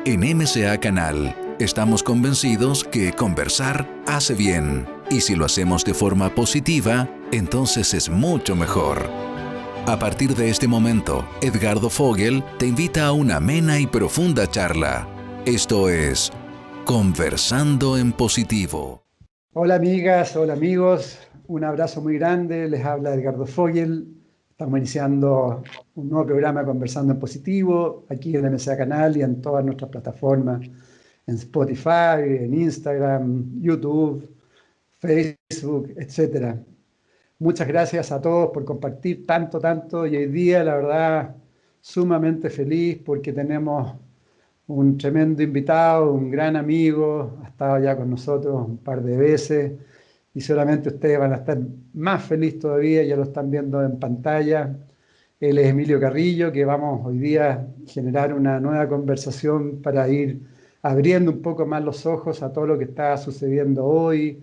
En MCA Canal estamos convencidos que conversar hace bien, y si lo hacemos de forma positiva, entonces es mucho mejor. A partir de este momento, Edgardo Fogel te invita a una amena y profunda charla. Esto es Conversando en Positivo. Hola amigas, hola amigos, un abrazo muy grande, les habla Edgardo Fogel. Estamos iniciando un nuevo programa Conversando en Positivo, aquí en MCA Canal y en todas nuestras plataformas, en Spotify, en Instagram, YouTube, Facebook, etcétera. Muchas gracias a todos por compartir tanto, y hoy día la verdad sumamente feliz porque tenemos un tremendo invitado, un gran amigo, ha estado ya con nosotros un par de veces y seguramente ustedes van a estar más felices todavía, ya lo están viendo en pantalla. Él es Emilio Carrillo, que vamos hoy día a generar una nueva conversación para ir abriendo un poco más los ojos a todo lo que está sucediendo hoy,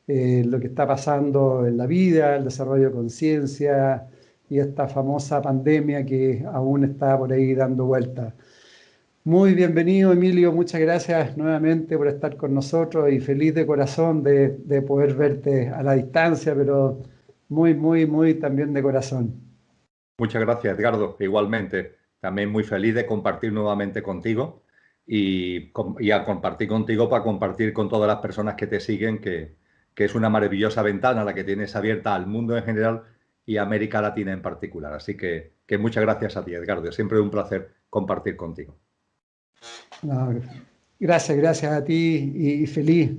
lo que está pasando en la vida, el desarrollo de conciencia y esta famosa pandemia que aún está por ahí dando vueltas. Muy bienvenido, Emilio. Muchas gracias nuevamente por estar con nosotros y feliz de corazón de poder verte a la distancia, pero muy también de corazón. Muchas gracias, Edgardo. Igualmente, también muy feliz de compartir nuevamente contigo y al compartir contigo para compartir con todas las personas que te siguen, que es una maravillosa ventana la que tienes abierta al mundo en general y a América Latina en particular. Así que muchas gracias a ti, Edgardo. Siempre es un placer compartir contigo. No, gracias a ti y feliz.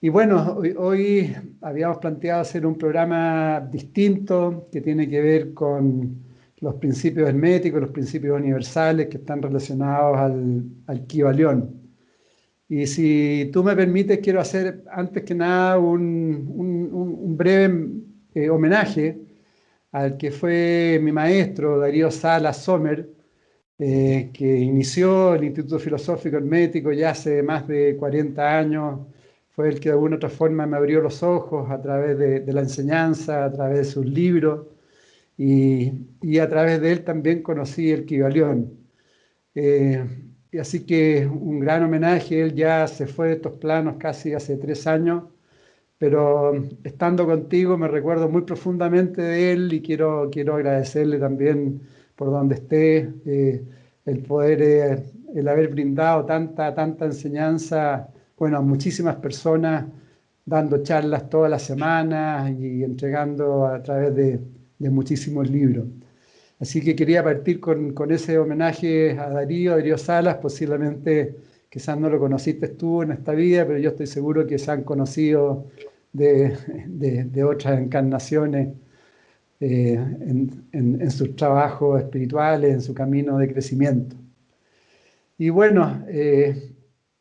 Y bueno, hoy habíamos planteado hacer un programa distinto que tiene que ver con los principios herméticos, los principios universales que están relacionados al Kybalión. Y si tú me permites, quiero hacer antes que nada un breve homenaje al que fue mi maestro, Darío Salas Sommer, que inició el Instituto Filosófico Hermético ya hace más de 40 años. Fue el que de alguna otra forma me abrió los ojos a través de la enseñanza, a través de sus libros, y a través de él también conocí el Kybalión. Y así que un gran homenaje. Él ya se fue de estos planos casi hace 3 años, pero estando contigo me recuerdo muy profundamente de él y quiero agradecerle también por donde esté, el poder, el haber brindado tanta enseñanza, bueno, a muchísimas personas, dando charlas todas las semanas y entregando a través de muchísimos libros. Así que quería partir con ese homenaje a Darío Salas. Posiblemente quizás no lo conociste tú en esta vida, pero yo estoy seguro que se han conocido de otras encarnaciones, en sus trabajos espirituales, en su camino de crecimiento. Y bueno,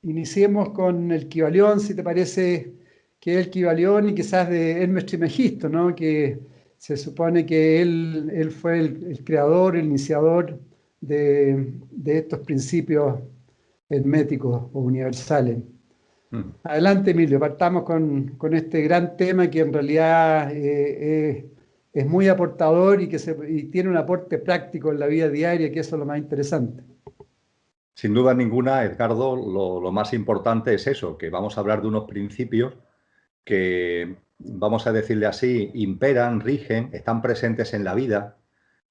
iniciemos con el Kybalión, si te parece, que es el Kybalión y quizás de Hermes Trismegisto, ¿no? Que se supone que él fue el creador, el iniciador de estos principios herméticos o universales. Adelante, Emilio, partamos con este gran tema que en realidad es muy aportador y tiene un aporte práctico en la vida diaria, que eso es lo más interesante. Sin duda ninguna, Edgardo, lo más importante es eso, que vamos a hablar de unos principios que, vamos a decirle así, imperan, rigen, están presentes en la vida,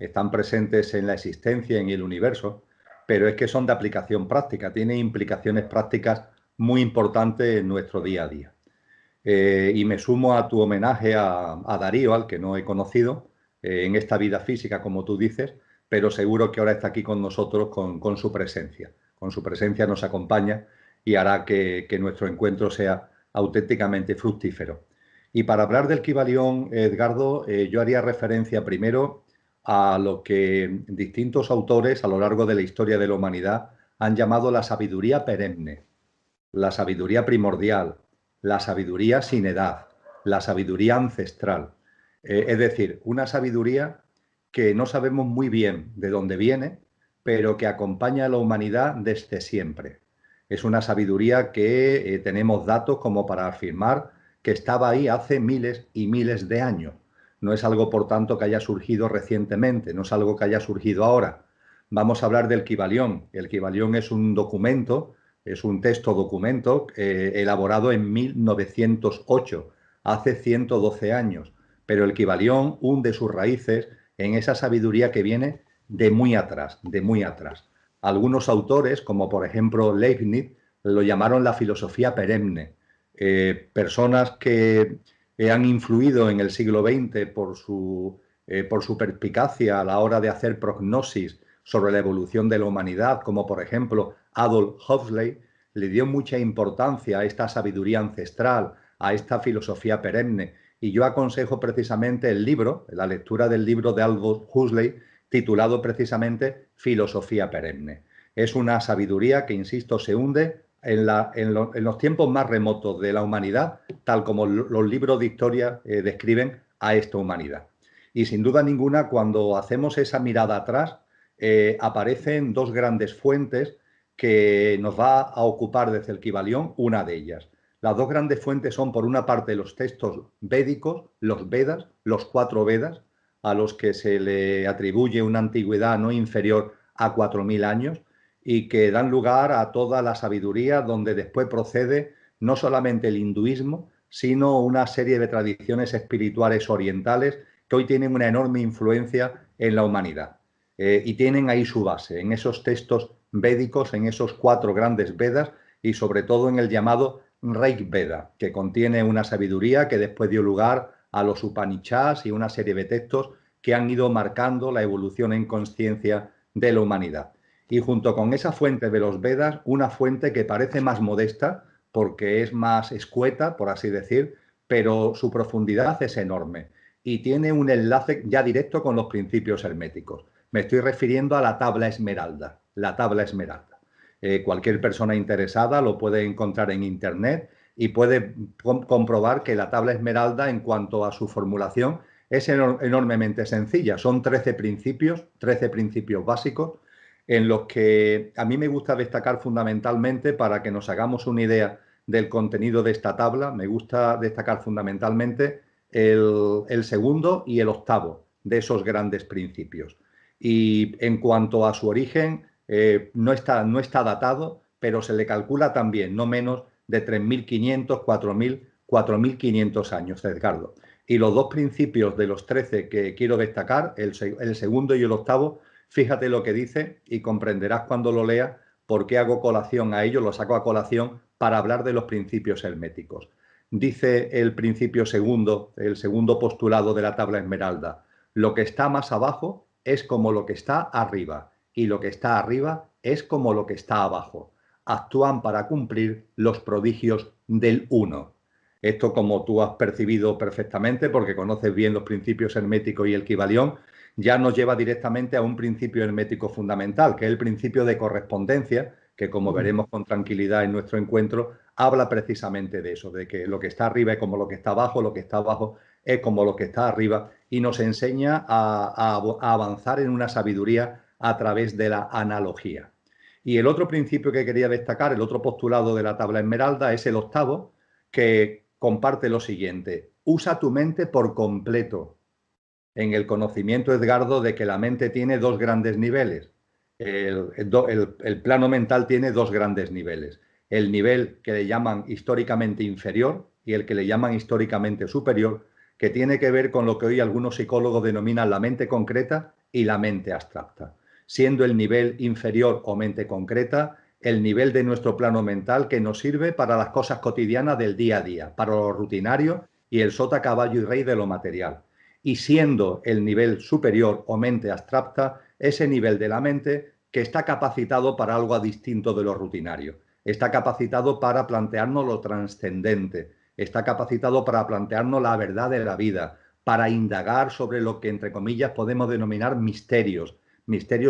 están presentes en la existencia, en el universo, pero es que son de aplicación práctica, tienen implicaciones prácticas muy importantes en nuestro día a día. Y me sumo a tu homenaje a Darío, al que no he conocido en esta vida física, como tú dices, pero seguro que ahora está aquí con nosotros con su presencia. Con su presencia nos acompaña y hará que nuestro encuentro sea auténticamente fructífero. Y para hablar del Kybalión, Edgardo, yo haría referencia primero a lo que distintos autores a lo largo de la historia de la humanidad han llamado la sabiduría perenne, la sabiduría primordial, la sabiduría sin edad, la sabiduría ancestral. Es decir, una sabiduría que no sabemos muy bien de dónde viene, pero que acompaña a la humanidad desde siempre. Es una sabiduría que tenemos datos como para afirmar que estaba ahí hace miles y miles de años. No es algo, por tanto, que haya surgido recientemente, no es algo que haya surgido ahora. vamos a hablar del Kybalión. El Kybalión es un documento, es un texto documento elaborado en 1908, hace 112 años. Pero el Kybalión hunde sus raíces en esa sabiduría que viene de muy atrás, de muy atrás. Algunos autores, como por ejemplo Leibniz, lo llamaron la filosofía perenne. Personas que han influido en el siglo XX por su perspicacia a la hora de hacer prognosis sobre la evolución de la humanidad, como por ejemplo Adolf Huxley, le dio mucha importancia a esta sabiduría ancestral, a esta filosofía perenne. Y yo aconsejo precisamente el libro, la lectura del libro de Aldous Huxley, titulado precisamente Filosofía perenne. Es una sabiduría que, insisto, se hunde en los tiempos más remotos de la humanidad, tal como los libros de historia describen a esta humanidad. Y sin duda ninguna, cuando hacemos esa mirada atrás, aparecen dos grandes fuentes que nos va a ocupar desde el Kybalión, una de ellas. Las dos grandes fuentes son, por una parte, los textos védicos, los Vedas, los 4 Vedas, a los que se le atribuye una antigüedad no inferior a 4000 años y que dan lugar a toda la sabiduría, donde después procede no solamente el hinduismo, sino una serie de tradiciones espirituales orientales que hoy tienen una enorme influencia en la humanidad. Y tienen ahí su base, en esos textos védicos, en esos 4 grandes Vedas y sobre todo en el llamado Rig Veda, que contiene una sabiduría que después dio lugar a los Upanishads y una serie de textos que han ido marcando la evolución en conciencia de la humanidad. Y junto con esa fuente de los Vedas, una fuente que parece más modesta porque es más escueta, por así decir, pero su profundidad es enorme y tiene un enlace ya directo con los principios herméticos. Me estoy refiriendo a la tabla esmeralda, la tabla esmeralda. Cualquier persona interesada lo puede encontrar en internet y puede comprobar que la tabla esmeralda, en cuanto a su formulación, es enormemente sencilla. Son 13 principios básicos en los que a mí me gusta destacar fundamentalmente, para que nos hagamos una idea del contenido de esta tabla, me gusta destacar fundamentalmente el segundo y el octavo de esos grandes principios. Y en cuanto a su origen, no está datado, pero se le calcula también no menos de 3.500, 4.500 años, Edgardo. Y los dos principios de los 13 que quiero destacar, el segundo y el octavo, fíjate lo que dice y comprenderás cuando lo leas por qué hago colación a ello, lo saco a colación para hablar de los principios herméticos. Dice el principio segundo, el segundo postulado de la tabla esmeralda: lo que está más abajo es como lo que está arriba, y lo que está arriba es como lo que está abajo. Actúan para cumplir los prodigios del uno. Esto, como tú has percibido perfectamente, porque conoces bien los principios herméticos y el Kybalión, ya nos lleva directamente a un principio hermético fundamental, que es el principio de correspondencia, que, como veremos con tranquilidad en nuestro encuentro, habla precisamente de eso, de que lo que está arriba es como lo que está abajo es como lo que está arriba, y nos enseña a avanzar en una sabiduría a través de la analogía. Y el otro principio que quería destacar, el otro postulado de la tabla esmeralda, es el octavo, que comparte lo siguiente: usa tu mente por completo. En el conocimiento, Edgardo, de que la mente tiene dos grandes niveles. El plano mental tiene dos grandes niveles. El nivel que le llaman históricamente inferior y el que le llaman históricamente superior, que tiene que ver con lo que hoy algunos psicólogos denominan la mente concreta y la mente abstracta. Siendo el nivel inferior o mente concreta el nivel de nuestro plano mental que nos sirve para las cosas cotidianas del día a día, para lo rutinario y el sota, caballo y rey de lo material. Y siendo el nivel superior o mente abstracta ese nivel de la mente que está capacitado para algo distinto de lo rutinario. Está capacitado para plantearnos lo trascendente, está capacitado para plantearnos la verdad de la vida, para indagar sobre lo que, entre comillas, podemos denominar misterios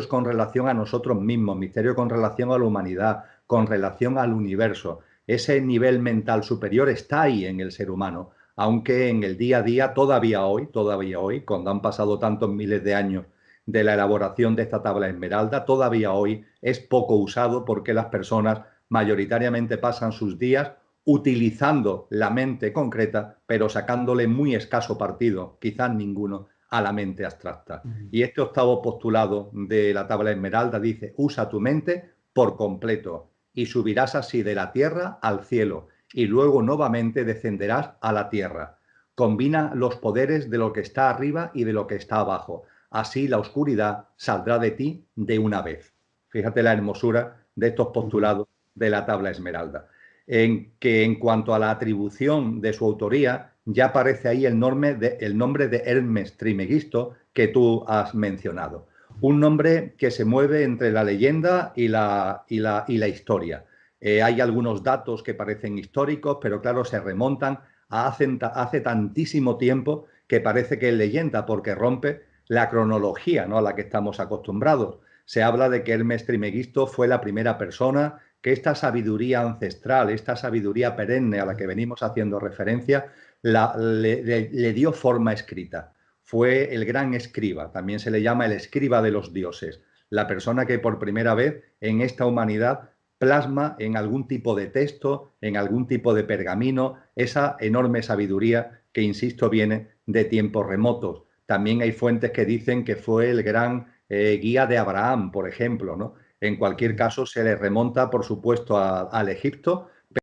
con relación a nosotros mismos, misterios con relación a la humanidad, con relación al universo. Ese nivel mental superior está ahí en el ser humano, aunque en el día a día, todavía hoy, cuando han pasado tantos miles de años de la elaboración de esta tabla esmeralda, todavía hoy es poco usado, porque las personas mayoritariamente pasan sus días utilizando la mente concreta, pero sacándole muy escaso partido, quizás ninguno, a la mente abstracta. Y este octavo postulado de la tabla esmeralda dice: usa tu mente por completo y subirás así de la tierra al cielo y luego nuevamente descenderás a la tierra. Combina los poderes de lo que está arriba y de lo que está abajo. Así la oscuridad saldrá de ti de una vez. Fíjate la hermosura de estos postulados de la tabla esmeralda. En cuanto a la atribución de su autoría, ya aparece ahí el nombre de Hermes Trismegisto que tú has mencionado. Un nombre que se mueve entre la leyenda y la historia. Hay algunos datos que parecen históricos, pero claro, se remontan a hace tantísimo tiempo que parece que es leyenda, porque rompe la cronología, ¿no?, a la que estamos acostumbrados. Se habla de que Hermes Trismegisto fue la primera persona que esta sabiduría ancestral, esta sabiduría perenne a la que venimos haciendo referencia, le dio forma escrita. Fue el gran escriba, también se le llama el escriba de los dioses, la persona que por primera vez en esta humanidad plasma en algún tipo de texto, en algún tipo de pergamino, esa enorme sabiduría que, insisto, viene de tiempos remotos. También hay fuentes que dicen que fue el gran guía de Abraham, por ejemplo, ¿no? En cualquier caso, se le remonta, por supuesto, al Egipto, pero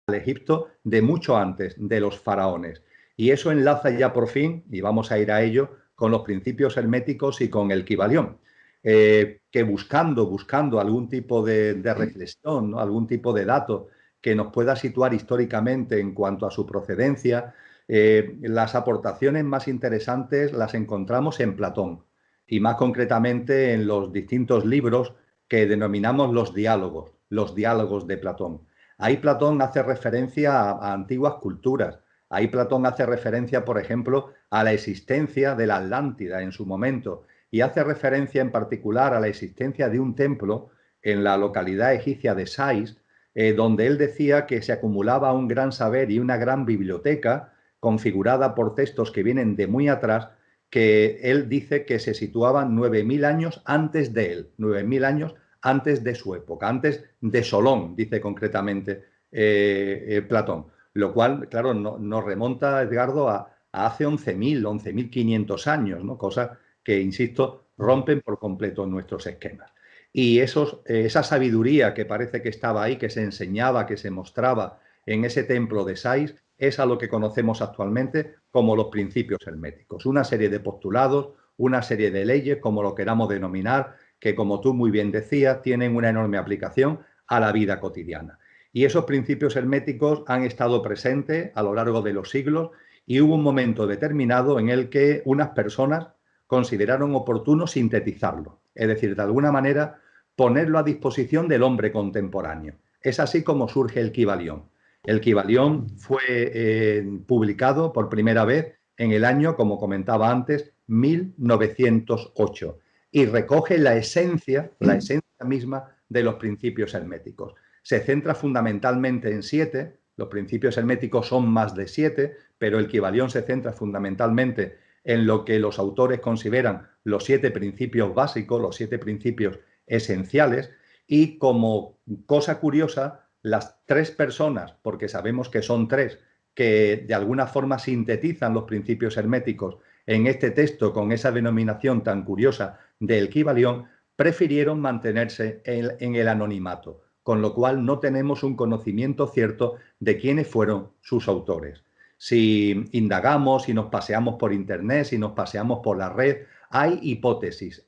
al Egipto de mucho antes de los faraones. Y eso enlaza ya por fin, y vamos a ir a ello, con los principios herméticos y con el Kybalión. Que buscando algún tipo de reflexión, ¿no?, algún tipo de dato que nos pueda situar históricamente en cuanto a su procedencia, las aportaciones más interesantes las encontramos en Platón, y más concretamente en los distintos libros que denominamos los diálogos de Platón. Ahí Platón hace referencia a antiguas culturas. Ahí Platón hace referencia, por ejemplo, a la existencia de la Atlántida en su momento, y hace referencia en particular a la existencia de un templo en la localidad egipcia de Sais, donde él decía que se acumulaba un gran saber y una gran biblioteca configurada por textos que vienen de muy atrás, que él dice que se situaban 9.000 años antes de él, 9.000 años antes de su época, antes de Solón, dice concretamente Platón. Lo cual, claro, nos remonta, Edgardo, a hace 11.500 años, ¿no? Cosas que, insisto, rompen por completo nuestros esquemas. Y esa sabiduría que parece que estaba ahí, que se enseñaba, que se mostraba en ese templo de Sais, es a lo que conocemos actualmente como los principios herméticos. Una serie de postulados, una serie de leyes, como lo queramos denominar, que, como tú muy bien decías, tienen una enorme aplicación a la vida cotidiana. Y esos principios herméticos han estado presentes a lo largo de los siglos, y hubo un momento determinado en el que unas personas consideraron oportuno sintetizarlo, es decir, de alguna manera ponerlo a disposición del hombre contemporáneo. Es así como surge el Kybalión. El Kybalión fue publicado por primera vez en el año, como comentaba antes, 1908, y recoge la esencia misma de los principios herméticos. Se centra fundamentalmente en 7, los principios herméticos son más de 7, pero el Kybalión se centra fundamentalmente en lo que los autores consideran los 7 principios básicos, los 7 principios esenciales, y como cosa curiosa, las 3 personas, porque sabemos que son 3, que de alguna forma sintetizan los principios herméticos en este texto con esa denominación tan curiosa del Kybalión, prefirieron mantenerse en el anonimato, con lo cual no tenemos un conocimiento cierto de quiénes fueron sus autores. Si indagamos, si nos paseamos por internet, si nos paseamos por la red, hay hipótesis,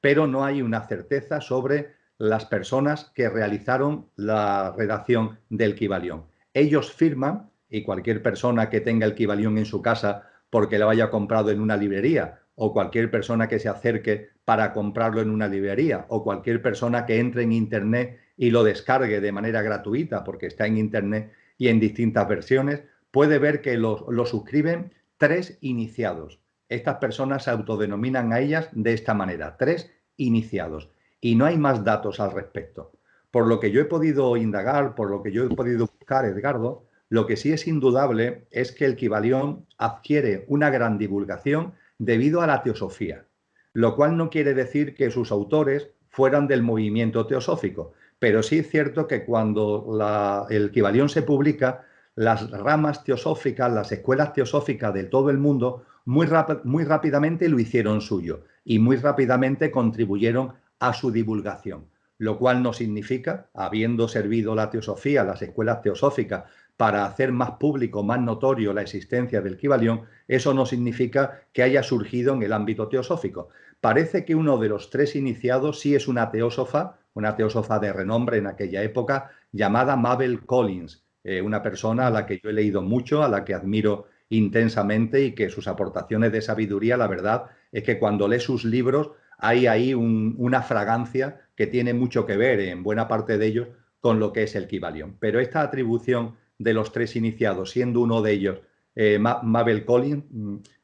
pero no hay una certeza sobre las personas que realizaron la redacción del Kybalión. Ellos firman, y cualquier persona que tenga el Kybalión en su casa porque lo haya comprado en una librería, o cualquier persona que se acerque para comprarlo en una librería, o cualquier persona que entre en internet y lo descargue de manera gratuita porque está en internet y en distintas versiones, puede ver que lo suscriben 3 iniciados. Estas personas se autodenominan a ellas de esta manera, 3 iniciados, y no hay más datos al respecto. Por lo que yo he podido indagar, por lo que yo he podido buscar, Edgardo, lo que sí es indudable es que el Kybalión adquiere una gran divulgación debido a la teosofía, lo cual no quiere decir que sus autores fueran del movimiento teosófico, pero sí es cierto que cuando el Kybalión se publica, las ramas teosóficas, las escuelas teosóficas de todo el mundo muy rápidamente lo hicieron suyo y muy rápidamente contribuyeron a su divulgación, lo cual no significa, habiendo servido la teosofía, las escuelas teosóficas, para hacer más público, más notorio la existencia del Kybalión, eso no significa que haya surgido en el ámbito teosófico. Parece que uno de los tres iniciados sí es una teósofa de renombre en aquella época, llamada Mabel Collins, una persona a la que yo he leído mucho, a la que admiro intensamente y que sus aportaciones de sabiduría, la verdad, es que cuando lees sus libros hay ahí una fragancia que tiene mucho que ver, en buena parte de ellos, con lo que es el Kybalión. Pero esta atribución de los tres iniciados, siendo uno de ellos Mabel Collins,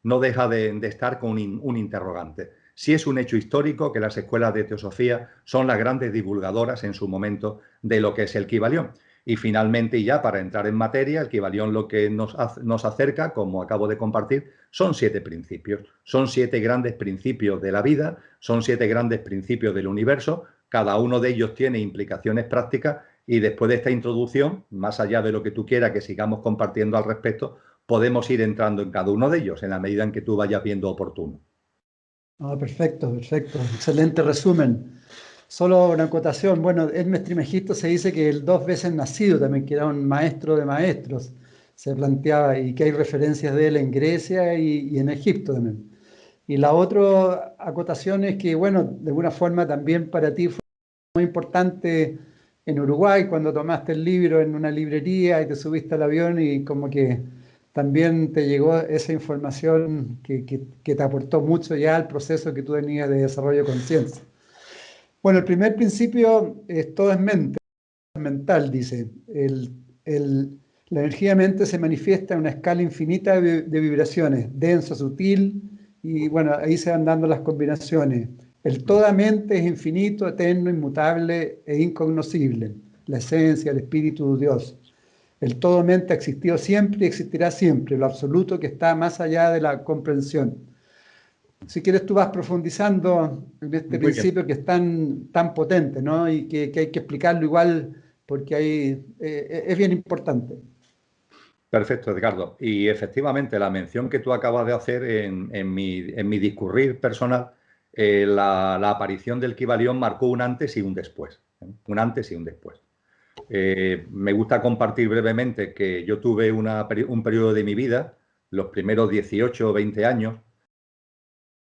no deja de estar con un interrogante. Sí es un hecho histórico que las escuelas de teosofía son las grandes divulgadoras en su momento de lo que es el Kybalión. Y finalmente, y ya para entrar en materia, el Kybalión lo que nos acerca, como acabo de compartir, son 7 principios. Son 7 grandes principios de la vida, son 7 grandes principios del universo. Cada uno de ellos tiene implicaciones prácticas y después de esta introducción, más allá de lo que tú quieras que sigamos compartiendo al respecto, podemos ir entrando en cada uno de ellos en la medida en que tú vayas viendo oportuno. Perfecto, perfecto. Excelente resumen. Solo una acotación. Bueno, Hermes Trismegisto se dice que el 2 veces nacido también, que era un maestro de maestros, se planteaba, y que hay referencias de él en Grecia y en Egipto también. Y la otra acotación es que, bueno, de alguna forma también para ti fue muy importante en Uruguay cuando tomaste el libro en una librería y te subiste al avión y como que también te llegó esa información que te aportó mucho ya al proceso que tú tenías de desarrollo de conciencia. Bueno, el primer principio es todo es mente, es mental, dice. La energía mente se manifiesta en una escala infinita de vibraciones, denso, sutil, y bueno, ahí se van dando las combinaciones. El toda mente es infinito, eterno, inmutable e incognoscible, la esencia, el espíritu de Dios. El todo mente ha existido siempre y existirá siempre, lo absoluto que está más allá de la comprensión. Si quieres, tú vas profundizando en este principio que es tan potente, ¿no? Y que hay que explicarlo igual porque es bien importante. Perfecto, Edgardo. Y efectivamente, la mención que tú acabas de hacer en mi discurrir personal, la aparición del Kybalión marcó un antes y un después. Un antes y un después. Me gusta compartir brevemente que yo tuve un periodo de mi vida, los primeros 18 o 20 años,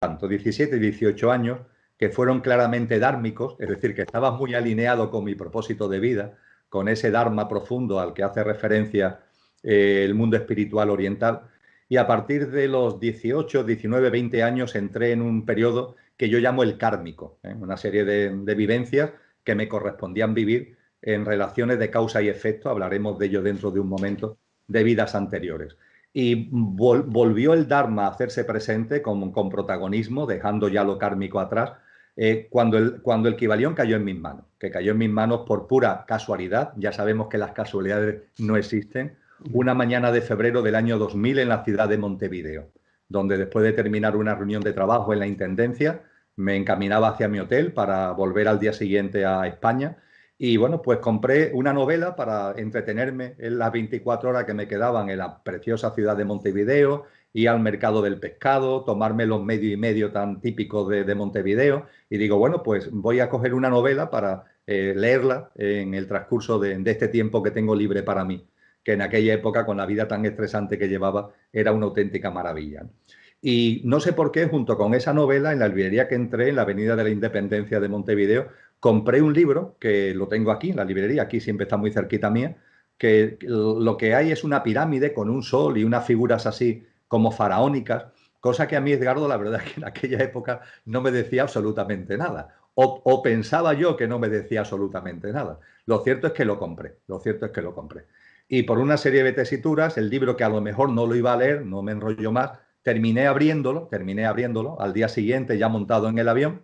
tanto 17 y 18 años, que fueron claramente dármicos, es decir, que estaba muy alineado con mi propósito de vida, con ese dharma profundo al que hace referencia el mundo espiritual oriental. Y a partir de los 18, 19, 20 años entré en un periodo que yo llamo el kármico, una serie de vivencias que me correspondían vivir en relaciones de causa y efecto, hablaremos de ello dentro de un momento, de vidas anteriores. Y volvió el Dharma a hacerse presente con protagonismo, dejando ya lo kármico atrás, cuando el Kybalión cayó en mis manos, que cayó en mis manos por pura casualidad. Ya sabemos que las casualidades no existen. Una mañana de febrero del año 2000 en la ciudad de Montevideo, donde después de terminar una reunión de trabajo en la Intendencia, me encaminaba hacia mi hotel para volver al día siguiente a España. Y bueno, pues compré una novela para entretenerme en las 24 horas que me quedaban en la preciosa ciudad de Montevideo, ir al mercado del pescado, tomarme los medio y medio tan típicos de Montevideo. Y digo, bueno, pues voy a coger una novela para leerla en el transcurso de este tiempo que tengo libre para mí, que en aquella época, con la vida tan estresante que llevaba, era una auténtica maravilla. Y no sé por qué, junto con esa novela, en la librería que entré, en la Avenida de la Independencia de Montevideo, compré un libro, que lo tengo aquí, en la librería, aquí siempre está muy cerquita mía, que lo que hay es una pirámide con un sol y unas figuras así como faraónicas, cosa que a mí, Edgardo, la verdad es que en aquella época no me decía absolutamente nada. O pensaba yo que no me decía absolutamente nada. Lo cierto es que lo compré, lo cierto es que lo compré. Y por una serie de tesituras, el libro que a lo mejor no lo iba a leer, no me enrollo más, terminé abriéndolo al día siguiente ya montado en el avión.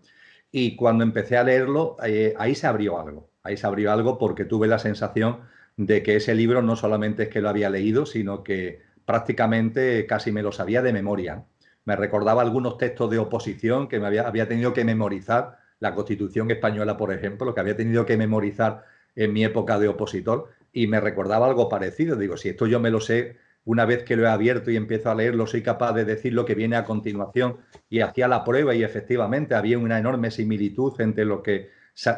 Y cuando empecé a leerlo, ahí se abrió algo porque tuve la sensación de que ese libro no solamente es que lo había leído, sino que prácticamente casi me lo sabía de memoria. Me recordaba algunos textos de oposición que me había tenido que memorizar, la Constitución española, por ejemplo, que había tenido que memorizar en mi época de opositor, y me recordaba algo parecido. Digo, si esto yo me lo sé una vez que lo he abierto y empiezo a leerlo, soy capaz de decir lo que viene a continuación, y hacía la prueba y efectivamente había una enorme similitud entre lo que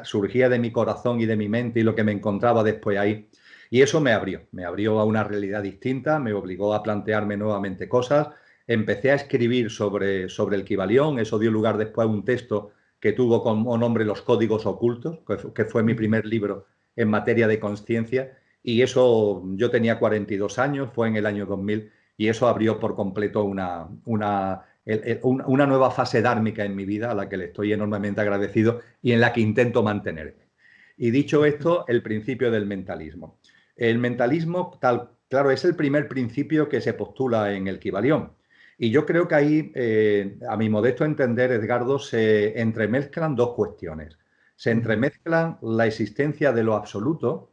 surgía de mi corazón y de mi mente y lo que me encontraba después ahí. Y eso me abrió a una realidad distinta, me obligó a plantearme nuevamente cosas. Empecé a escribir sobre el Kybalión, eso dio lugar después a un texto que tuvo como nombre Los Códigos Ocultos, que fue mi primer libro en materia de conciencia, y eso, yo tenía 42 años, fue en el año 2000, y eso abrió por completo una nueva fase dármica en mi vida, a la que le estoy enormemente agradecido y en la que intento mantenerme. Y dicho esto, el principio del mentalismo. El mentalismo, claro, es el primer principio que se postula en el Kybalión. Y yo creo que ahí, a mi modesto entender, Edgardo, se entremezclan dos cuestiones. Se entremezclan la existencia de lo absoluto,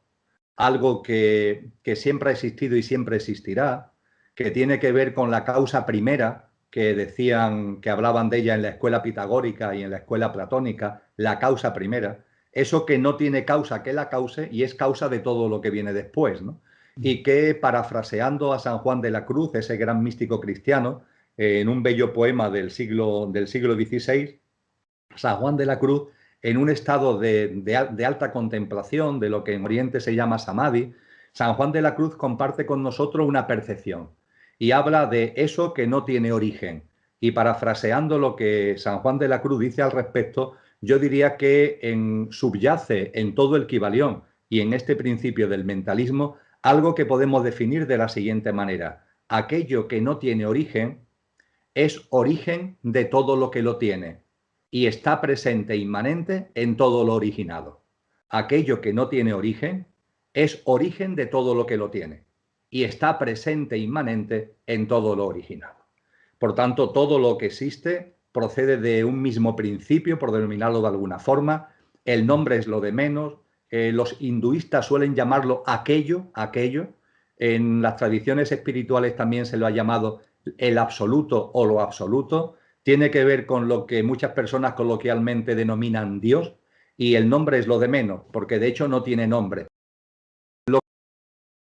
algo que siempre ha existido y siempre existirá, que tiene que ver con la causa primera, que decían, que hablaban de ella en la escuela pitagórica y en la escuela platónica, la causa primera, eso que no tiene causa que la cause y es causa de todo lo que viene después, ¿no? Y que, parafraseando a San Juan de la Cruz, ese gran místico cristiano, en un bello poema del siglo XVI, San Juan de la Cruz, en un estado de alta contemplación, de lo que en Oriente se llama Samadhi, San Juan de la Cruz comparte con nosotros una percepción y habla de eso que no tiene origen. Y parafraseando lo que San Juan de la Cruz dice al respecto, yo diría que subyace en todo el Kybalión y en este principio del mentalismo algo que podemos definir de la siguiente manera: aquello que no tiene origen es origen de todo lo que lo tiene y está presente e inmanente en todo lo originado. Aquello que no tiene origen es origen de todo lo que lo tiene y está presente e inmanente en todo lo originado. Por tanto, todo lo que existe procede de un mismo principio, por denominarlo de alguna forma. El nombre es lo de menos. Los hinduistas suelen llamarlo aquello. En las tradiciones espirituales también se lo ha llamado el absoluto o lo absoluto. Tiene que ver con lo que muchas personas coloquialmente denominan Dios, y el nombre es lo de menos, porque de hecho no tiene nombre. Lo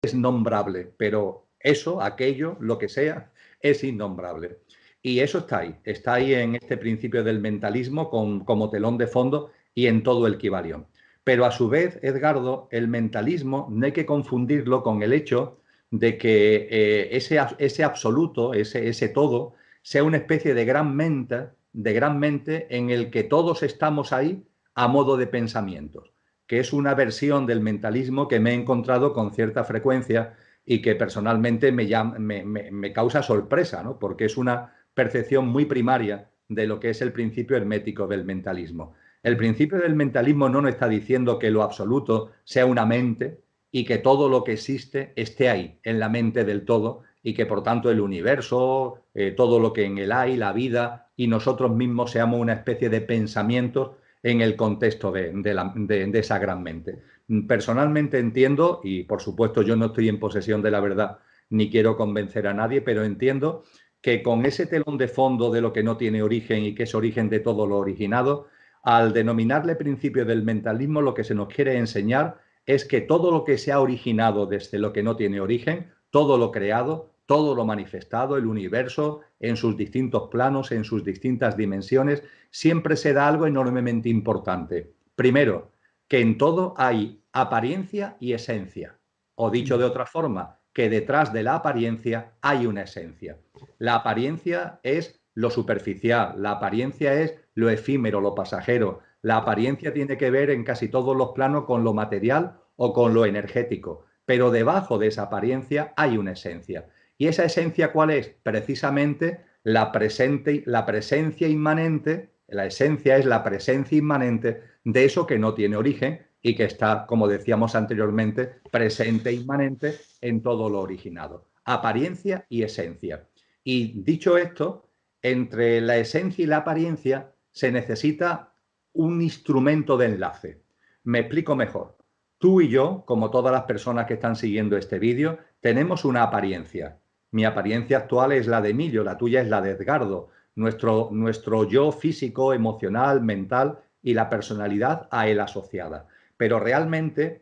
que es nombrable, pero eso, aquello, lo que sea, es innombrable. Y eso está ahí en este principio del mentalismo como telón de fondo y en todo el Kybalión. Pero a su vez, Edgardo, el mentalismo no hay que confundirlo con el hecho de que ese absoluto, ese todo, sea una especie de gran mente en el que todos estamos ahí a modo de pensamientos, que es una versión del mentalismo que me he encontrado con cierta frecuencia y que personalmente me causa sorpresa, ¿no? Porque es una percepción muy primaria de lo que es el principio hermético del mentalismo. El principio del mentalismo no nos está diciendo que lo absoluto sea una mente y que todo lo que existe esté ahí, en la mente del todo, y que por tanto el universo, todo lo que en él hay, la vida y nosotros mismos seamos una especie de pensamientos en el contexto de esa gran mente. Personalmente entiendo, y por supuesto yo no estoy en posesión de la verdad ni quiero convencer a nadie, pero entiendo que con ese telón de fondo de lo que no tiene origen y que es origen de todo lo originado, al denominarle principio del mentalismo, lo que se nos quiere enseñar es que todo lo que se ha originado desde lo que no tiene origen, todo lo creado, todo lo manifestado, el universo en sus distintos planos, en sus distintas dimensiones, siempre se da algo enormemente importante. Primero, que en todo hay apariencia y esencia. O dicho de otra forma, que detrás de la apariencia hay una esencia. La apariencia es lo superficial, la apariencia es lo efímero, lo pasajero. La apariencia tiene que ver en casi todos los planos con lo material o con lo energético, pero debajo de esa apariencia hay una esencia. ¿Y esa esencia cuál es? Precisamente la presencia inmanente. La esencia es la presencia inmanente de eso que no tiene origen y que está, como decíamos anteriormente, presente e inmanente en todo lo originado. Apariencia y esencia. Y dicho esto, entre la esencia y la apariencia se necesita un instrumento de enlace. Me explico mejor. Tú y yo, como todas las personas que están siguiendo este vídeo, tenemos una apariencia. Mi apariencia actual es la de Emilio, la tuya es la de Edgardo. Nuestro yo físico, emocional, mental y la personalidad a él asociada. Pero realmente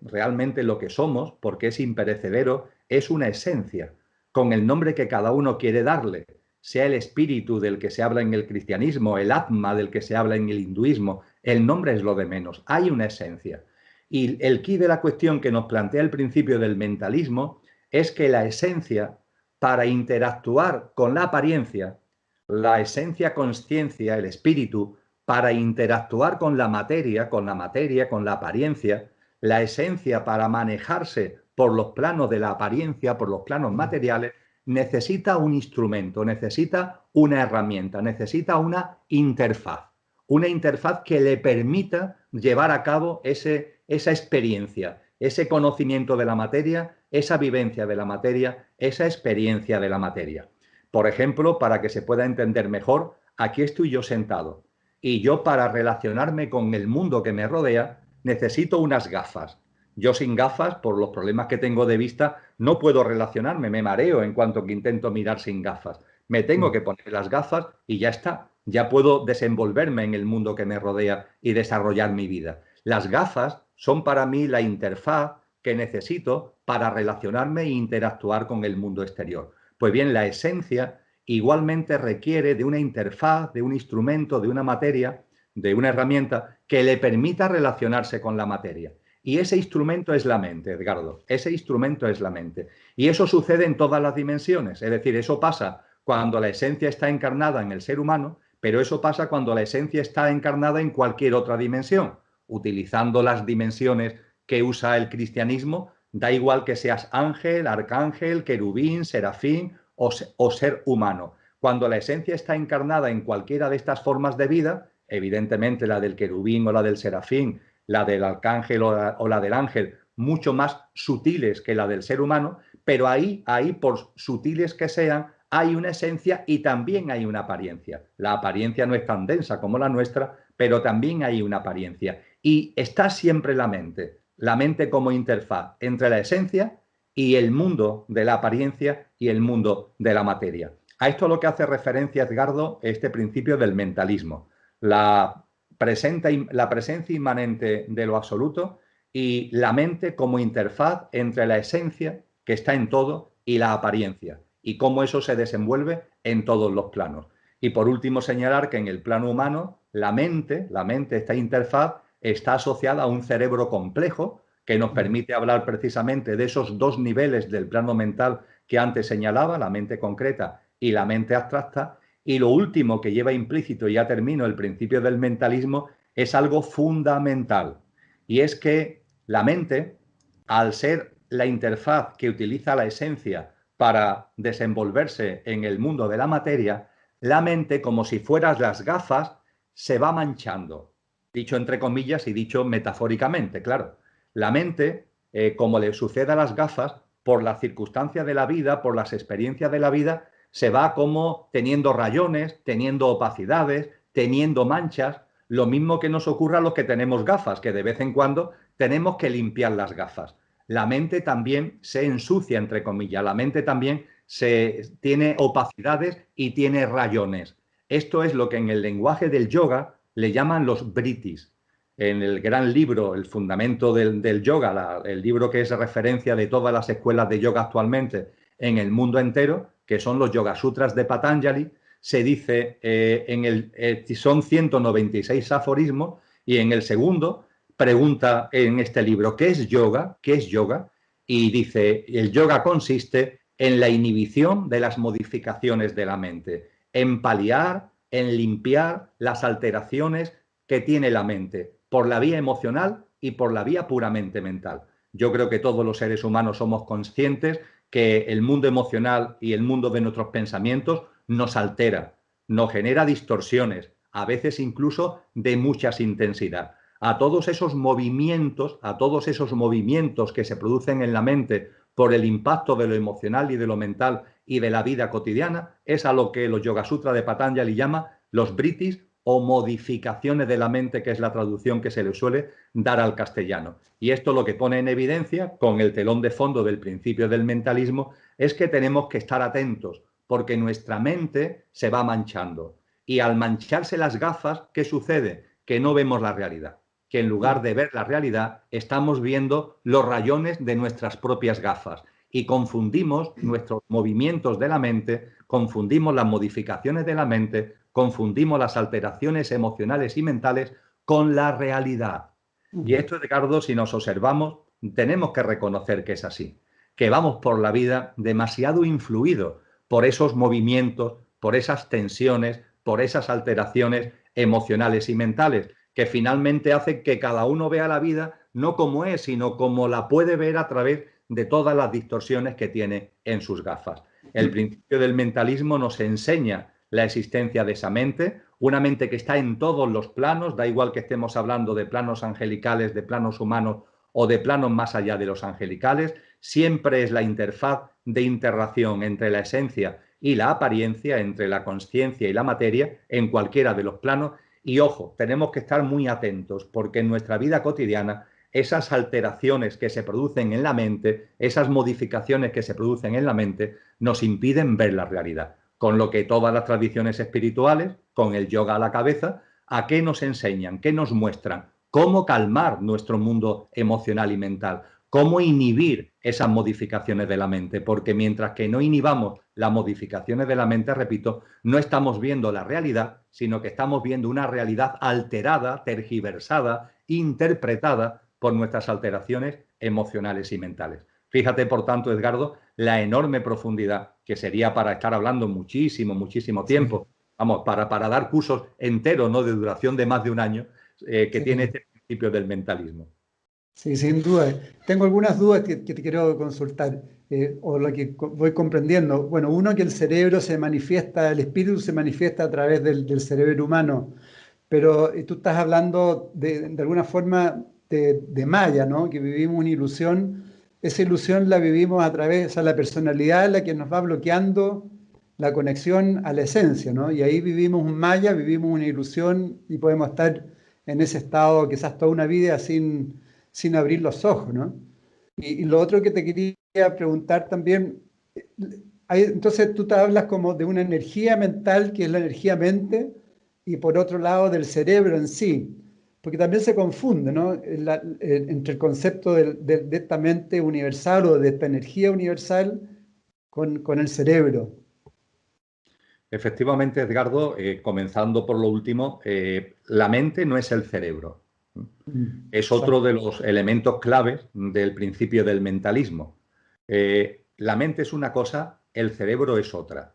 lo que somos, porque es imperecedero, es una esencia. con el nombre que cada uno quiere darle, sea el espíritu del que se habla en el cristianismo, el atma del que se habla en el hinduismo, el nombre es lo de menos, hay una esencia. Y el quid de la cuestión que nos plantea el principio del mentalismo es que la esencia, para interactuar con la apariencia, la esencia consciencia, el espíritu, para interactuar con la materia, con la apariencia, la esencia para manejarse por los planos de la apariencia, por los planos materiales, necesita un instrumento, necesita una herramienta, necesita una interfaz que le permita llevar a cabo esa experiencia, ese conocimiento de la materia, esa vivencia de la materia, esa experiencia de la materia. Por ejemplo, para que se pueda entender mejor, aquí estoy yo sentado y yo, para relacionarme con el mundo que me rodea, necesito unas gafas. Yo sin gafas, por los problemas que tengo de vista, no puedo relacionarme, me mareo en cuanto que intento mirar sin gafas. Me tengo que poner las gafas y ya está. Ya puedo desenvolverme en el mundo que me rodea y desarrollar mi vida. Las gafas son para mí la interfaz que necesito para relacionarme e interactuar con el mundo exterior. Pues bien, la esencia igualmente requiere de una interfaz, de un instrumento, de una materia, de una herramienta que le permita relacionarse con la materia. Y ese instrumento es la mente, Edgardo. Ese instrumento es la mente. Y eso sucede en todas las dimensiones. Es decir, eso pasa cuando la esencia está encarnada en el ser humano, pero eso pasa cuando la esencia está encarnada en cualquier otra dimensión. Utilizando las dimensiones que usa el cristianismo, da igual que seas ángel, arcángel, querubín, serafín o ser humano. Cuando la esencia está encarnada en cualquiera de estas formas de vida, evidentemente la del querubín o la del serafín, la del arcángel o la del ángel, mucho más sutiles que la del ser humano, pero ahí, por sutiles que sean, hay una esencia y también hay una apariencia. La apariencia no es tan densa como la nuestra, pero también hay una apariencia. Y está siempre la mente como interfaz entre la esencia y el mundo de la apariencia y el mundo de la materia. A esto es lo que hace referencia Edgardo, este principio del mentalismo. La presencia inmanente de lo absoluto y la mente como interfaz entre la esencia, que está en todo, y la apariencia, y cómo eso se desenvuelve en todos los planos. Y por último, señalar que en el plano humano, la mente, esta interfaz, está asociada a un cerebro complejo que nos permite hablar precisamente de esos dos niveles del plano mental que antes señalaba, la mente concreta y la mente abstracta. Y lo último que lleva implícito, y ya termino, el principio del mentalismo, es algo fundamental. Y es que la mente, al ser la interfaz que utiliza la esencia para desenvolverse en el mundo de la materia, la mente, como si fueran las gafas, se va manchando. Dicho entre comillas y dicho metafóricamente, claro. La mente, como le sucede a las gafas, por las circunstancias de la vida, por las experiencias de la vida, se va como teniendo rayones, teniendo opacidades, teniendo manchas, lo mismo que nos ocurre a los que tenemos gafas, que de vez en cuando tenemos que limpiar las gafas. La mente también se ensucia, entre comillas, la mente también tiene opacidades y tiene rayones. Esto es lo que en el lenguaje del yoga le llaman los vrittis. En el gran libro, El fundamento del yoga, el libro que es referencia de todas las escuelas de yoga actualmente en el mundo entero, que son los Yoga Sutras de Patanjali, se dice, son 196 aforismos, y en el segundo pregunta en este libro, ¿qué es yoga? ¿Qué es yoga? Y dice, el yoga consiste en la inhibición de las modificaciones de la mente, en paliar, en limpiar las alteraciones que tiene la mente, por la vía emocional y por la vía puramente mental. Yo creo que todos los seres humanos somos conscientes que el mundo emocional y el mundo de nuestros pensamientos nos altera, nos genera distorsiones, a veces incluso de mucha intensidad. A todos esos movimientos que se producen en la mente por el impacto de lo emocional y de lo mental y de la vida cotidiana, es a lo que los Yoga Sutras de Patanjali llama los vrittis o modificaciones de la mente, que es la traducción que se le suele dar al castellano. Y esto lo que pone en evidencia, con el telón de fondo del principio del mentalismo, es que tenemos que estar atentos, porque nuestra mente se va manchando. Y al mancharse las gafas, ¿qué sucede? Que no vemos la realidad. Que en lugar de ver la realidad, estamos viendo los rayones de nuestras propias gafas. y confundimos nuestros movimientos de la mente, confundimos las modificaciones de la mente, confundimos las alteraciones emocionales y mentales con la realidad. Y esto, Edgardo, si nos observamos, tenemos que reconocer que es así, que vamos por la vida demasiado influidos por esos movimientos, por esas tensiones, por esas alteraciones emocionales y mentales, que finalmente hacen que cada uno vea la vida no como es, sino como la puede ver a través de todas las distorsiones que tiene en sus gafas. El principio del mentalismo nos enseña la existencia de esa mente, una mente que está en todos los planos, da igual que estemos hablando de planos angelicales, de planos humanos o de planos más allá de los angelicales, siempre es la interfaz de interrelación entre la esencia y la apariencia, entre la consciencia y la materia, en cualquiera de los planos. Y ojo, tenemos que estar muy atentos, porque en nuestra vida cotidiana esas alteraciones que se producen en la mente, esas modificaciones que se producen en la mente, nos impiden ver la realidad. Con lo que todas las tradiciones espirituales, con el yoga a la cabeza, ¿a qué nos enseñan? ¿Qué nos muestran? ¿Cómo calmar nuestro mundo emocional y mental? ¿Cómo inhibir esas modificaciones de la mente? Porque mientras que no inhibamos las modificaciones de la mente, repito, no estamos viendo la realidad, sino que estamos viendo una realidad alterada, tergiversada, interpretada por nuestras alteraciones emocionales y mentales. Fíjate, por tanto, Edgardo, la enorme profundidad que sería para estar hablando muchísimo tiempo, vamos, para dar cursos enteros, ¿no?, de duración de más de un año, que tiene este principio del mentalismo. Sí, sin duda. Tengo algunas dudas que te quiero consultar, o lo que voy comprendiendo. Bueno, uno, que el cerebro se manifiesta, el espíritu se manifiesta a través del cerebro humano, pero tú estás hablando de alguna forma de Maya, ¿no? Que vivimos una ilusión. Esa ilusión la vivimos a través, o sea, la personalidad es la que nos va bloqueando la conexión a la esencia, ¿no? Y ahí vivimos un Maya, vivimos una ilusión y podemos estar en ese estado quizás toda una vida sin abrir los ojos, ¿no? Y lo otro que te quería preguntar también, entonces tú te hablas como de una energía mental, que es la energía mente, y por otro lado del cerebro en sí, porque también se confunde, ¿no?, entre el concepto de esta mente universal o de esta energía universal con el cerebro. Efectivamente, Edgardo, comenzando por lo último, la mente no es el cerebro. Es otro de los elementos claves del principio del mentalismo. La mente es una cosa, el cerebro es otra.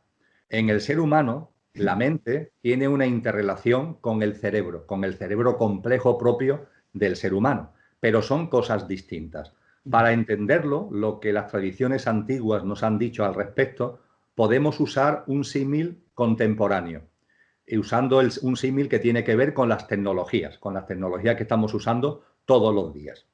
En el ser humano, la mente tiene una interrelación con el cerebro complejo propio del ser humano, pero son cosas distintas. Para entenderlo, lo que las tradiciones antiguas nos han dicho al respecto, podemos usar un símil contemporáneo, usando un símil que tiene que ver con las tecnologías que estamos usando todos los días.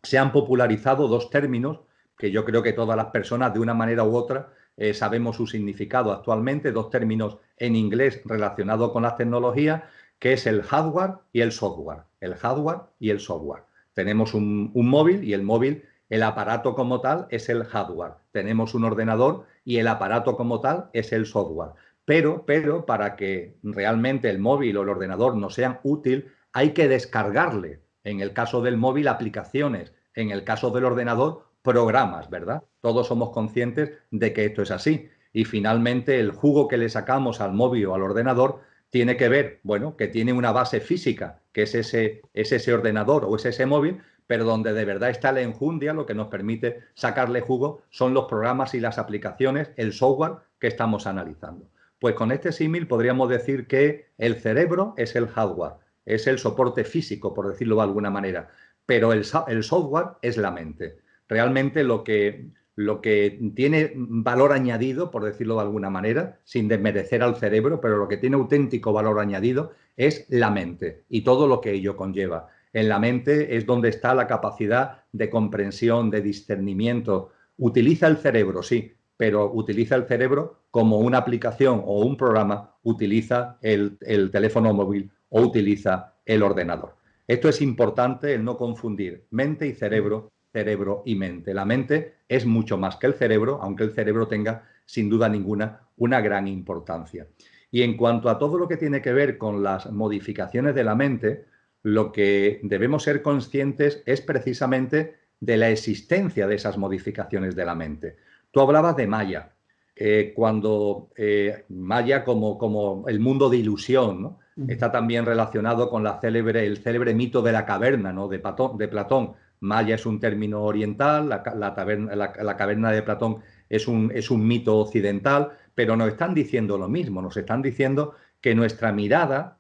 Se han popularizado dos términos que yo creo que todas las personas, de una manera u otra, sabemos su significado actualmente, dos términos en inglés relacionados con las tecnologías, que es el hardware y el software. El hardware y el software. Tenemos un móvil, y el móvil, el aparato como tal, es el hardware. Tenemos un ordenador y el aparato como tal es el software. Pero para que realmente el móvil o el ordenador nos sean útil, hay que descargarle, en el caso del móvil, aplicaciones, en el caso del ordenador, programas, ¿verdad? Todos somos conscientes de que esto es así. Y finalmente el jugo que le sacamos al móvil o al ordenador tiene que ver, bueno, que tiene una base física, que es ese ordenador o es ese móvil, pero donde de verdad está la enjundia, lo que nos permite sacarle jugo son los programas y las aplicaciones, el software que estamos analizando. Pues con este símil podríamos decir que el cerebro es el hardware, es el soporte físico, por decirlo de alguna manera, pero el software es la mente. Realmente lo que tiene valor añadido, por decirlo de alguna manera, sin desmerecer al cerebro, pero lo que tiene auténtico valor añadido es la mente y todo lo que ello conlleva. En la mente es donde está la capacidad de comprensión, de discernimiento. Utiliza el cerebro, sí, pero utiliza el cerebro como una aplicación o un programa, utiliza el teléfono móvil o utiliza el ordenador. Esto es importante, el no confundir mente y cerebro, cerebro y mente. La mente es mucho más que el cerebro, aunque el cerebro tenga, sin duda ninguna, una gran importancia. Y en cuanto a todo lo que tiene que ver con las modificaciones de la mente, lo que debemos ser conscientes es precisamente de la existencia de esas modificaciones de la mente. Tú hablabas de Maya, Maya como el mundo de ilusión, ¿no? Está también relacionado con el célebre mito de la caverna, ¿no? de Platón. Maya es un término oriental, la caverna de Platón es un mito occidental, pero nos están diciendo lo mismo, nos están diciendo que nuestra mirada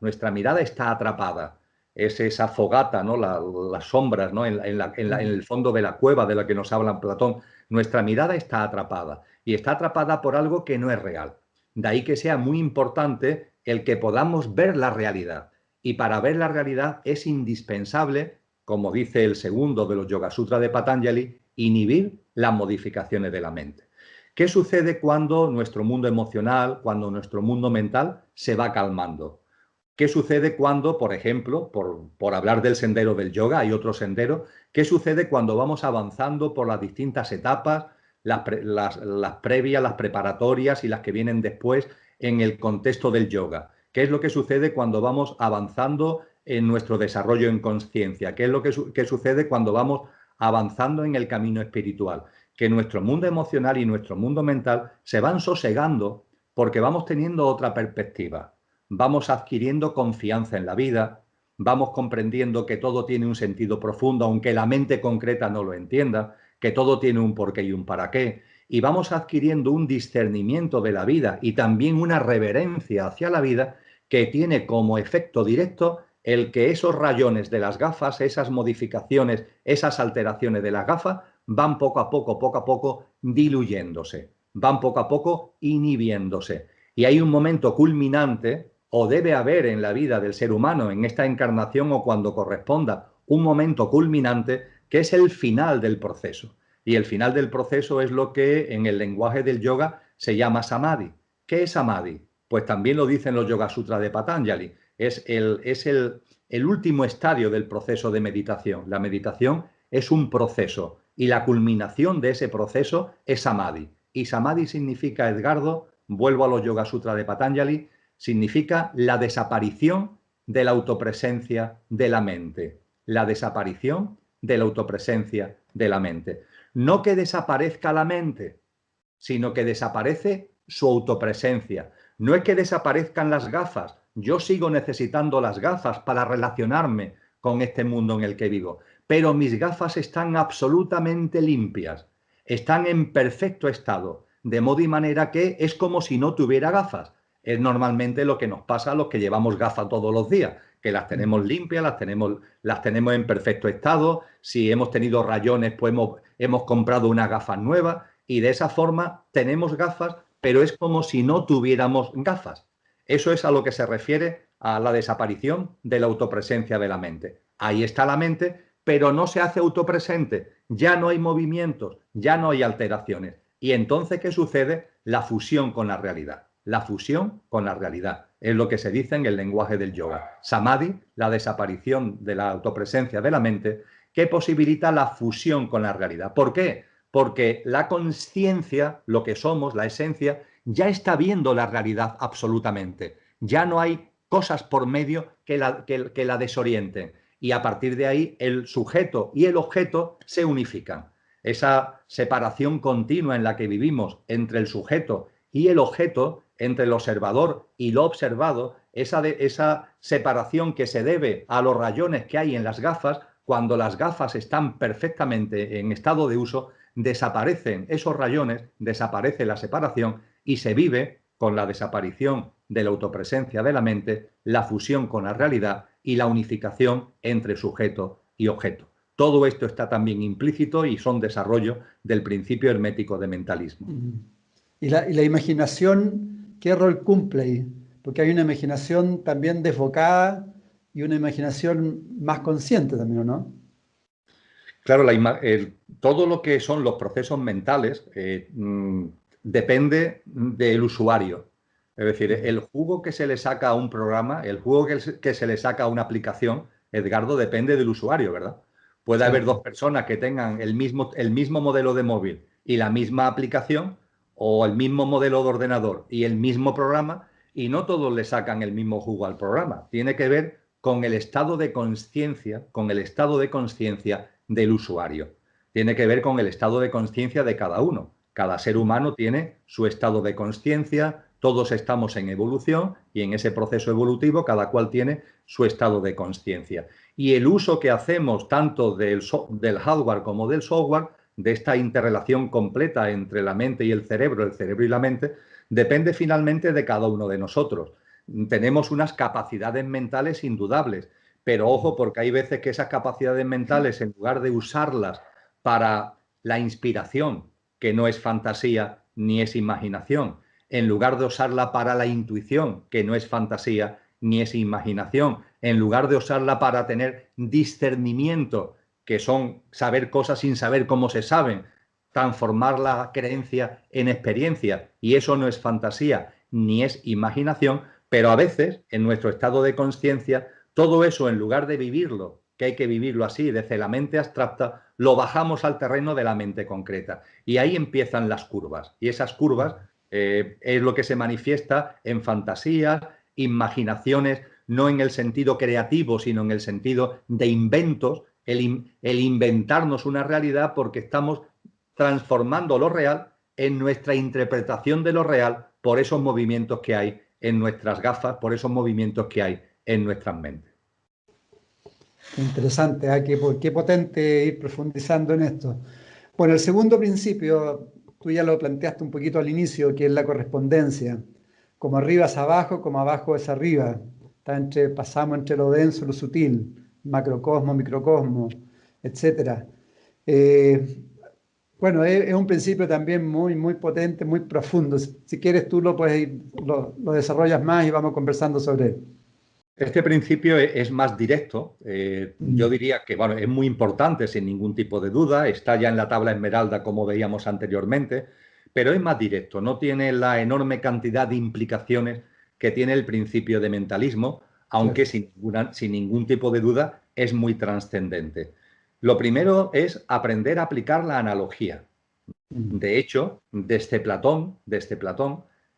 está atrapada. Es esa fogata, ¿no? Las sombras, ¿no? en el fondo de la cueva de la que nos habla Platón. Nuestra mirada está atrapada y está atrapada por algo que no es real. De ahí que sea muy importante el que podamos ver la realidad. Y para ver la realidad es indispensable, como dice el segundo de los Yoga Sutras de Patanjali, inhibir las modificaciones de la mente. ¿Qué sucede cuando nuestro mundo emocional, cuando nuestro mundo mental se va calmando? ¿Qué sucede cuando, por ejemplo, por hablar del sendero del yoga, hay otro sendero, qué sucede cuando vamos avanzando por las distintas etapas, las previas, las preparatorias y las que vienen después en el contexto del yoga? ¿Qué es lo que sucede cuando vamos avanzando en nuestro desarrollo en conciencia? ¿Qué es lo que sucede cuando vamos avanzando en el camino espiritual? Que nuestro mundo emocional y nuestro mundo mental se van sosegando porque vamos teniendo otra perspectiva. Vamos adquiriendo confianza en la vida, vamos comprendiendo que todo tiene un sentido profundo, aunque la mente concreta no lo entienda, que todo tiene un porqué y un para qué, y vamos adquiriendo un discernimiento de la vida y también una reverencia hacia la vida que tiene como efecto directo el que esos rayones de las gafas, esas modificaciones, esas alteraciones de las gafas, van poco a poco diluyéndose, van poco a poco inhibiéndose. Y hay un momento culminante, o debe haber en la vida del ser humano, en esta encarnación o cuando corresponda, un momento culminante que es el final del proceso. Y el final del proceso es lo que en el lenguaje del yoga se llama samadhi. ¿Qué es samadhi? Pues también lo dicen los Yoga Sutras de Patanjali. Es el último estadio del proceso de meditación. La meditación es un proceso y la culminación de ese proceso es samadhi. Y samadhi significa, Edgardo, vuelvo a los Yoga Sutras de Patanjali, significa la desaparición de la autopresencia de la mente. La desaparición de la autopresencia de la mente. No que desaparezca la mente, sino que desaparece su autopresencia. No es que desaparezcan las gafas. Yo sigo necesitando las gafas para relacionarme con este mundo en el que vivo. Pero mis gafas están absolutamente limpias. Están en perfecto estado. De modo y manera que es como si no tuviera gafas. Es normalmente lo que nos pasa a los que llevamos gafas todos los días, que las tenemos limpias, las tenemos en perfecto estado. Si hemos tenido rayones, pues hemos comprado unas gafas nuevas y de esa forma tenemos gafas, pero es como si no tuviéramos gafas. Eso es a lo que se refiere a la desaparición de la autopresencia de la mente. Ahí está la mente, pero no se hace autopresente. Ya no hay movimientos, ya no hay alteraciones. Y entonces, ¿qué sucede? La fusión con la realidad. La fusión con la realidad. Es lo que se dice en el lenguaje del yoga. Samadhi, la desaparición de la autopresencia de la mente, que posibilita la fusión con la realidad. ¿Por qué? Porque la conciencia, lo que somos, la esencia, ya está viendo la realidad absolutamente. Ya no hay cosas por medio que la desorienten. Y a partir de ahí, el sujeto y el objeto se unifican. Esa separación continua en la que vivimos entre el sujeto y el objeto, entre el observador y lo observado, esa separación que se debe a los rayones que hay en las gafas, cuando las gafas están perfectamente en estado de uso, desaparecen esos rayones, desaparece la separación y se vive con la desaparición de la autopresencia de la mente, la fusión con la realidad y la unificación entre sujeto y objeto. Todo esto está también implícito y son desarrollo del principio hermético de mentalismo. ¿Y la imaginación qué rol cumple ahí? Porque hay una imaginación también desbocada y una imaginación más consciente también, ¿no? Claro, todo lo que son los procesos mentales depende del usuario. Es decir, el jugo que se le saca a un programa, el jugo que se le saca a una aplicación, Edgardo, depende del usuario, ¿verdad? Puede haber dos personas que tengan el mismo modelo de móvil y la misma aplicación, o el mismo modelo de ordenador y el mismo programa, y no todos le sacan el mismo jugo al programa. Tiene que ver con el estado de conciencia, del usuario. tiene que ver con el estado de conciencia de cada uno. Cada ser humano tiene su estado de conciencia, todos estamos en evolución y en ese proceso evolutivo cada cual tiene su estado de conciencia. Y el uso que hacemos tanto del hardware como del software, de esta interrelación completa entre la mente y el cerebro y la mente, depende finalmente de cada uno de nosotros. Tenemos unas capacidades mentales indudables, pero ojo, porque hay veces que esas capacidades mentales, en lugar de usarlas para la inspiración, que no es fantasía ni es imaginación, en lugar de usarla para la intuición, que no es fantasía ni es imaginación, en lugar de usarla para tener discernimiento, que son saber cosas sin saber cómo se saben, transformar la creencia en experiencia, y eso no es fantasía ni es imaginación, pero a veces en nuestro estado de conciencia todo eso, en lugar de vivirlo, que hay que vivirlo así, desde la mente abstracta, lo bajamos al terreno de la mente concreta. Y ahí empiezan las curvas. Y esas curvas es lo que se manifiesta en fantasías, imaginaciones, no en el sentido creativo, sino en el sentido de inventos, el inventarnos una realidad porque estamos transformando lo real en nuestra interpretación de lo real por esos movimientos que hay en nuestras gafas, por esos movimientos que hay en nuestras mentes. Interesante, ¿eh? Qué potente ir profundizando en esto. Bueno, el segundo principio, tú ya lo planteaste un poquito al inicio, que es la correspondencia. Como arriba es abajo, como abajo es arriba. Pasamos entre lo denso y lo sutil, macrocosmo, microcosmo, etc. Bueno, es un principio también muy potente, muy profundo. Si quieres tú lo desarrollas más y vamos conversando sobre él. Este principio es más directo. Yo diría que bueno, es muy importante, sin ningún tipo de duda. Está ya en la tabla esmeralda, como veíamos anteriormente, pero es más directo. No tiene la enorme cantidad de implicaciones que tiene el principio de mentalismo, aunque sin ningún tipo de duda es muy trascendente. Lo primero es aprender a aplicar la analogía. De hecho, desde Platón,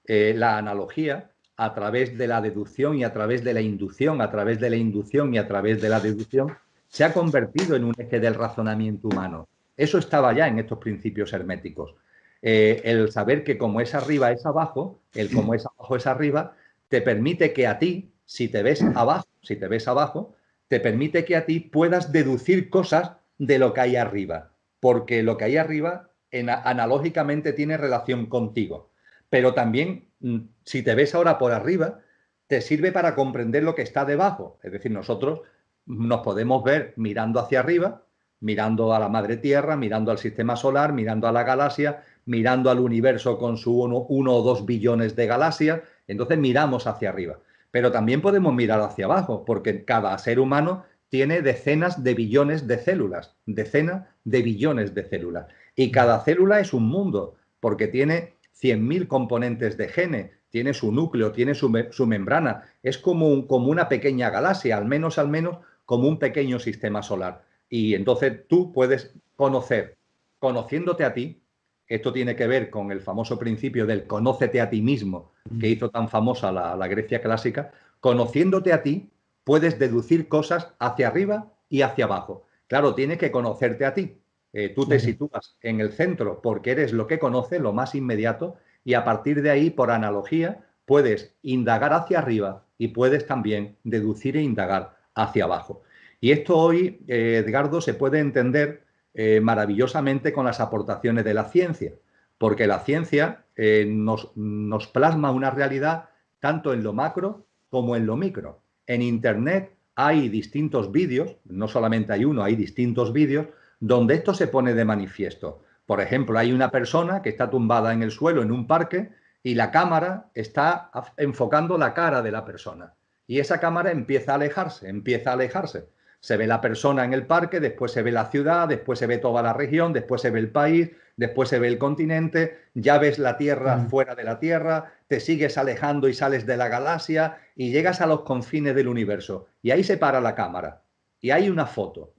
la analogía, a través de la deducción y a través de la inducción, a través de la inducción y a través de la deducción, se ha convertido en un eje del razonamiento humano. Eso estaba ya en estos principios herméticos. El saber que como es arriba es abajo, el como es abajo es arriba, te permite que a ti, si te ves abajo, te permite que a ti puedas deducir cosas de lo que hay arriba, porque lo que hay arriba analógicamente tiene relación contigo. Pero también, si te ves ahora por arriba, te sirve para comprender lo que está debajo. Es decir, nosotros nos podemos ver mirando hacia arriba, mirando a la madre tierra, mirando al sistema solar, mirando a la galaxia, mirando al universo con su 1 o 2 billones de galaxias. Entonces miramos hacia arriba. Pero también podemos mirar hacia abajo, porque cada ser humano tiene decenas de billones de células, y cada célula es un mundo, porque tiene 100.000 componentes de genes, tiene su núcleo, tiene su membrana. Es como una pequeña galaxia, al menos como un pequeño sistema solar. Y entonces tú puedes conociéndote a ti. Esto tiene que ver con el famoso principio del conócete a ti mismo, que hizo tan famosa la Grecia clásica. Conociéndote a ti, puedes deducir cosas hacia arriba y hacia abajo. Claro, tienes que conocerte a ti. Tú te sitúas en el centro porque eres lo que conoces, lo más inmediato, y a partir de ahí, por analogía, puedes indagar hacia arriba y puedes también deducir e indagar hacia abajo. Y esto hoy, Edgardo, se puede entender maravillosamente con las aportaciones de la ciencia, porque la ciencia nos plasma una realidad tanto en lo macro como en lo micro. En Internet hay distintos vídeos, no solamente hay uno, hay distintos vídeos donde esto se pone de manifiesto. Por ejemplo, hay una persona que está tumbada en el suelo en un parque y la cámara está enfocando la cara de la persona. Y esa cámara empieza a alejarse. Se ve la persona en el parque, después se ve la ciudad, después se ve toda la región, después se ve el país, después se ve el continente, ya ves la Tierra fuera de la Tierra, te sigues alejando y sales de la galaxia y llegas a los confines del universo. Y ahí se para la cámara. Y hay una foto.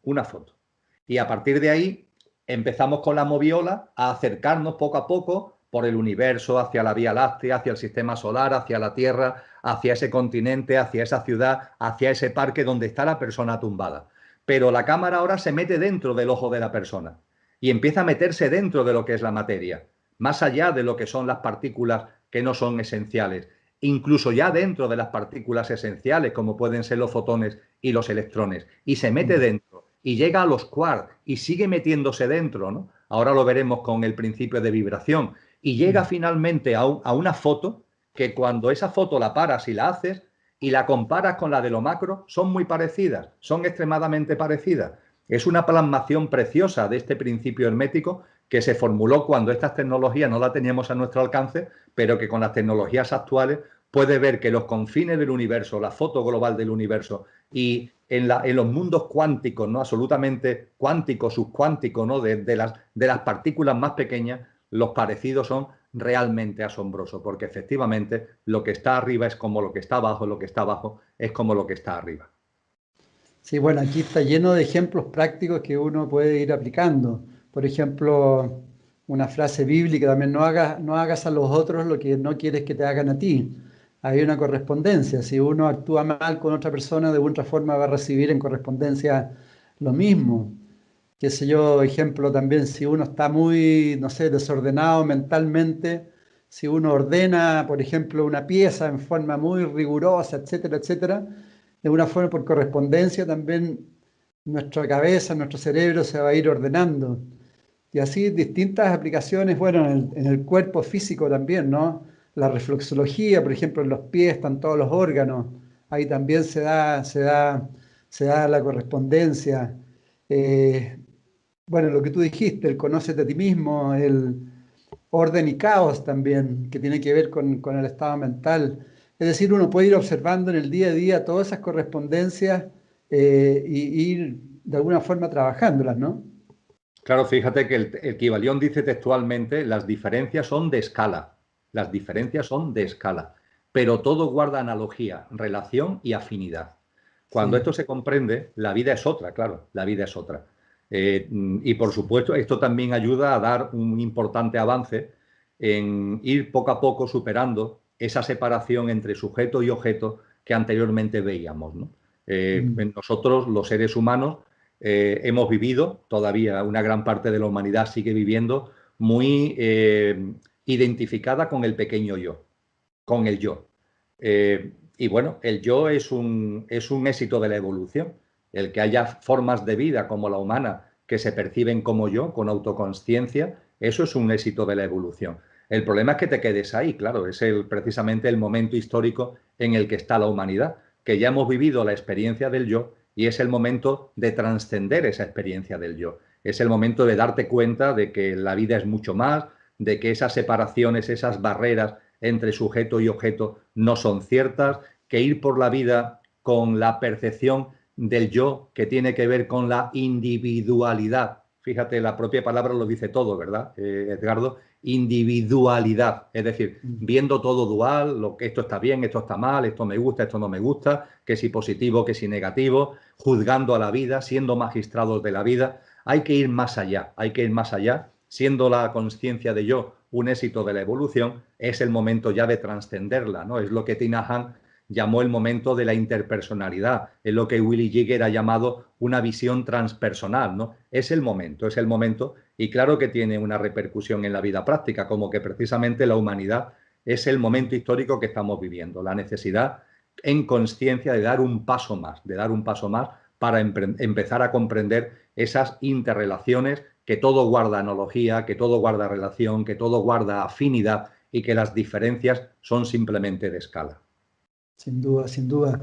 Y a partir de ahí empezamos con la moviola a acercarnos poco a poco por el universo, hacia la Vía Láctea, hacia el sistema solar, hacia la Tierra, hacia ese continente, hacia esa ciudad, hacia ese parque donde está la persona tumbada. Pero la cámara ahora se mete dentro del ojo de la persona. y empieza a meterse dentro de lo que es la materia, más allá de lo que son las partículas que no son esenciales, incluso ya dentro de las partículas esenciales, como pueden ser los fotones y los electrones, y se mete dentro, y llega a los quarks, y sigue metiéndose dentro, ¿no? Ahora lo veremos con el principio de vibración, y llega finalmente a una foto que cuando esa foto la paras y la haces, y la comparas con la de lo macro, son muy parecidas, son extremadamente parecidas. Es una plasmación preciosa de este principio hermético que se formuló cuando estas tecnologías no las teníamos a nuestro alcance, pero que con las tecnologías actuales puede ver que los confines del universo, la foto global del universo y en los mundos cuánticos, ¿no? Absolutamente cuánticos, subcuánticos, ¿no? de las partículas más pequeñas, los parecidos son realmente asombrosos, porque efectivamente lo que está arriba es como lo que está abajo, lo que está abajo es como lo que está arriba. Sí, bueno, aquí está lleno de ejemplos prácticos que uno puede ir aplicando. Por ejemplo, una frase bíblica también, no hagas a los otros lo que no quieres que te hagan a ti. Hay una correspondencia. Si uno actúa mal con otra persona, de otra forma va a recibir en correspondencia lo mismo. Qué sé yo, ejemplo también, si uno está muy, no sé, desordenado mentalmente, si uno ordena, por ejemplo, una pieza en forma muy rigurosa, etcétera, etcétera, de una forma por correspondencia también nuestra cabeza, nuestro cerebro se va a ir ordenando. Y así distintas aplicaciones, bueno, en el cuerpo físico también, ¿no? La reflexología, por ejemplo, en los pies están todos los órganos, ahí también se da la correspondencia. Eh, bueno, lo que tú dijiste, el conócete a ti mismo, el orden y caos también, que tiene que ver con el estado mental. Es decir, uno puede ir observando en el día a día todas esas correspondencias y ir de alguna forma trabajándolas, ¿no? Claro, fíjate que el Kybalión dice textualmente, las diferencias son de escala, las diferencias son de escala, pero todo guarda analogía, relación y afinidad. Cuando Sí. esto se comprende, la vida es otra, claro, la vida es otra. Y por supuesto, esto también ayuda a dar un importante avance en ir poco a poco superando esa separación entre sujeto y objeto que anteriormente veíamos, ¿no? Mm. Nosotros, los seres humanos, hemos vivido, todavía una gran parte de la humanidad sigue viviendo muy identificada con el pequeño yo, con el yo. Y bueno, el yo es un éxito de la evolución. El que haya formas de vida como la humana que se perciben como yo, con autoconsciencia, eso es un éxito de la evolución. El problema es que te quedes ahí, claro, es precisamente el momento histórico en el que está la humanidad, que ya hemos vivido la experiencia del yo y es el momento de trascender esa experiencia del yo. Es el momento de darte cuenta de que la vida es mucho más, de que esas separaciones, esas barreras entre sujeto y objeto no son ciertas, que ir por la vida con la percepción del yo que tiene que ver con la individualidad. Fíjate, la propia palabra lo dice todo, ¿verdad, Edgardo? Individualidad, es decir, viendo todo dual, lo que esto está bien, esto está mal, esto me gusta, esto no me gusta, que si positivo, que si negativo, juzgando a la vida, siendo magistrados de la vida. Hay que ir más allá, hay que ir más allá, siendo la conciencia de yo un éxito de la evolución, es el momento ya de trascenderla, ¿no? Es lo que Tina Han llamó el momento de la interpersonalidad, es lo que Willy Jigger ha llamado una visión transpersonal, ¿no? Es el momento, y claro que tiene una repercusión en la vida práctica, como que precisamente la humanidad es el momento histórico que estamos viviendo, la necesidad en conciencia de dar un paso más, para empezar a comprender esas interrelaciones, que todo guarda analogía, que todo guarda relación, que todo guarda afinidad y que las diferencias son simplemente de escala. Sin duda, sin duda.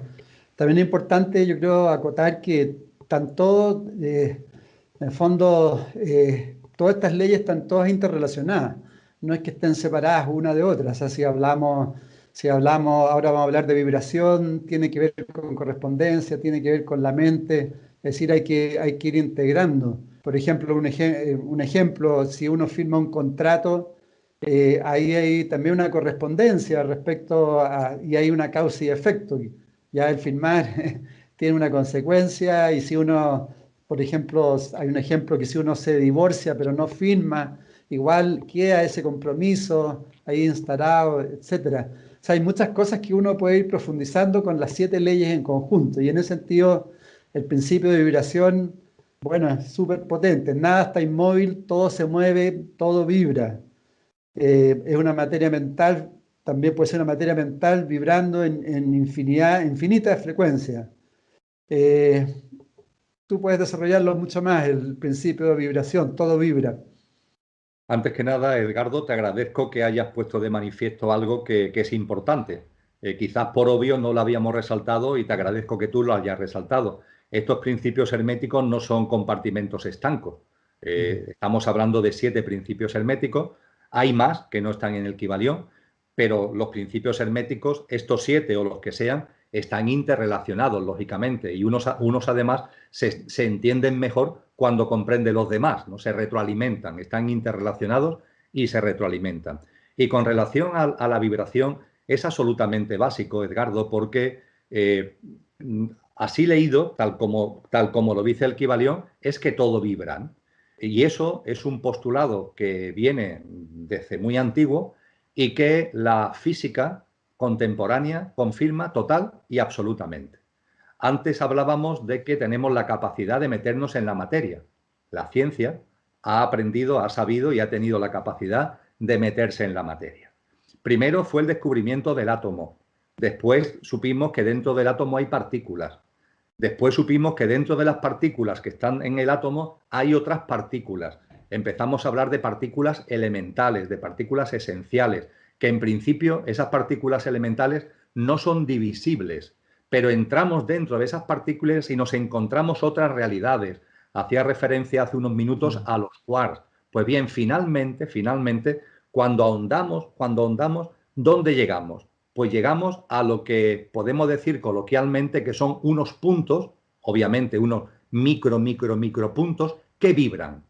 También es importante, yo creo, acotar que están todos, en el fondo, todas estas leyes están todas interrelacionadas. No es que estén separadas una de otra. O sea, si hablamos, ahora vamos a hablar de vibración, tiene que ver con correspondencia, tiene que ver con la mente. Es decir, hay que ir integrando. Por ejemplo, un ejemplo, si uno firma un contrato, ahí hay también una correspondencia respecto a, y hay una causa y efecto. Ya el firmar tiene una consecuencia y si uno, por ejemplo, hay un ejemplo que si uno se divorcia pero no firma, igual queda ese compromiso ahí instalado, etcétera. O sea, hay muchas cosas que uno puede ir profundizando con las 7 leyes en conjunto y en ese sentido el principio de vibración Bueno, es súper potente, nada está inmóvil, todo se mueve, todo vibra. Es una materia mental, también puede ser una materia mental vibrando en infinitas frecuencias. Eh, Tú puedes desarrollarlo mucho más, el principio de vibración, todo vibra. Antes que nada, Edgardo, te agradezco que hayas puesto de manifiesto algo que es importante. Quizás por obvio no lo habíamos resaltado y te agradezco que tú lo hayas resaltado. Estos principios herméticos no son compartimentos estancos. Mm. Estamos hablando de 7 principios herméticos. Hay más que no están en el Kybalión, pero los principios herméticos, estos 7 o los que sean, están interrelacionados, lógicamente, y unos además se entienden mejor cuando comprenden los demás, ¿no? Se retroalimentan, están interrelacionados y se retroalimentan. Y con relación a la vibración, es absolutamente básico, Edgardo, porque así leído, tal como lo dice el Kybalión, es que todo vibra, ¿no? Y eso es un postulado que viene desde muy antiguo y que la física contemporánea confirma total y absolutamente. Antes hablábamos de que tenemos la capacidad de meternos en la materia. La ciencia ha aprendido, ha sabido y ha tenido la capacidad de meterse en la materia. Primero fue el descubrimiento del átomo. Después supimos que dentro del átomo hay partículas. Después supimos que dentro de las partículas que están en el átomo hay otras partículas. Empezamos a hablar de partículas elementales, de partículas esenciales, que en principio esas partículas elementales no son divisibles, pero entramos dentro de esas partículas y nos encontramos otras realidades. Hacía referencia hace unos minutos a los quarks. Pues bien, finalmente, cuando ahondamos, ¿dónde llegamos? Pues llegamos a lo que podemos decir coloquialmente que son unos puntos, obviamente unos micro puntos que vibran,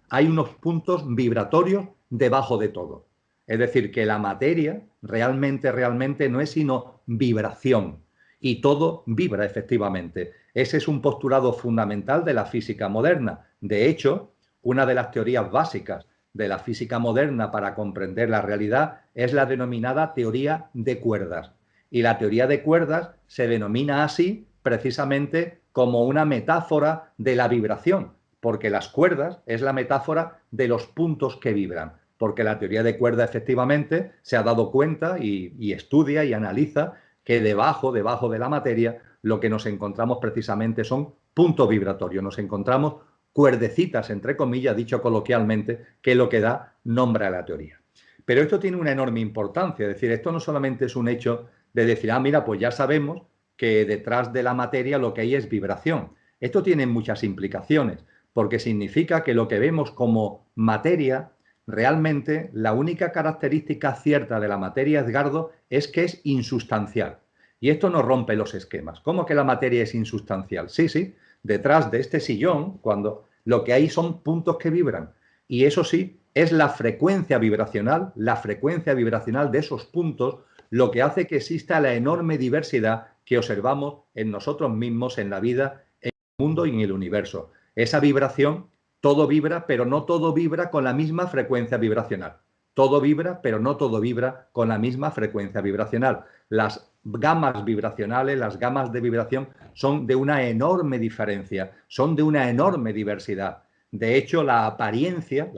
Hay unos puntos vibratorios debajo de todo. Es decir, que la materia realmente no es sino vibración y todo vibra efectivamente. Ese es un postulado fundamental de la física moderna. De hecho, una de las teorías básicas de la física moderna para comprender la realidad es la denominada teoría de cuerdas. Y la teoría de cuerdas se denomina así precisamente como una metáfora de la vibración, porque las cuerdas es la metáfora de los puntos que vibran, porque la teoría de cuerdas efectivamente se ha dado cuenta y estudia y analiza que debajo de la materia lo que nos encontramos precisamente son puntos vibratorios, nos encontramos cuerdecitas, entre comillas, dicho coloquialmente, que es lo que da nombre a la teoría. Pero esto tiene una enorme importancia, es decir, esto no solamente es un hecho de decir, mira, pues ya sabemos que detrás de la materia lo que hay es vibración. Esto tiene muchas implicaciones, porque significa que lo que vemos como materia, realmente la única característica cierta de la materia, Edgardo, es que es insustancial. Y esto nos rompe los esquemas. ¿Cómo que la materia es insustancial? Sí, detrás de este sillón, cuando lo que hay son puntos que vibran. Y eso sí, es la frecuencia vibracional de esos puntos, lo que hace que exista la enorme diversidad que observamos en nosotros mismos, en la vida, en el mundo y en el universo. Esa vibración, todo vibra, pero no todo vibra con la misma frecuencia vibracional. Todo vibra, pero no todo vibra con la misma frecuencia vibracional. Las gamas vibracionales, las gamas de vibración son de una enorme diferencia, son de una enorme diversidad. De hecho, la apariencia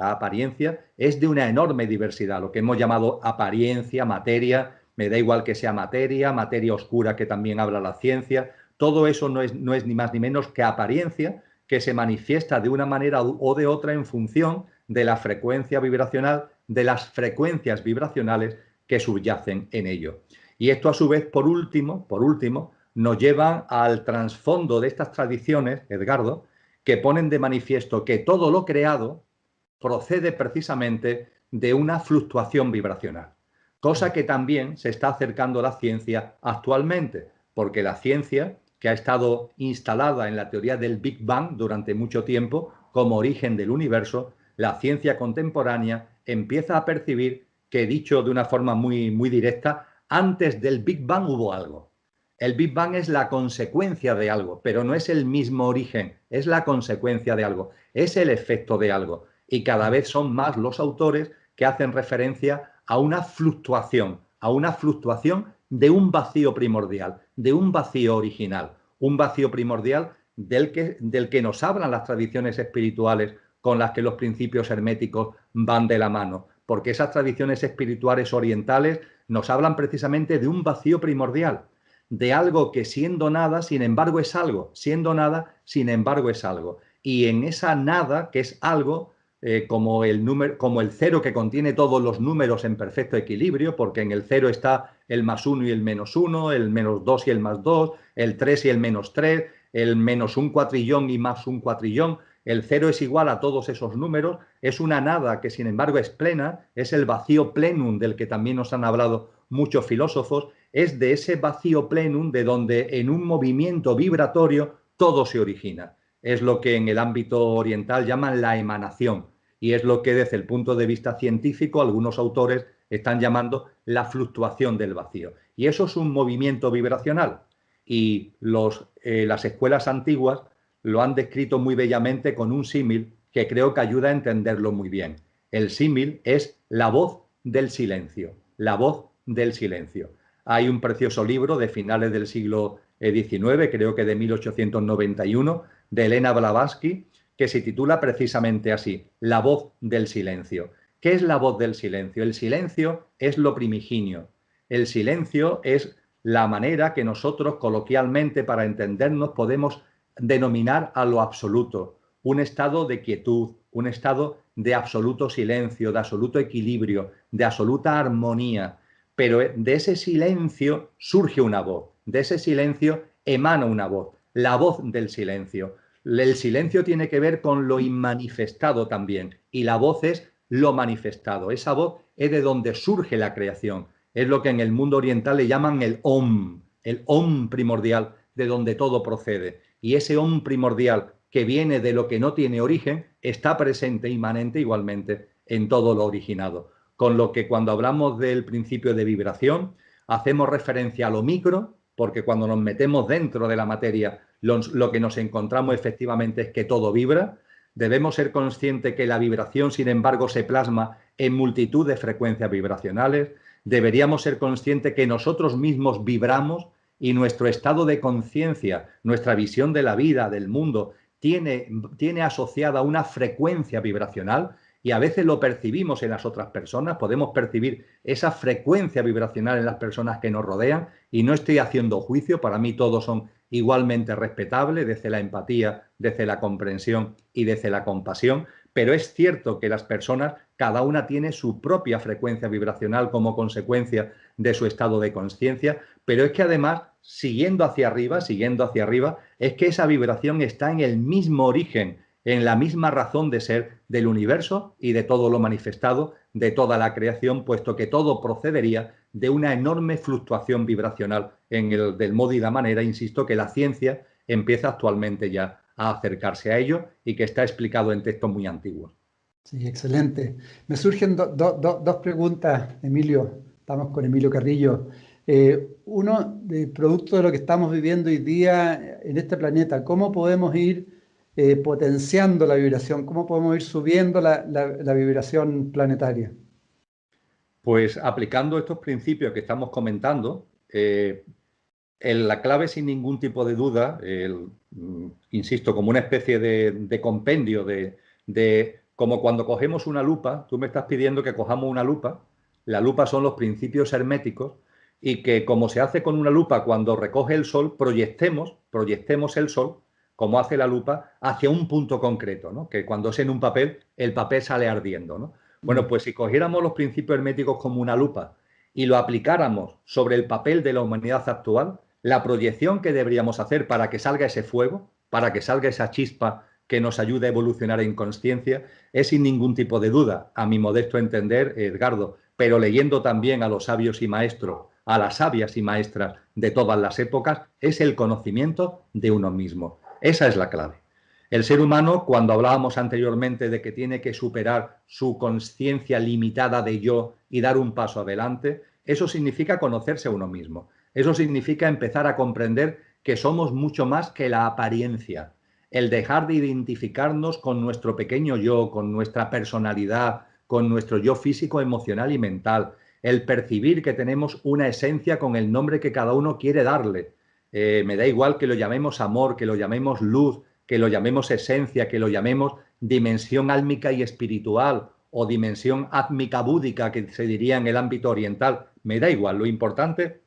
es de una enorme diversidad, lo que hemos llamado apariencia, materia, me da igual que sea materia oscura que también habla la ciencia, todo eso no es ni más ni menos que apariencia que se manifiesta de una manera o de otra en función de la frecuencia vibracional, de las frecuencias vibracionales que subyacen en ello. Y esto a su vez, por último, nos lleva al trasfondo de estas tradiciones, Edgardo, que ponen de manifiesto que todo lo creado procede precisamente de una fluctuación vibracional, cosa que también se está acercando a la ciencia actualmente, porque la ciencia, que ha estado instalada en la teoría del Big Bang durante mucho tiempo como origen del universo, la ciencia contemporánea empieza a percibir que, dicho de una forma muy directa, antes del Big Bang hubo algo. El Big Bang es la consecuencia de algo, pero no es el mismo origen, es la consecuencia de algo, es el efecto de algo. Y cada vez son más los autores que hacen referencia a una fluctuación de un vacío primordial, de un vacío original, un vacío primordial del que nos hablan las tradiciones espirituales con las que los principios herméticos van de la mano, porque esas tradiciones espirituales orientales nos hablan precisamente de un vacío primordial, de algo que siendo nada, sin embargo es algo, siendo nada, sin embargo es algo. Y en esa nada, que es algo, como el cero que contiene todos los números en perfecto equilibrio, porque en el cero está el +1 y el -1, el -2 y el +2, el 3 y el -3, el -1 cuatrillón y +1 cuatrillón. El cero es igual a todos esos números, es una nada que sin embargo es plena, es el vacío plenum del que también nos han hablado muchos filósofos, es de ese vacío plenum de donde en un movimiento vibratorio todo se origina. Es lo que en el ámbito oriental llaman la emanación y es lo que desde el punto de vista científico algunos autores están llamando la fluctuación del vacío. Y eso es un movimiento vibracional y las escuelas antiguas lo han descrito muy bellamente con un símil que creo que ayuda a entenderlo muy bien. El símil es la voz del silencio, la voz del silencio. Hay un precioso libro de finales del siglo XIX, creo que de 1891, de Elena Blavatsky, que se titula precisamente así, La voz del silencio. ¿Qué es la voz del silencio? El silencio es lo primigenio. El silencio es la manera que nosotros coloquialmente, para entendernos, podemos denominar a lo absoluto, un estado de quietud, un estado de absoluto silencio, de absoluto equilibrio, de absoluta armonía. Pero de ese silencio surge una voz, de ese silencio emana una voz, la voz del silencio. El silencio tiene que ver con lo inmanifestado también y la voz es lo manifestado. Esa voz es de donde surge la creación. Es lo que en el mundo oriental le llaman el Om primordial, de donde todo procede. Y ese Om primordial que viene de lo que no tiene origen está presente, inmanente igualmente en todo lo originado. Con lo que cuando hablamos del principio de vibración, hacemos referencia a lo micro, porque cuando nos metemos dentro de la materia, lo que nos encontramos efectivamente es que todo vibra. Debemos ser conscientes que la vibración, sin embargo, se plasma en multitud de frecuencias vibracionales. Deberíamos ser conscientes que nosotros mismos vibramos y nuestro estado de conciencia, nuestra visión de la vida, del mundo, tiene asociada una frecuencia vibracional y a veces lo percibimos en las otras personas, podemos percibir esa frecuencia vibracional en las personas que nos rodean y no estoy haciendo juicio, para mí todos son igualmente respetables desde la empatía, desde la comprensión y desde la compasión, pero es cierto que las personas, cada una tiene su propia frecuencia vibracional como consecuencia de su estado de conciencia, pero es que además, siguiendo hacia arriba, es que esa vibración está en el mismo origen, en la misma razón de ser del universo y de todo lo manifestado, de toda la creación, puesto que todo procedería de una enorme fluctuación vibracional del modo y la manera, insisto, que la ciencia empieza actualmente ya a acercarse a ello y que está explicado en textos muy antiguos. Sí, excelente. Me surgen dos preguntas, Emilio. Estamos con Emilio Carrillo. Uno, producto de lo que estamos viviendo hoy día en este planeta, ¿cómo podemos ir potenciando la vibración? ¿Cómo podemos ir subiendo la vibración planetaria? Pues aplicando estos principios que estamos comentando, la clave sin ningún tipo de duda, insisto, como una especie de compendio como cuando cogemos una lupa, tú me estás pidiendo que cojamos una lupa, la lupa son los principios herméticos y que como se hace con una lupa cuando recoge el sol, proyectemos el sol, como hace la lupa, hacia un punto concreto, ¿no? Que cuando es en un papel, el papel sale ardiendo, ¿no? Bueno, pues si cogiéramos los principios herméticos como una lupa y lo aplicáramos sobre el papel de la humanidad actual, la proyección que deberíamos hacer para que salga ese fuego, para que salga esa chispa que nos ayude a evolucionar en conciencia, es sin ningún tipo de duda, a mi modesto entender, Edgardo, pero leyendo también a los sabios y maestros, a las sabias y maestras de todas las épocas, es el conocimiento de uno mismo. Esa es la clave. El ser humano, cuando hablábamos anteriormente de que tiene que superar su conciencia limitada de yo y dar un paso adelante, eso significa conocerse a uno mismo. Eso significa empezar a comprender que somos mucho más que la apariencia. El dejar de identificarnos con nuestro pequeño yo, con nuestra personalidad, con nuestro yo físico, emocional y mental. El percibir que tenemos una esencia con el nombre que cada uno quiere darle. Me da igual que lo llamemos amor, que lo llamemos luz, que lo llamemos esencia, que lo llamemos dimensión álmica y espiritual o dimensión átmica búdica, que se diría en el ámbito oriental. Me da igual, lo importante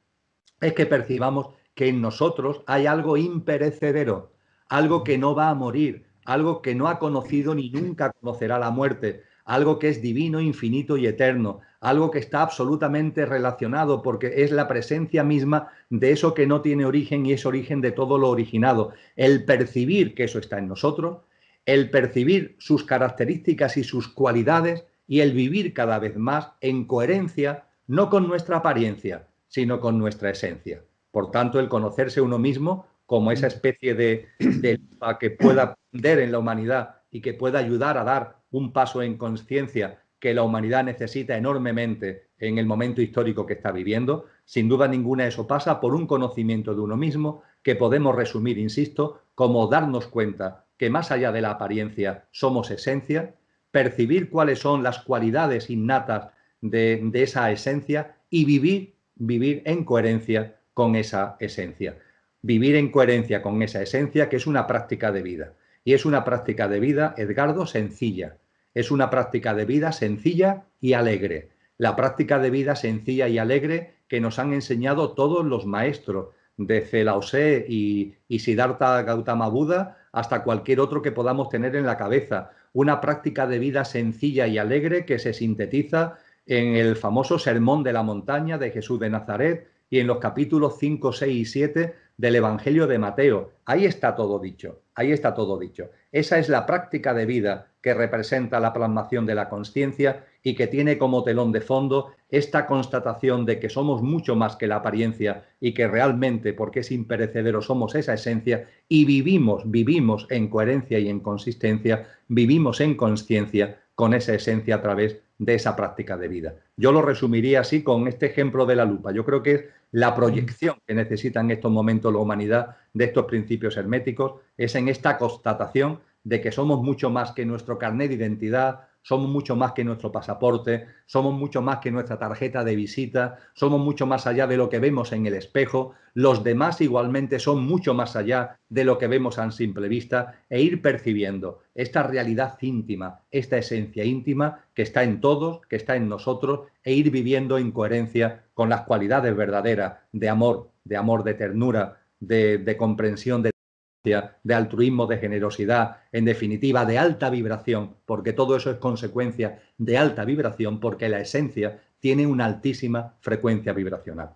es que percibamos que en nosotros hay algo imperecedero, algo que no va a morir, algo que no ha conocido ni nunca conocerá la muerte, algo que es divino, infinito y eterno, algo que está absolutamente relacionado porque es la presencia misma de eso que no tiene origen y es origen de todo lo originado. El percibir que eso está en nosotros, el percibir sus características y sus cualidades y el vivir cada vez más en coherencia, no con nuestra apariencia, sino con nuestra esencia. Por tanto, el conocerse uno mismo como esa especie de lupa que pueda prender en la humanidad y que pueda ayudar a dar un paso en conciencia que la humanidad necesita enormemente en el momento histórico que está viviendo. Sin duda ninguna eso pasa por un conocimiento de uno mismo que podemos resumir, insisto, como darnos cuenta que más allá de la apariencia somos esencia, percibir cuáles son las cualidades innatas de esa esencia y vivir en coherencia con esa esencia. Vivir en coherencia con esa esencia, que es una práctica de vida. Y es una práctica de vida, Edgardo, sencilla. Es una práctica de vida sencilla y alegre. La práctica de vida sencilla y alegre que nos han enseñado todos los maestros, desde Lao Tse y Siddhartha Gautama Buda hasta cualquier otro que podamos tener en la cabeza. Una práctica de vida sencilla y alegre que se sintetiza en el famoso Sermón de la Montaña de Jesús de Nazaret y en los capítulos 5, 6 y 7 del Evangelio de Mateo. Ahí está todo dicho, ahí está todo dicho. Esa es la práctica de vida que representa la plasmación de la consciencia y que tiene como telón de fondo esta constatación de que somos mucho más que la apariencia y que realmente, porque es imperecedero, somos esa esencia y vivimos en coherencia y en consistencia, vivimos en consciencia con esa esencia a través de esa práctica de vida. Yo lo resumiría así con este ejemplo de la lupa. Yo creo que es la proyección que necesita en estos momentos la humanidad de estos principios herméticos, es en esta constatación de que somos mucho más que nuestro carnet de identidad, somos mucho más que nuestro pasaporte, somos mucho más que nuestra tarjeta de visita, somos mucho más allá de lo que vemos en el espejo, los demás igualmente son mucho más allá de lo que vemos a simple vista e ir percibiendo esta realidad íntima, esta esencia íntima que está en todos, que está en nosotros e ir viviendo en coherencia con las cualidades verdaderas de amor, de ternura, de comprensión, de altruismo, de generosidad, en definitiva, de alta vibración, porque todo eso es consecuencia de alta vibración, porque la esencia tiene una altísima frecuencia vibracional.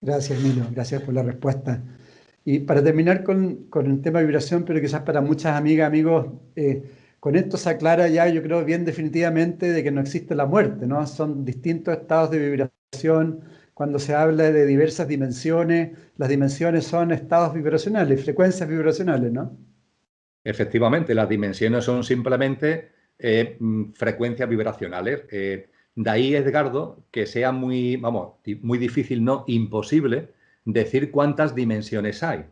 Gracias, Milo, gracias por la respuesta. Y para terminar con el tema de vibración, pero quizás para muchas amigas, amigos, con esto se aclara ya, yo creo, bien definitivamente de que no existe la muerte, ¿no? Son distintos estados de vibración. Cuando se habla de diversas dimensiones, las dimensiones son estados vibracionales, frecuencias vibracionales, ¿no? Efectivamente, las dimensiones son simplemente frecuencias vibracionales. De ahí, Edgardo, que sea muy difícil, no imposible, decir cuántas dimensiones hay.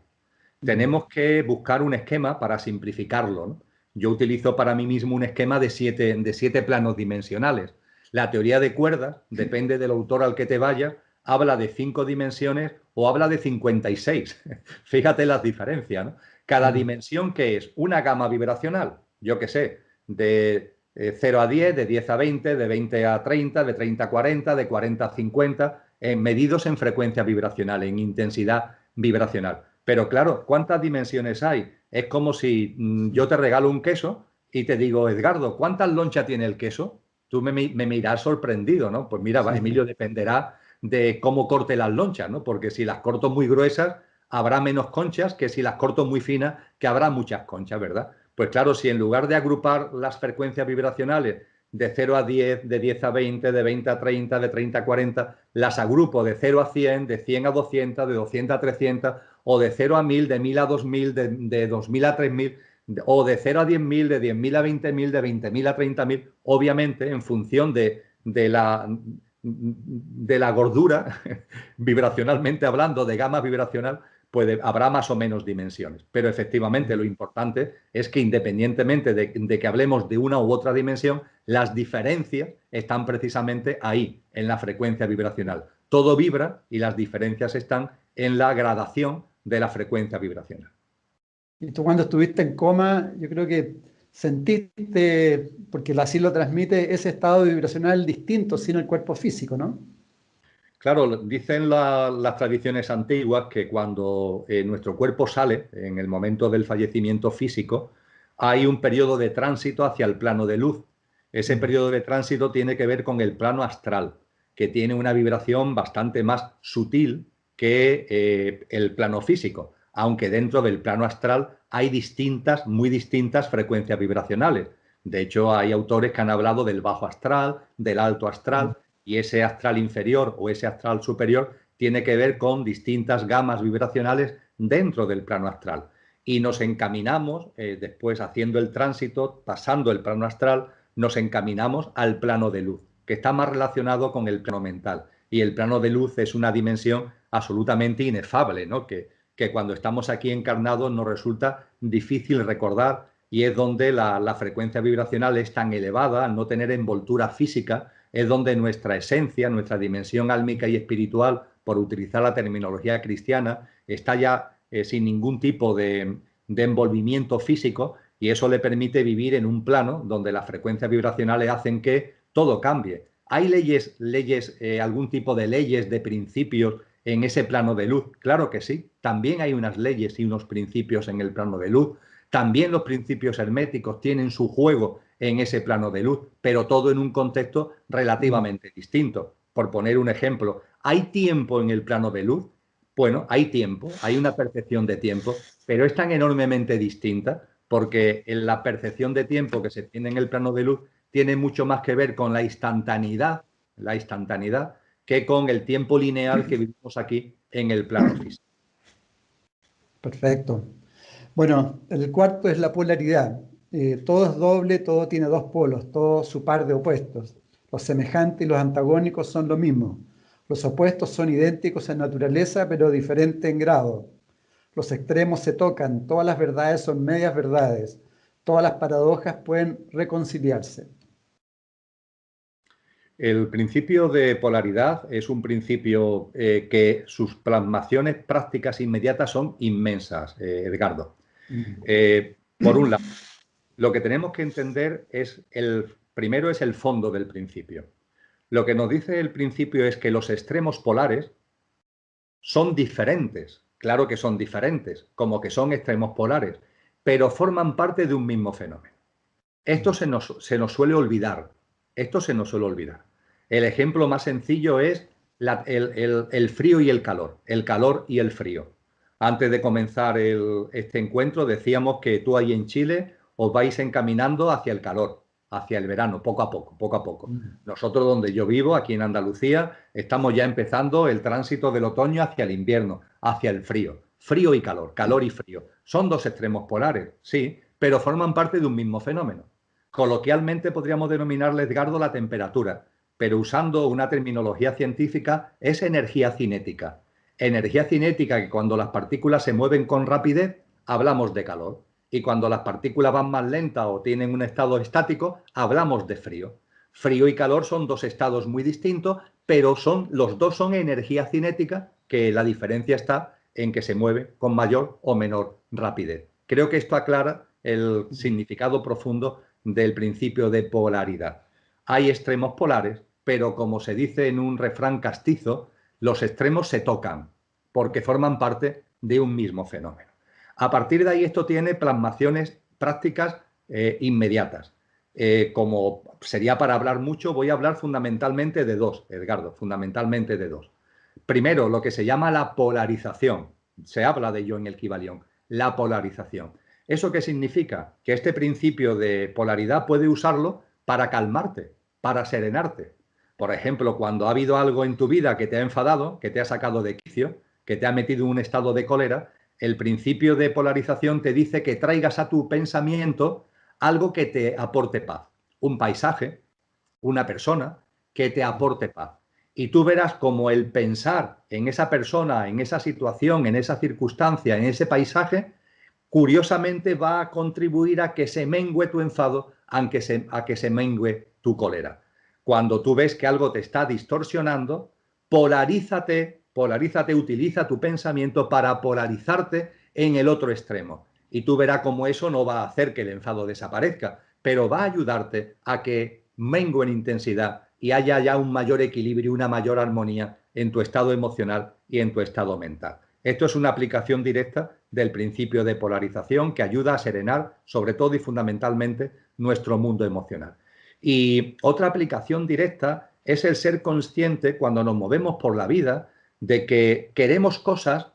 Tenemos que buscar un esquema para simplificarlo, ¿no? Yo utilizo para mí mismo un esquema de siete planos dimensionales. La teoría de cuerdas, depende del autor al que te vayas, habla de 5 dimensiones o habla de 56. Fíjate las diferencias, ¿no? Cada dimensión, que es una gama vibracional, yo qué sé, de 0 a 10, de 10 a 20, de 20 a 30, de 30 a 40, de 40 a 50, medidos en frecuencia vibracional, en intensidad vibracional. Pero claro, ¿cuántas dimensiones hay? Es como si yo te regalo un queso y te digo, Edgardo, ¿cuántas lonchas tiene el queso? Tú me mirás sorprendido, ¿no? Pues mira, sí. Emilio, dependerá de cómo corte las lonchas, ¿no? Porque si las corto muy gruesas, habrá menos conchas que si las corto muy finas, que habrá muchas conchas, ¿verdad? Pues claro, si en lugar de agrupar las frecuencias vibracionales de 0 a 10, de 10 a 20, de 20 a 30, de 30 a 40, las agrupo de 0 a 100, de 100 a 200, de 200 a 300, o de 0 a 1000, de 1000 a 2000, de 2000 a 3000, o de 0 a 10.000, de 10.000 a 20.000, de 20.000 a 30.000, obviamente en función de la gordura, vibracionalmente hablando, de gama vibracional, pues habrá más o menos dimensiones. Pero efectivamente lo importante es que independientemente de que hablemos de una u otra dimensión, las diferencias están precisamente ahí, en la frecuencia vibracional. todo vibra y las diferencias están en la gradación de la frecuencia vibracional. Y tú cuando estuviste en coma, yo creo que sentiste, porque así lo transmite, ese estado vibracional distinto sin el cuerpo físico, ¿no? Claro, dicen las tradiciones antiguas que cuando nuestro cuerpo sale, en el momento del fallecimiento físico, hay un periodo de tránsito hacia el plano de luz. Ese periodo de tránsito tiene que ver con el plano astral, que tiene una vibración bastante más sutil que el plano físico, aunque dentro del plano astral hay distintas, muy distintas frecuencias vibracionales. De hecho, hay autores que han hablado del bajo astral, del alto astral, y ese astral inferior o ese astral superior tiene que ver con distintas gamas vibracionales dentro del plano astral. Y nos encaminamos, después haciendo el tránsito, pasando el plano astral, nos encaminamos al plano de luz, que está más relacionado con el plano mental. Y el plano de luz es una dimensión absolutamente inefable, ¿no? Que cuando estamos aquí encarnados nos resulta difícil recordar, y es donde la frecuencia vibracional es tan elevada, al no tener envoltura física, es donde nuestra esencia, nuestra dimensión álmica y espiritual, por utilizar la terminología cristiana, está ya sin ningún tipo de envolvimiento físico, y eso le permite vivir en un plano donde las frecuencias vibracionales hacen que todo cambie. ¿Hay leyes, algún tipo de leyes, de principios en ese plano de luz? Claro que sí. También hay unas leyes y unos principios en el plano de luz. También los principios herméticos tienen su juego en ese plano de luz, pero todo en un contexto relativamente distinto. Por poner un ejemplo, ¿hay tiempo en el plano de luz? Bueno, hay tiempo, hay una percepción de tiempo, pero es tan enormemente distinta porque en la percepción de tiempo que se tiene en el plano de luz tiene mucho más que ver con la instantaneidad que con el tiempo lineal que vivimos aquí en el plano físico. Perfecto. Bueno, el cuarto es la polaridad. Todo es doble, todo tiene dos polos, todo su par de opuestos. Los semejantes y los antagónicos son lo mismo. Los opuestos son idénticos en naturaleza, pero diferentes en grado. Los extremos se tocan, todas las verdades son medias verdades. Todas las paradojas pueden reconciliarse. El principio de polaridad es un principio que sus plasmaciones prácticas inmediatas son inmensas, Edgardo. Por un lado, lo que tenemos que entender es primero es el fondo del principio. Lo que nos dice el principio es que los extremos polares son diferentes. Claro que son diferentes, como que son extremos polares, pero forman parte de un mismo fenómeno. Esto se nos suele olvidar. El ejemplo más sencillo es el frío y el calor y el frío. Antes de comenzar este encuentro decíamos que tú ahí en Chile os vais encaminando hacia el calor, hacia el verano, poco a poco. Nosotros donde yo vivo, aquí en Andalucía, estamos ya empezando el tránsito del otoño hacia el invierno, hacia el frío. Frío y calor y frío. Son dos extremos polares, sí, pero forman parte de un mismo fenómeno. Coloquialmente podríamos denominarle, Edgardo, la temperatura, pero usando una terminología científica es energía cinética. Energía cinética que cuando las partículas se mueven con rapidez, hablamos de calor. Y cuando las partículas van más lentas o tienen un estado estático, hablamos de frío. Frío y calor son dos estados muy distintos, pero los dos son energía cinética, que la diferencia está en que se mueve con mayor o menor rapidez. Creo que esto aclara el significado profundo del principio de polaridad. Hay extremos polares, pero como se dice en un refrán castizo, los extremos se tocan porque forman parte de un mismo fenómeno. A partir de ahí esto tiene plasmaciones prácticas inmediatas. Como sería para hablar mucho, voy a hablar fundamentalmente de dos, Edgardo, fundamentalmente de dos. Primero, lo que se llama la polarización. Se habla de ello en el Kybalión, la polarización. ¿Eso qué significa? Que este principio de polaridad puede usarlo para calmarte, para serenarte. Por ejemplo, cuando ha habido algo en tu vida que te ha enfadado, que te ha sacado de quicio, que te ha metido en un estado de cólera, el principio de polarización te dice que traigas a tu pensamiento algo que te aporte paz. Un paisaje, una persona que te aporte paz. Y tú verás como el pensar en esa persona, en esa situación, en esa circunstancia, en ese paisaje, curiosamente va a contribuir a que se mengue tu enfado, a que se mengue tu cólera. Cuando tú ves que algo te está distorsionando, polarízate, utiliza tu pensamiento para polarizarte en el otro extremo. Y tú verás cómo eso no va a hacer que el enfado desaparezca, pero va a ayudarte a que mengue en intensidad y haya ya un mayor equilibrio, una mayor armonía en tu estado emocional y en tu estado mental. Esto es una aplicación directa del principio de polarización que ayuda a serenar, sobre todo y fundamentalmente, nuestro mundo emocional. Y otra aplicación directa es el ser consciente cuando nos movemos por la vida de que queremos cosas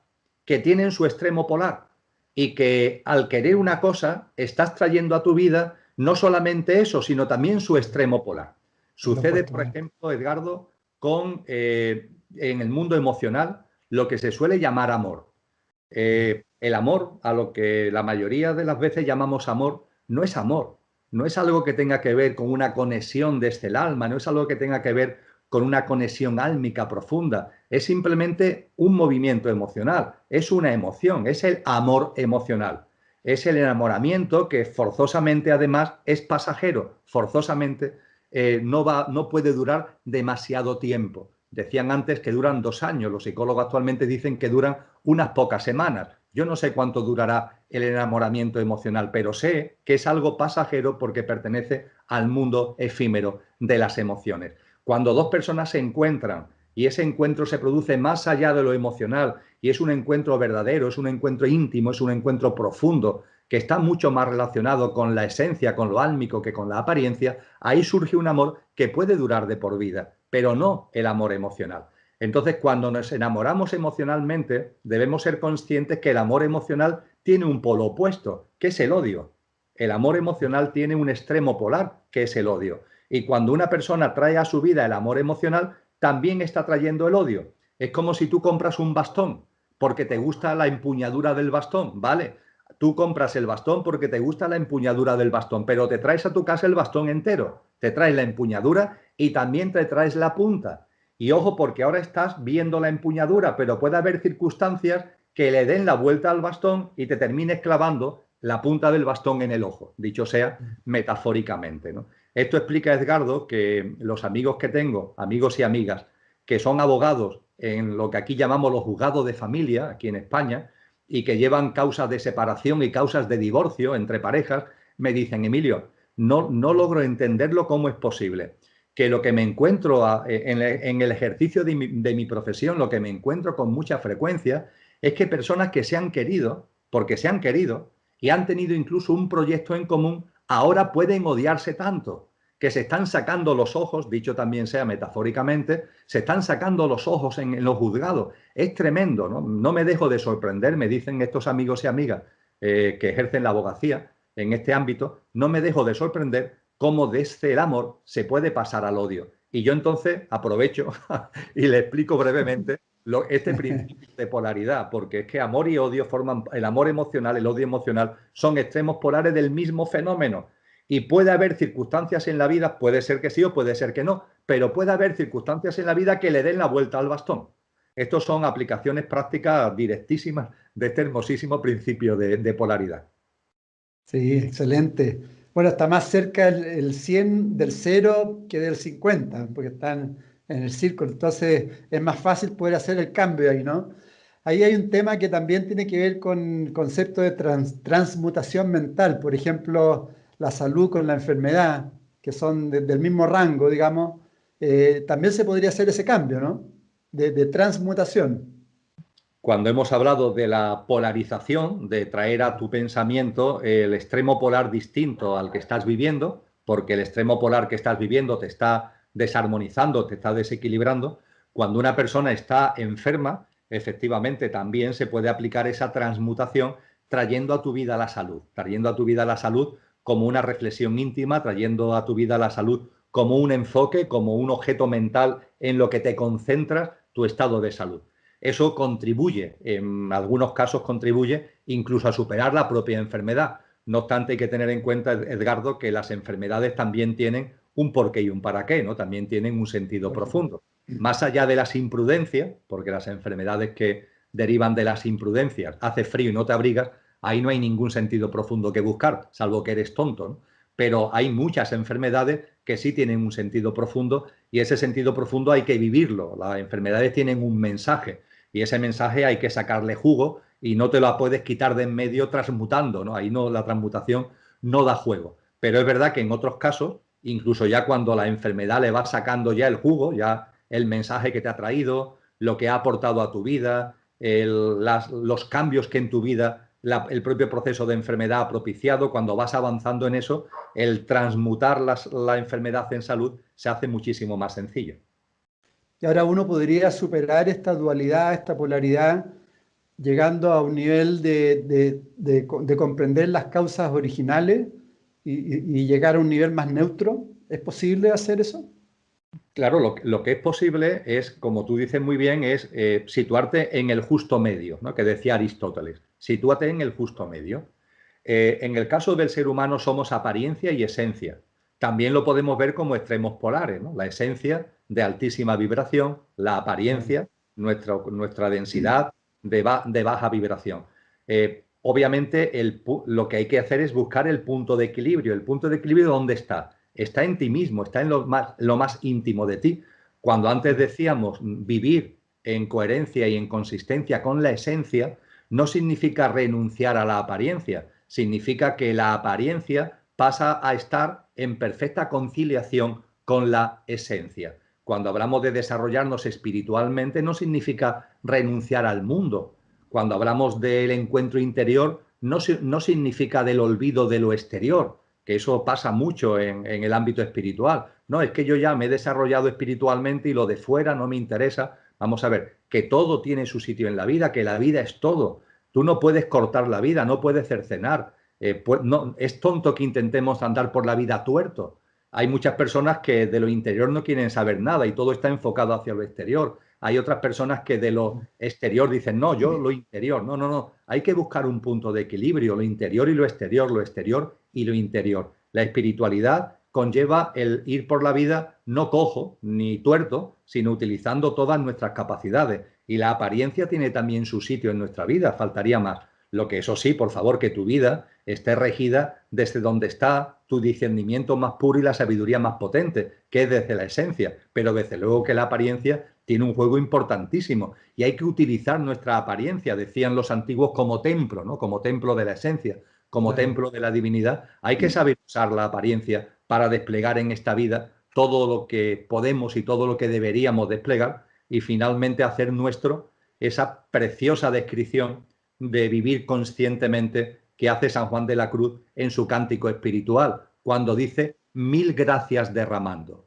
que tienen su extremo polar y que al querer una cosa estás trayendo a tu vida no solamente eso, sino también su extremo polar. Sucede, por ejemplo, Edgardo, en el mundo emocional lo que se suele llamar amor. El amor, a lo que la mayoría de las veces llamamos amor, no es amor. No es algo que tenga que ver con una conexión desde el alma, no es algo que tenga que ver con una conexión álmica profunda. Es simplemente un movimiento emocional, es una emoción, es el amor emocional. Es el enamoramiento que forzosamente además es pasajero, forzosamente no puede durar demasiado tiempo. Decían antes que duran 2 años, los psicólogos actualmente dicen que duran unas pocas semanas. Yo no sé cuánto durará el enamoramiento emocional, pero sé que es algo pasajero porque pertenece al mundo efímero de las emociones. Cuando 2 personas se encuentran y ese encuentro se produce más allá de lo emocional y es un encuentro verdadero, es un encuentro íntimo, es un encuentro profundo, que está mucho más relacionado con la esencia, con lo álmico que con la apariencia, ahí surge un amor que puede durar de por vida, pero no el amor emocional. Entonces, cuando nos enamoramos emocionalmente, debemos ser conscientes que el amor emocional tiene un polo opuesto, que es el odio. El amor emocional tiene un extremo polar, que es el odio. Y cuando una persona trae a su vida el amor emocional, también está trayendo el odio. Es como si tú compras un bastón porque te gusta la empuñadura del bastón, ¿vale? Tú compras el bastón porque te gusta la empuñadura del bastón, pero te traes a tu casa el bastón entero. Te traes la empuñadura y también te traes la punta. Y ojo, porque ahora estás viendo la empuñadura, pero puede haber circunstancias que le den la vuelta al bastón y te termines clavando la punta del bastón en el ojo, dicho sea metafóricamente, ¿no? Esto explica, Edgardo, que los amigos que tengo, amigos y amigas, que son abogados en lo que aquí llamamos los juzgados de familia, aquí en España, y que llevan causas de separación y causas de divorcio entre parejas, me dicen, Emilio, no logro entenderlo cómo es posible. Que lo que me encuentro en el ejercicio de mi profesión, lo que me encuentro con mucha frecuencia, es que personas que se han querido, porque se han querido, y han tenido incluso un proyecto en común, ahora pueden odiarse tanto, que se están sacando los ojos, dicho también sea metafóricamente, se están sacando los ojos en los juzgados. Es tremendo, ¿no? No me dejo de sorprender, me dicen estos amigos y amigas que ejercen la abogacía en este ámbito, no me dejo de sorprender cómo desde el amor se puede pasar al odio. Y yo entonces aprovecho y le explico brevemente este principio de polaridad, porque es que amor y odio forman, el amor emocional, el odio emocional, son extremos polares del mismo fenómeno. Y puede haber circunstancias en la vida, puede ser que sí o puede ser que no, pero puede haber circunstancias en la vida que le den la vuelta al bastón. Estos son aplicaciones prácticas directísimas de este hermosísimo principio de polaridad. Sí, excelente. Bueno, está más cerca el 100 del 0 que del 50, porque están en el círculo. Entonces es más fácil poder hacer el cambio ahí, ¿no? Ahí hay un tema que también tiene que ver con concepto de transmutación mental. Por ejemplo, la salud con la enfermedad, que son del mismo rango, digamos. También se podría hacer ese cambio, ¿no? De transmutación. Cuando hemos hablado de la polarización, de traer a tu pensamiento el extremo polar distinto al que estás viviendo, porque el extremo polar que estás viviendo te está desarmonizando, te está desequilibrando, cuando una persona está enferma, efectivamente también se puede aplicar esa transmutación trayendo a tu vida la salud, trayendo a tu vida la salud como una reflexión íntima, trayendo a tu vida la salud como un enfoque, como un objeto mental en lo que te concentras tu estado de salud. Eso contribuye, en algunos casos contribuye incluso a superar la propia enfermedad. No obstante, hay que tener en cuenta, Edgardo, que las enfermedades también tienen un porqué y un para qué, ¿no? También tienen un sentido profundo. Más allá de las imprudencias, porque las enfermedades que derivan de las imprudencias, hace frío y no te abrigas, ahí no hay ningún sentido profundo que buscar, salvo que eres tonto, ¿no? Pero hay muchas enfermedades que sí tienen un sentido profundo Y ese sentido profundo hay que vivirlo. Las enfermedades tienen un mensaje y ese mensaje hay que sacarle jugo y no te lo puedes quitar de en medio transmutando, ¿no? Ahí no, la transmutación no da juego. Pero es verdad que en otros casos, incluso ya cuando la enfermedad le va sacando ya el jugo, ya el mensaje que te ha traído, lo que ha aportado a tu vida, los cambios que en tu vida el propio proceso de enfermedad ha propiciado, cuando vas avanzando en eso, el transmutar la enfermedad en salud se hace muchísimo más sencillo. Y ahora uno podría superar esta dualidad, esta polaridad, llegando a un nivel de comprender las causas originales y llegar a un nivel más neutro. ¿Es posible hacer eso? Claro, lo que es posible es, como tú dices muy bien, es situarte en el justo medio, ¿no? Que decía Aristóteles. Sitúate en el justo medio. En el caso del ser humano somos apariencia y esencia. También lo podemos ver como extremos polares, ¿no? La esencia de altísima vibración, la apariencia, nuestra densidad de baja vibración. Obviamente lo que hay que hacer es buscar el punto de equilibrio. ¿El punto de equilibrio dónde está? Está en ti mismo, está en lo más íntimo de ti. Cuando antes decíamos vivir en coherencia y en consistencia con la esencia, no significa renunciar a la apariencia, significa que la apariencia pasa a estar en perfecta conciliación con la esencia. Cuando hablamos de desarrollarnos espiritualmente, no significa renunciar al mundo. Cuando hablamos del encuentro interior, no significa del olvido de lo exterior, que eso pasa mucho en el ámbito espiritual. No, es que yo ya me he desarrollado espiritualmente y lo de fuera no me interesa. Vamos a ver, que todo tiene su sitio en la vida, que la vida es todo. Tú no puedes cortar la vida, no puedes cercenar. No, es tonto que intentemos andar por la vida tuerto. Hay muchas personas que de lo interior no quieren saber nada y todo está enfocado hacia lo exterior. Hay otras personas que de lo exterior dicen, no, yo lo interior. No, no, no. Hay que buscar un punto de equilibrio, lo interior y lo exterior y lo interior. La espiritualidad conlleva el ir por la vida no cojo ni tuerto, sino utilizando todas nuestras capacidades. Y la apariencia tiene también su sitio en nuestra vida, faltaría más. Lo que eso sí, por favor, que tu vida esté regida desde donde está tu discernimiento más puro y la sabiduría más potente, que es desde la esencia. Pero desde luego que la apariencia tiene un juego importantísimo y hay que utilizar nuestra apariencia, decían los antiguos, como templo, ¿no? Como templo de la esencia, como templo de la divinidad. Hay que saber usar la apariencia para desplegar en esta vida todo lo que podemos y todo lo que deberíamos desplegar y finalmente hacer nuestro esa preciosa descripción de vivir conscientemente que hace San Juan de la Cruz en su cántico espiritual, cuando dice: mil gracias derramando,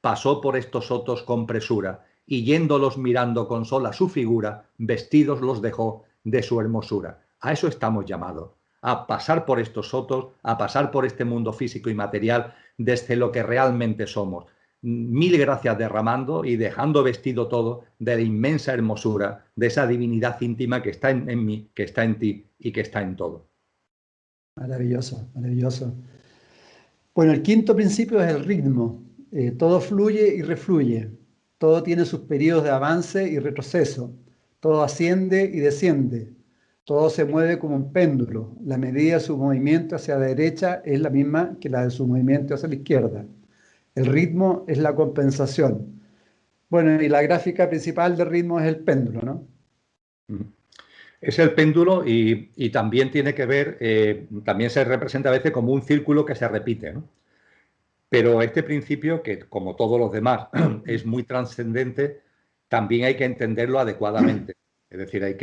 pasó por estos sotos con presura, y yéndolos mirando con sola su figura, vestidos los dejó de su hermosura. A eso estamos llamados, a pasar por estos sotos, a pasar por este mundo físico y material desde lo que realmente somos. Mil gracias derramando y dejando vestido todo de la inmensa hermosura, de esa divinidad íntima que está en mí, que está en ti y que está en todo. Maravilloso, maravilloso. Bueno, el quinto principio es el ritmo. Todo fluye y refluye. Todo tiene sus periodos de avance y retroceso. Todo asciende y desciende. Todo se mueve como un péndulo. La medida de su movimiento hacia la derecha es la misma que la de su movimiento hacia la izquierda. El ritmo es la compensación. Bueno, y la gráfica principal del ritmo es el péndulo, ¿no? Es el péndulo y también tiene que ver, también se representa a veces como un círculo que se repite, ¿no? Pero este principio, que como todos los demás es muy trascendente, también hay que entenderlo adecuadamente. Es decir, hay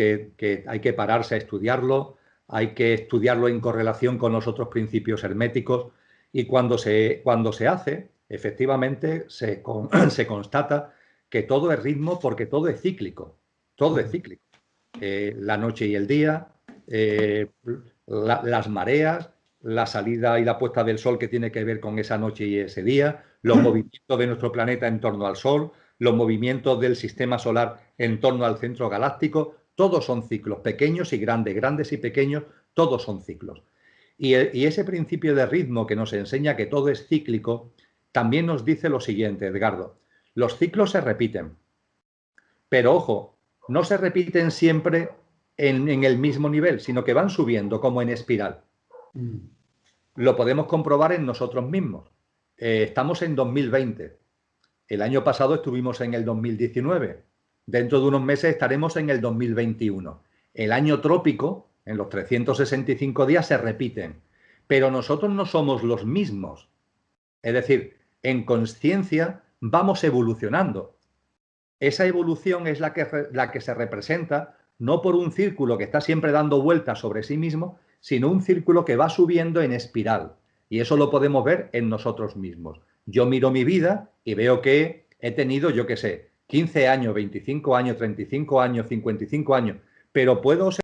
que pararse a estudiarlo, hay que estudiarlo en correlación con los otros principios herméticos y cuando se hace, efectivamente, se constata que todo es ritmo porque todo es cíclico. Todo es cíclico. La noche y el día, las mareas, la salida y la puesta del sol que tiene que ver con esa noche y ese día, los movimientos de nuestro planeta en torno al sol, los movimientos del sistema solar en torno al centro galáctico, todos son ciclos, pequeños y grandes, grandes y pequeños, todos son ciclos. Y ese principio de ritmo que nos enseña que todo es cíclico, también nos dice lo siguiente, Edgardo: los ciclos se repiten, pero ojo, no se repiten siempre en el mismo nivel, sino que van subiendo como en espiral. Lo podemos comprobar en nosotros mismos. estamos en 2020. El año pasado estuvimos en el 2019. Dentro de unos meses estaremos en el 2021. El año trópico, en los 365 días, se repiten. Pero nosotros no somos los mismos. Es decir, en consciencia vamos evolucionando. Esa evolución es la que se representa no por un círculo que está siempre dando vueltas sobre sí mismo, sino un círculo que va subiendo en espiral. Y eso lo podemos ver en nosotros mismos. Yo miro mi vida y veo que he tenido, yo qué sé, 15 años, 25 años, 35 años, 55 años, pero puedo ser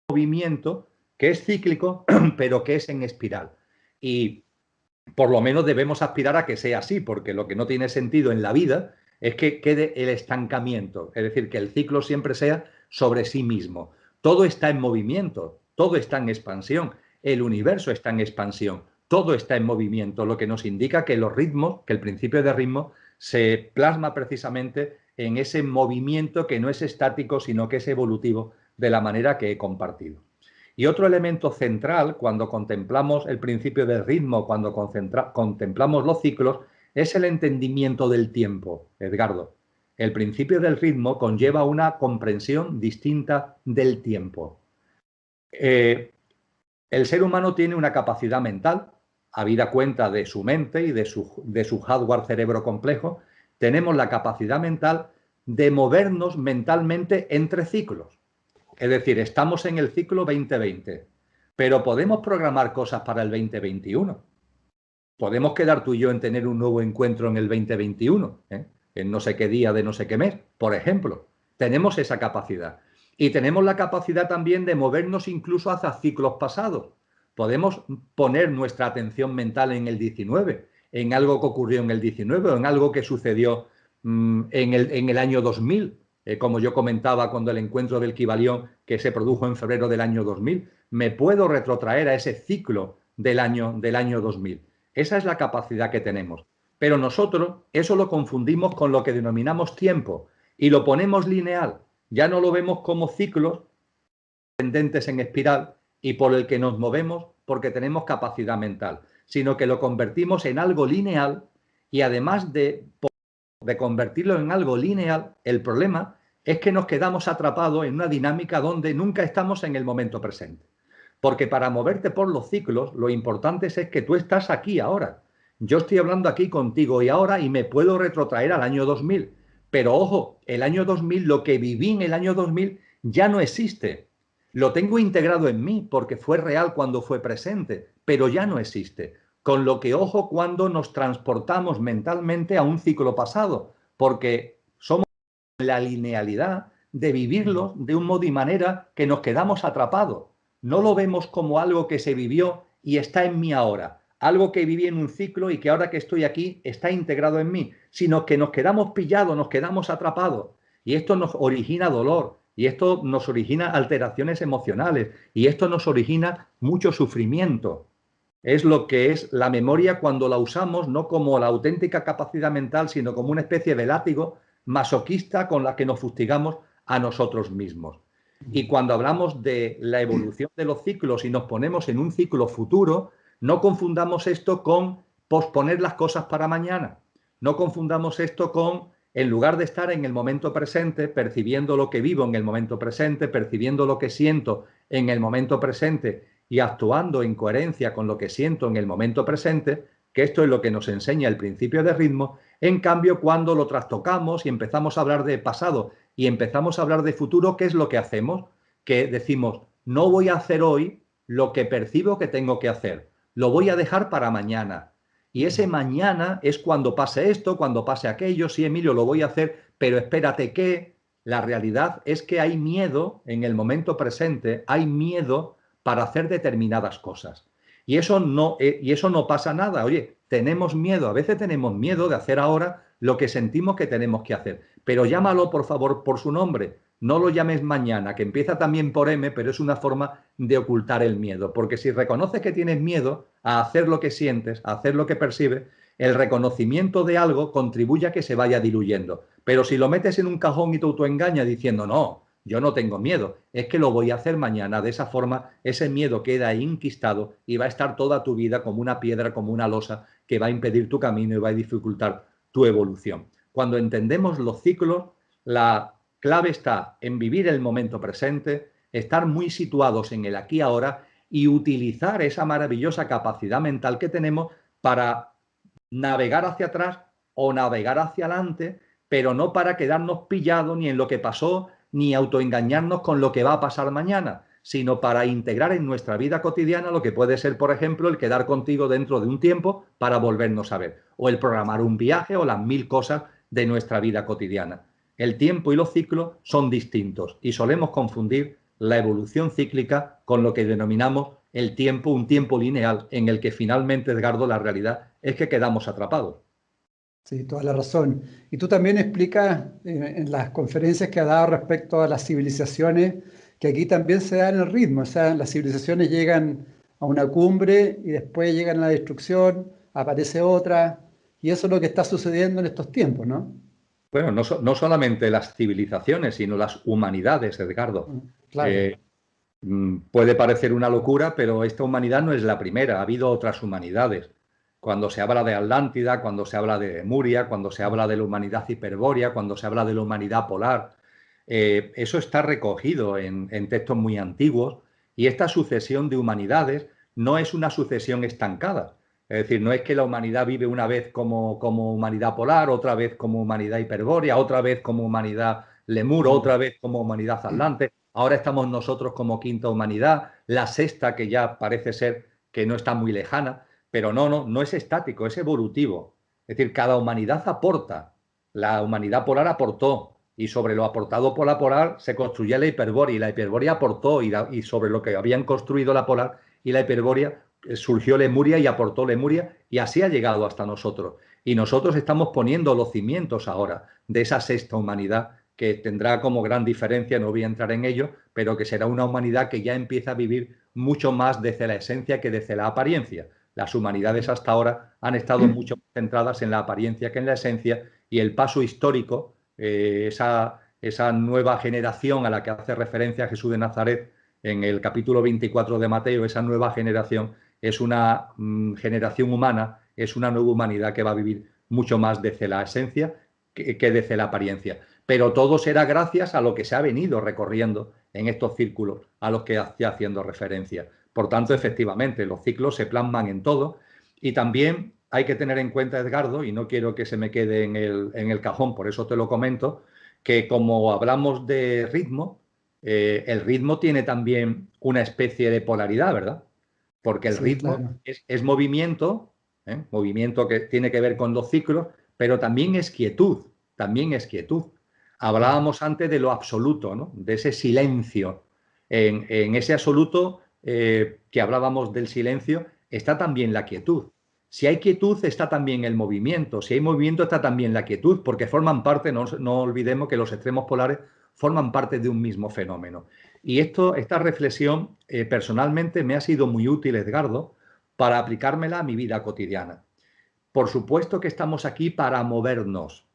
un movimiento que es cíclico, pero que es en espiral. Y por lo menos debemos aspirar a que sea así, porque lo que no tiene sentido en la vida es que quede el estancamiento, es decir, que el ciclo siempre sea sobre sí mismo. Todo está en movimiento, todo está en expansión, el universo está en expansión, todo está en movimiento, lo que nos indica que los ritmos, que el principio de ritmo se plasma precisamente en ese movimiento que no es estático, sino que es evolutivo, de la manera que he compartido. Y otro elemento central cuando contemplamos el principio del ritmo, cuando contemplamos los ciclos, es el entendimiento del tiempo, Edgardo. El principio del ritmo conlleva una comprensión distinta del tiempo. El ser humano tiene una capacidad mental, habida cuenta de su mente y de su hardware cerebro complejo, tenemos la capacidad mental de movernos mentalmente entre ciclos. Es decir, estamos en el ciclo 2020, pero podemos programar cosas para el 2021. Podemos quedar tú y yo en tener un nuevo encuentro en el 2021, en no sé qué día de no sé qué mes, por ejemplo. Tenemos esa capacidad. Y tenemos la capacidad también de movernos incluso hacia ciclos pasados. Podemos poner nuestra atención mental en el 19, en algo que ocurrió en el 19 o en algo que sucedió en el año 2000. Como yo comentaba cuando el encuentro del Kybalión que se produjo en febrero del año 2000, me puedo retrotraer a ese ciclo del año 2000. Esa es la capacidad que tenemos. Pero nosotros eso lo confundimos con lo que denominamos tiempo y lo ponemos lineal. Ya no lo vemos como ciclos tendentes en espiral y por el que nos movemos porque tenemos capacidad mental, sino que lo convertimos en algo lineal y además de convertirlo en algo lineal, el problema es que nos quedamos atrapados en una dinámica donde nunca estamos en el momento presente. Porque para moverte por los ciclos, lo importante es que tú estás aquí ahora. Yo estoy hablando aquí contigo y ahora y me puedo retrotraer al año 2000. Pero ojo, el año 2000, lo que viví en el año 2000 ya no existe. Lo tengo integrado en mí porque fue real cuando fue presente, pero ya no existe. Con lo que, ojo, cuando nos transportamos mentalmente a un ciclo pasado, porque somos la linealidad de vivirlo de un modo y manera que nos quedamos atrapados. No lo vemos como algo que se vivió y está en mí ahora, algo que viví en un ciclo y que ahora que estoy aquí está integrado en mí, sino que nos quedamos pillados, nos quedamos atrapados. Y esto nos origina dolor, y esto nos origina alteraciones emocionales, y esto nos origina mucho sufrimiento. Es lo que es la memoria cuando la usamos no como la auténtica capacidad mental, sino como una especie de látigo masoquista con la que nos fustigamos a nosotros mismos. Y cuando hablamos de la evolución de los ciclos y nos ponemos en un ciclo futuro, no confundamos esto con posponer las cosas para mañana. No confundamos esto con, en lugar de estar en el momento presente, percibiendo lo que vivo en el momento presente, percibiendo lo que siento en el momento presente y actuando en coherencia con lo que siento en el momento presente, que esto es lo que nos enseña el principio de ritmo. En cambio, cuando lo trastocamos y empezamos a hablar de pasado y empezamos a hablar de futuro, ¿qué es lo que hacemos? Que decimos, no voy a hacer hoy lo que percibo que tengo que hacer, lo voy a dejar para mañana. Y ese mañana es cuando pase esto, cuando pase aquello, sí, Emilio, lo voy a hacer, pero espérate que la realidad es que hay miedo en el momento presente, hay miedo para hacer determinadas cosas. Y eso no pasa nada. Oye, tenemos miedo, a veces tenemos miedo de hacer ahora lo que sentimos que tenemos que hacer. Pero llámalo, por favor, por su nombre. No lo llames mañana, que empieza también por M, pero es una forma de ocultar el miedo. Porque si reconoces que tienes miedo a hacer lo que sientes, a hacer lo que percibes, el reconocimiento de algo contribuye a que se vaya diluyendo. Pero si lo metes en un cajón y te autoengañas diciendo, no, yo no tengo miedo, es que lo voy a hacer mañana. De esa forma, ese miedo queda ahí enquistado y va a estar toda tu vida como una piedra, como una losa, que va a impedir tu camino y va a dificultar tu evolución. Cuando entendemos los ciclos, la clave está en vivir el momento presente, estar muy situados en el aquí y ahora y utilizar esa maravillosa capacidad mental que tenemos para navegar hacia atrás o navegar hacia adelante, pero no para quedarnos pillados ni en lo que pasó, ni autoengañarnos con lo que va a pasar mañana, sino para integrar en nuestra vida cotidiana lo que puede ser, por ejemplo, el quedar contigo dentro de un tiempo para volvernos a ver, o el programar un viaje o las 1000 cosas de nuestra vida cotidiana. El tiempo y los ciclos son distintos y solemos confundir la evolución cíclica con lo que denominamos el tiempo, un tiempo lineal, en el que finalmente, Edgardo, la realidad es que quedamos atrapados. Sí, toda la razón. Y tú también explicas en las conferencias que has dado respecto a las civilizaciones que aquí también se da en el ritmo. O sea, las civilizaciones llegan a una cumbre y después llegan a la destrucción, aparece otra, y eso es lo que está sucediendo en estos tiempos, ¿no? Bueno, no solamente las civilizaciones, sino las humanidades, Edgardo. Claro. Puede parecer una locura, pero esta humanidad no es la primera, ha habido otras humanidades. Cuando se habla de Atlántida, cuando se habla de Lemuria, cuando se habla de la humanidad hiperbórea, cuando se habla de la humanidad polar, eso está recogido en textos muy antiguos y esta sucesión de humanidades no es una sucesión estancada. Es decir, no es que la humanidad vive una vez como humanidad polar, otra vez como humanidad hiperbórea, otra vez como humanidad lemur, otra vez como humanidad atlante. Ahora estamos nosotros como quinta humanidad, la sexta que ya parece ser que no está muy lejana, pero no es estático, es evolutivo. Es decir, cada humanidad aporta. La humanidad polar aportó y sobre lo aportado por la polar se construyó la hiperbórea y la hiperbórea aportó y sobre lo que habían construido la polar y la hiperbórea surgió Lemuria y aportó Lemuria y así ha llegado hasta nosotros. Y nosotros estamos poniendo los cimientos ahora de esa sexta humanidad que tendrá como gran diferencia, no voy a entrar en ello, pero que será una humanidad que ya empieza a vivir mucho más desde la esencia que desde la apariencia. Las humanidades hasta ahora han estado mucho más centradas en la apariencia que en la esencia y el paso histórico, esa nueva generación a la que hace referencia Jesús de Nazaret en el capítulo 24 de Mateo, esa nueva generación es una generación humana, es una nueva humanidad que va a vivir mucho más desde la esencia que desde la apariencia. Pero todo será gracias a lo que se ha venido recorriendo en estos círculos a los que hacía haciendo referencia. Por tanto, efectivamente, los ciclos se plasman en todo y también hay que tener en cuenta, Edgardo, y no quiero que se me quede en el cajón, por eso te lo comento, que como hablamos de ritmo, el ritmo tiene también una especie de polaridad, ¿verdad? Porque el ritmo claro. es movimiento, movimiento que tiene que ver con los ciclos, pero también es quietud, también es quietud. Hablábamos antes de lo absoluto, ¿no? De ese silencio. En ese absoluto que hablábamos del silencio, está también la quietud. Si hay quietud, está también el movimiento. Si hay movimiento, está también la quietud, porque forman parte, no olvidemos que los extremos polares forman parte de un mismo fenómeno. Y esta reflexión personalmente me ha sido muy útil, Edgardo, para aplicármela a mi vida cotidiana. Por supuesto que estamos aquí para movernos.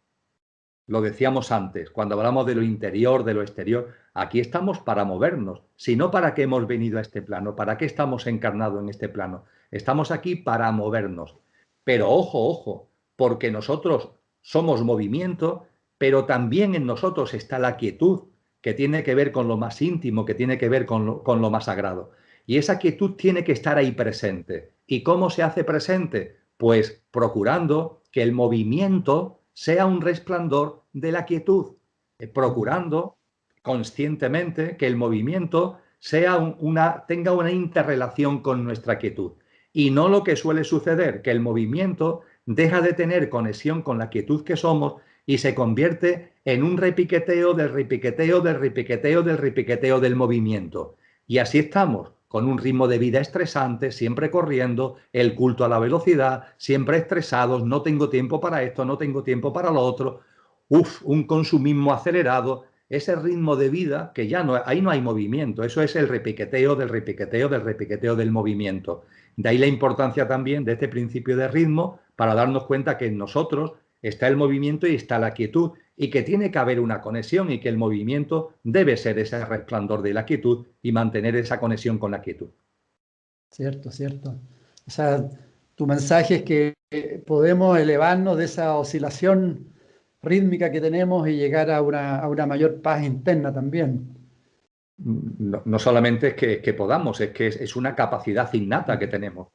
Lo decíamos antes, cuando hablamos de lo interior, de lo exterior, aquí estamos para movernos. Si no, ¿para qué hemos venido a este plano? ¿Para qué estamos encarnados en este plano? Estamos aquí para movernos. Pero ojo, porque nosotros somos movimiento, pero también en nosotros está la quietud, que tiene que ver con lo más íntimo, que tiene que ver con lo más sagrado. Y esa quietud tiene que estar ahí presente. ¿Y cómo se hace presente? Pues procurando que el movimiento sea un resplandor de la quietud, procurando conscientemente que el movimiento tenga una interrelación con nuestra quietud. Y no lo que suele suceder, que el movimiento deja de tener conexión con la quietud que somos y se convierte en un repiqueteo del repiqueteo del repiqueteo del repiqueteo del movimiento. Y así estamos, con un ritmo de vida estresante, siempre corriendo, el culto a la velocidad, siempre estresados, no tengo tiempo para esto, no tengo tiempo para lo otro, un consumismo acelerado, ese ritmo de vida que ya ahí no hay movimiento, eso es el repiqueteo del repiqueteo del repiqueteo del movimiento. De ahí la importancia también de este principio de ritmo para darnos cuenta que en nosotros está el movimiento y está la quietud, y que tiene que haber una conexión y que el movimiento debe ser ese resplandor de la quietud y mantener esa conexión con la quietud. Cierto, cierto. O sea, tu mensaje es que podemos elevarnos de esa oscilación rítmica que tenemos y llegar a una mayor paz interna también. No solamente es que podamos, es que es una capacidad innata que tenemos.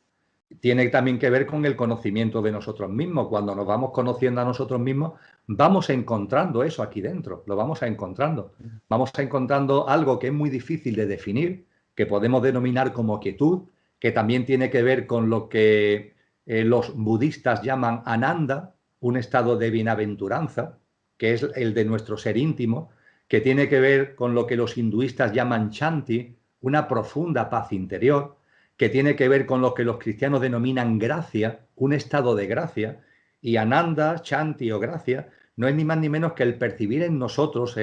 Tiene también que ver con el conocimiento de nosotros mismos. Cuando nos vamos conociendo a nosotros mismos, vamos encontrando eso aquí dentro, lo vamos a encontrando. Vamos a encontrando algo que es muy difícil de definir, que podemos denominar como quietud, que también tiene que ver con lo que los budistas llaman ananda, un estado de bienaventuranza, que es el de nuestro ser íntimo, que tiene que ver con lo que los hinduistas llaman shanti, una profunda paz interior, que tiene que ver con lo que los cristianos denominan gracia, un estado de gracia, y ananda, shanti o gracia no es ni más ni menos que el percibir en nosotros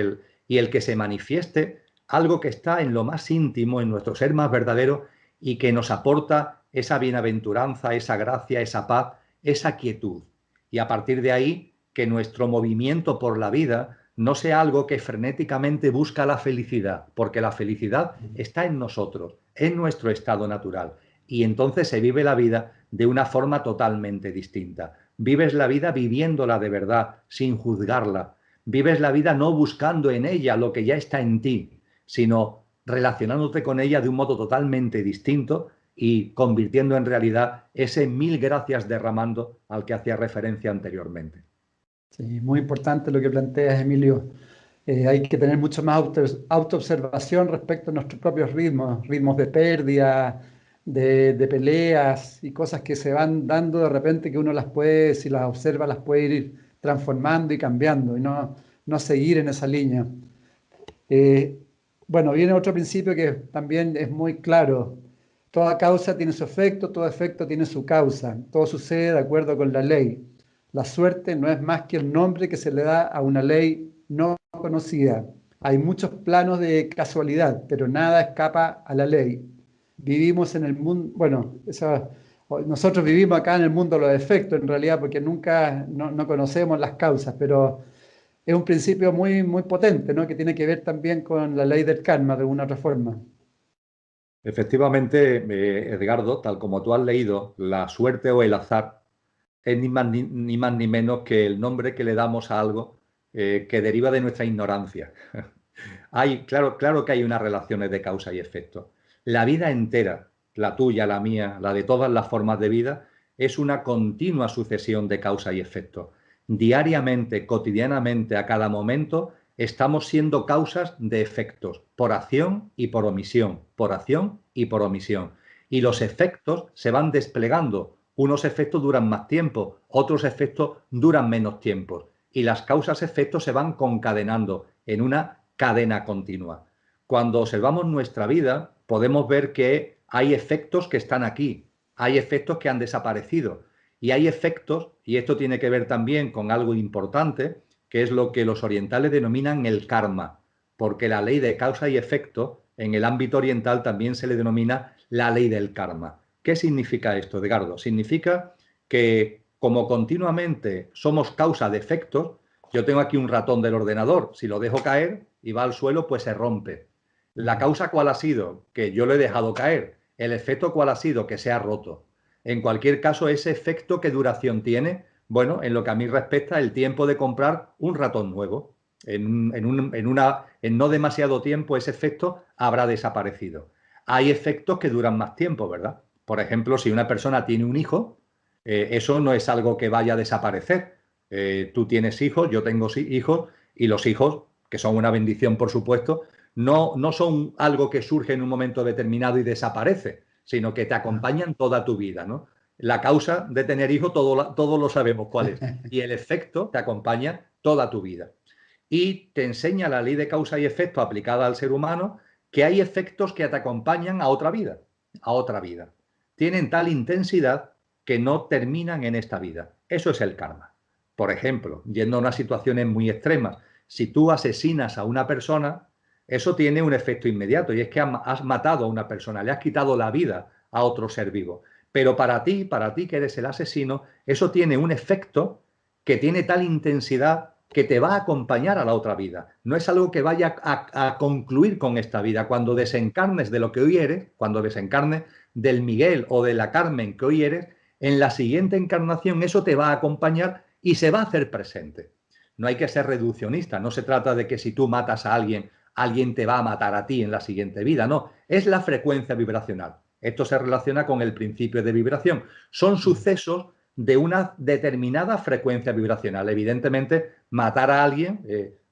y el que se manifieste algo que está en lo más íntimo, en nuestro ser más verdadero y que nos aporta esa bienaventuranza, esa gracia, esa paz, esa quietud. Y a partir de ahí, que nuestro movimiento por la vida no sea algo que frenéticamente busca la felicidad, porque la felicidad está en nosotros, en nuestro estado natural. Y entonces se vive la vida de una forma totalmente distinta. Vives la vida viviéndola de verdad, sin juzgarla. Vives la vida no buscando en ella lo que ya está en ti, sino relacionándote con ella de un modo totalmente distinto y convirtiendo en realidad ese mil gracias derramando al que hacía referencia anteriormente. Sí, muy importante lo que planteas, Emilio. Hay que tener mucho más autoobservación respecto a nuestros propios ritmos, ritmos de pérdida, de peleas y cosas que se van dando de repente que uno las puede, si las observa, las puede ir transformando y cambiando y no seguir en esa línea. Eh, bueno, viene otro principio que también es muy claro. Toda causa tiene su efecto, todo efecto tiene su causa. Todo sucede de acuerdo con la ley. La suerte no es más que el nombre que se le da a una ley no conocida. Hay muchos planos de casualidad, pero nada escapa a la ley. Vivimos en el mundo, bueno, nosotros vivimos acá en el mundo de los efectos, en realidad, porque nunca no conocemos las causas, pero es un principio muy, muy potente, ¿no? Que tiene que ver también con la ley del karma, de una otra forma. Efectivamente, Edgardo, tal como tú has leído, la suerte o el azar es ni más ni menos que el nombre que le damos a algo que deriva de nuestra ignorancia. Claro que hay unas relaciones de causa y efecto. La vida entera, la tuya, la mía, la de todas las formas de vida, es una continua sucesión de causa y efecto. Diariamente, cotidianamente, a cada momento, estamos siendo causas de efectos, por acción y por omisión, por acción y por omisión. Y los efectos se van desplegando. Unos efectos duran más tiempo, otros efectos duran menos tiempo. Y las causas-efectos se van concadenando en una cadena continua. Cuando observamos nuestra vida, podemos ver que hay efectos que están aquí, hay efectos que han desaparecido y hay efectos, y esto tiene que ver también con algo importante, que es lo que los orientales denominan el karma, porque la ley de causa y efecto en el ámbito oriental también se le denomina la ley del karma. ¿Qué significa esto, Edgardo? Significa que como continuamente somos causa de efectos, yo tengo aquí un ratón del ordenador, si lo dejo caer y va al suelo, pues se rompe. ¿La causa cuál ha sido? Que yo lo he dejado caer. ¿El efecto cuál ha sido? Que se ha roto. En cualquier caso, ese efecto, ¿qué duración tiene? Bueno, en lo que a mí respecta, el tiempo de comprar un ratón nuevo. En no demasiado tiempo ese efecto habrá desaparecido. Hay efectos que duran más tiempo, ¿verdad? Por ejemplo, si una persona tiene un hijo, eso no es algo que vaya a desaparecer. Tú tienes hijos, yo tengo hijos, y los hijos, que son una bendición, por supuesto, no son algo que surge en un momento determinado y desaparece, sino que te acompañan toda tu vida, ¿no? La causa de tener hijos todos lo sabemos cuál es, y el efecto te acompaña toda tu vida. Y te enseña la ley de causa y efecto aplicada al ser humano, que hay efectos que te acompañan a otra vida, a otra vida. Tienen tal intensidad que no terminan en esta vida. Eso es el karma. Por ejemplo, yendo a unas situaciones muy extremas, si tú asesinas a una persona, eso tiene un efecto inmediato y es que has matado a una persona, le has quitado la vida a otro ser vivo. Pero para ti que eres el asesino, eso tiene un efecto que tiene tal intensidad que te va a acompañar a la otra vida. No es algo que vaya a concluir con esta vida. Cuando desencarnes de lo que hoy eres, cuando desencarnes del Miguel o de la Carmen que hoy eres, en la siguiente encarnación eso te va a acompañar y se va a hacer presente. No hay que ser reduccionista. No se trata de que si tú matas a alguien, alguien te va a matar a ti en la siguiente vida. No, es la frecuencia vibracional. Esto se relaciona con el principio de vibración. Son sucesos de una determinada frecuencia vibracional. Evidentemente, matar a alguien,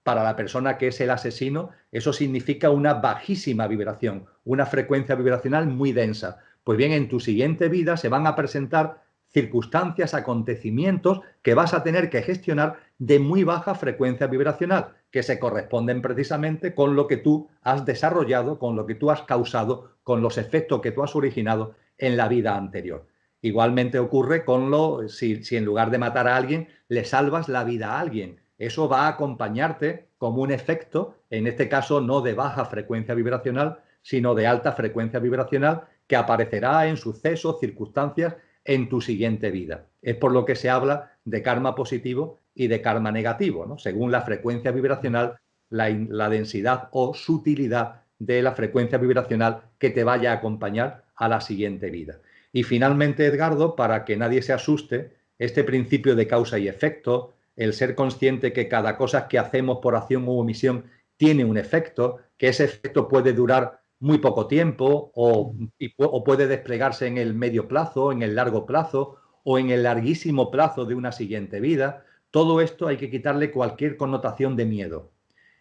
para la persona que es el asesino, eso significa una bajísima vibración, una frecuencia vibracional muy densa. Pues bien, en tu siguiente vida se van a presentar circunstancias, acontecimientos que vas a tener que gestionar de muy baja frecuencia vibracional, que se corresponden precisamente con lo que tú has desarrollado, con lo que tú has causado, con los efectos que tú has originado en la vida anterior. Igualmente ocurre con si en lugar de matar a alguien, le salvas la vida a alguien. Eso va a acompañarte como un efecto, en este caso no de baja frecuencia vibracional, sino de alta frecuencia vibracional, que aparecerá en sucesos, circunstancias, en tu siguiente vida. Es por lo que se habla de karma positivo y de karma negativo, ¿no? Según la frecuencia vibracional, la densidad o sutilidad de la frecuencia vibracional que te vaya a acompañar a la siguiente vida. Y finalmente, Edgardo, para que nadie se asuste, este principio de causa y efecto, el ser consciente que cada cosa que hacemos por acción u omisión tiene un efecto, que ese efecto puede durar muy poco tiempo o puede desplegarse en el medio plazo, en el largo plazo o en el larguísimo plazo de una siguiente vida. Todo esto hay que quitarle cualquier connotación de miedo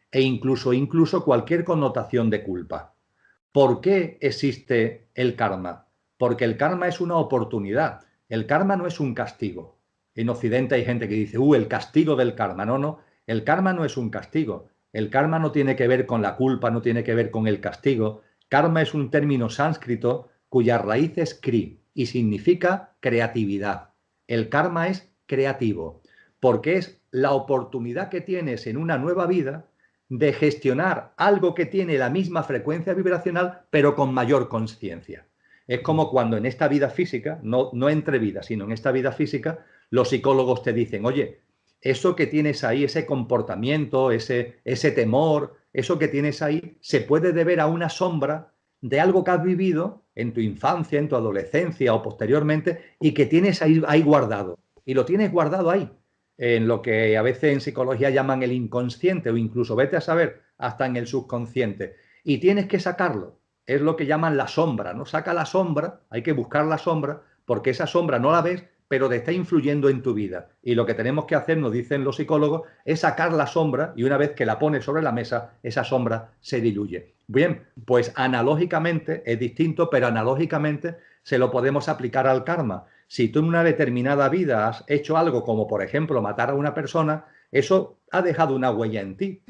e incluso cualquier connotación de culpa. ¿Por qué existe el karma? Porque el karma es una oportunidad. El karma no es un castigo. En Occidente hay gente que dice, el castigo del karma. No, no, el karma no es un castigo. El karma no tiene que ver con la culpa, no tiene que ver con el castigo. Karma es un término sánscrito cuya raíz es kri y significa creatividad. El karma es creativo porque es la oportunidad que tienes en una nueva vida de gestionar algo que tiene la misma frecuencia vibracional pero con mayor conciencia. Es como cuando en esta vida física, no entre vidas, sino en esta vida física, los psicólogos te dicen, oye, eso que tienes ahí, ese comportamiento, ese temor, eso que tienes ahí, se puede deber a una sombra de algo que has vivido en tu infancia, en tu adolescencia o posteriormente y que tienes ahí guardado. Y lo tienes guardado ahí, en lo que a veces en psicología llaman el inconsciente o incluso, vete a saber, hasta en el subconsciente. Y tienes que sacarlo. Es lo que llaman la sombra, ¿no? Saca la sombra, hay que buscar la sombra, porque esa sombra no la ves, pero te está influyendo en tu vida. Y lo que tenemos que hacer, nos dicen los psicólogos, es sacar la sombra y una vez que la pones sobre la mesa, esa sombra se diluye. Bien, pues analógicamente es distinto, pero analógicamente se lo podemos aplicar al karma. Si tú en una determinada vida has hecho algo como, por ejemplo, matar a una persona, eso ha dejado una huella en ti,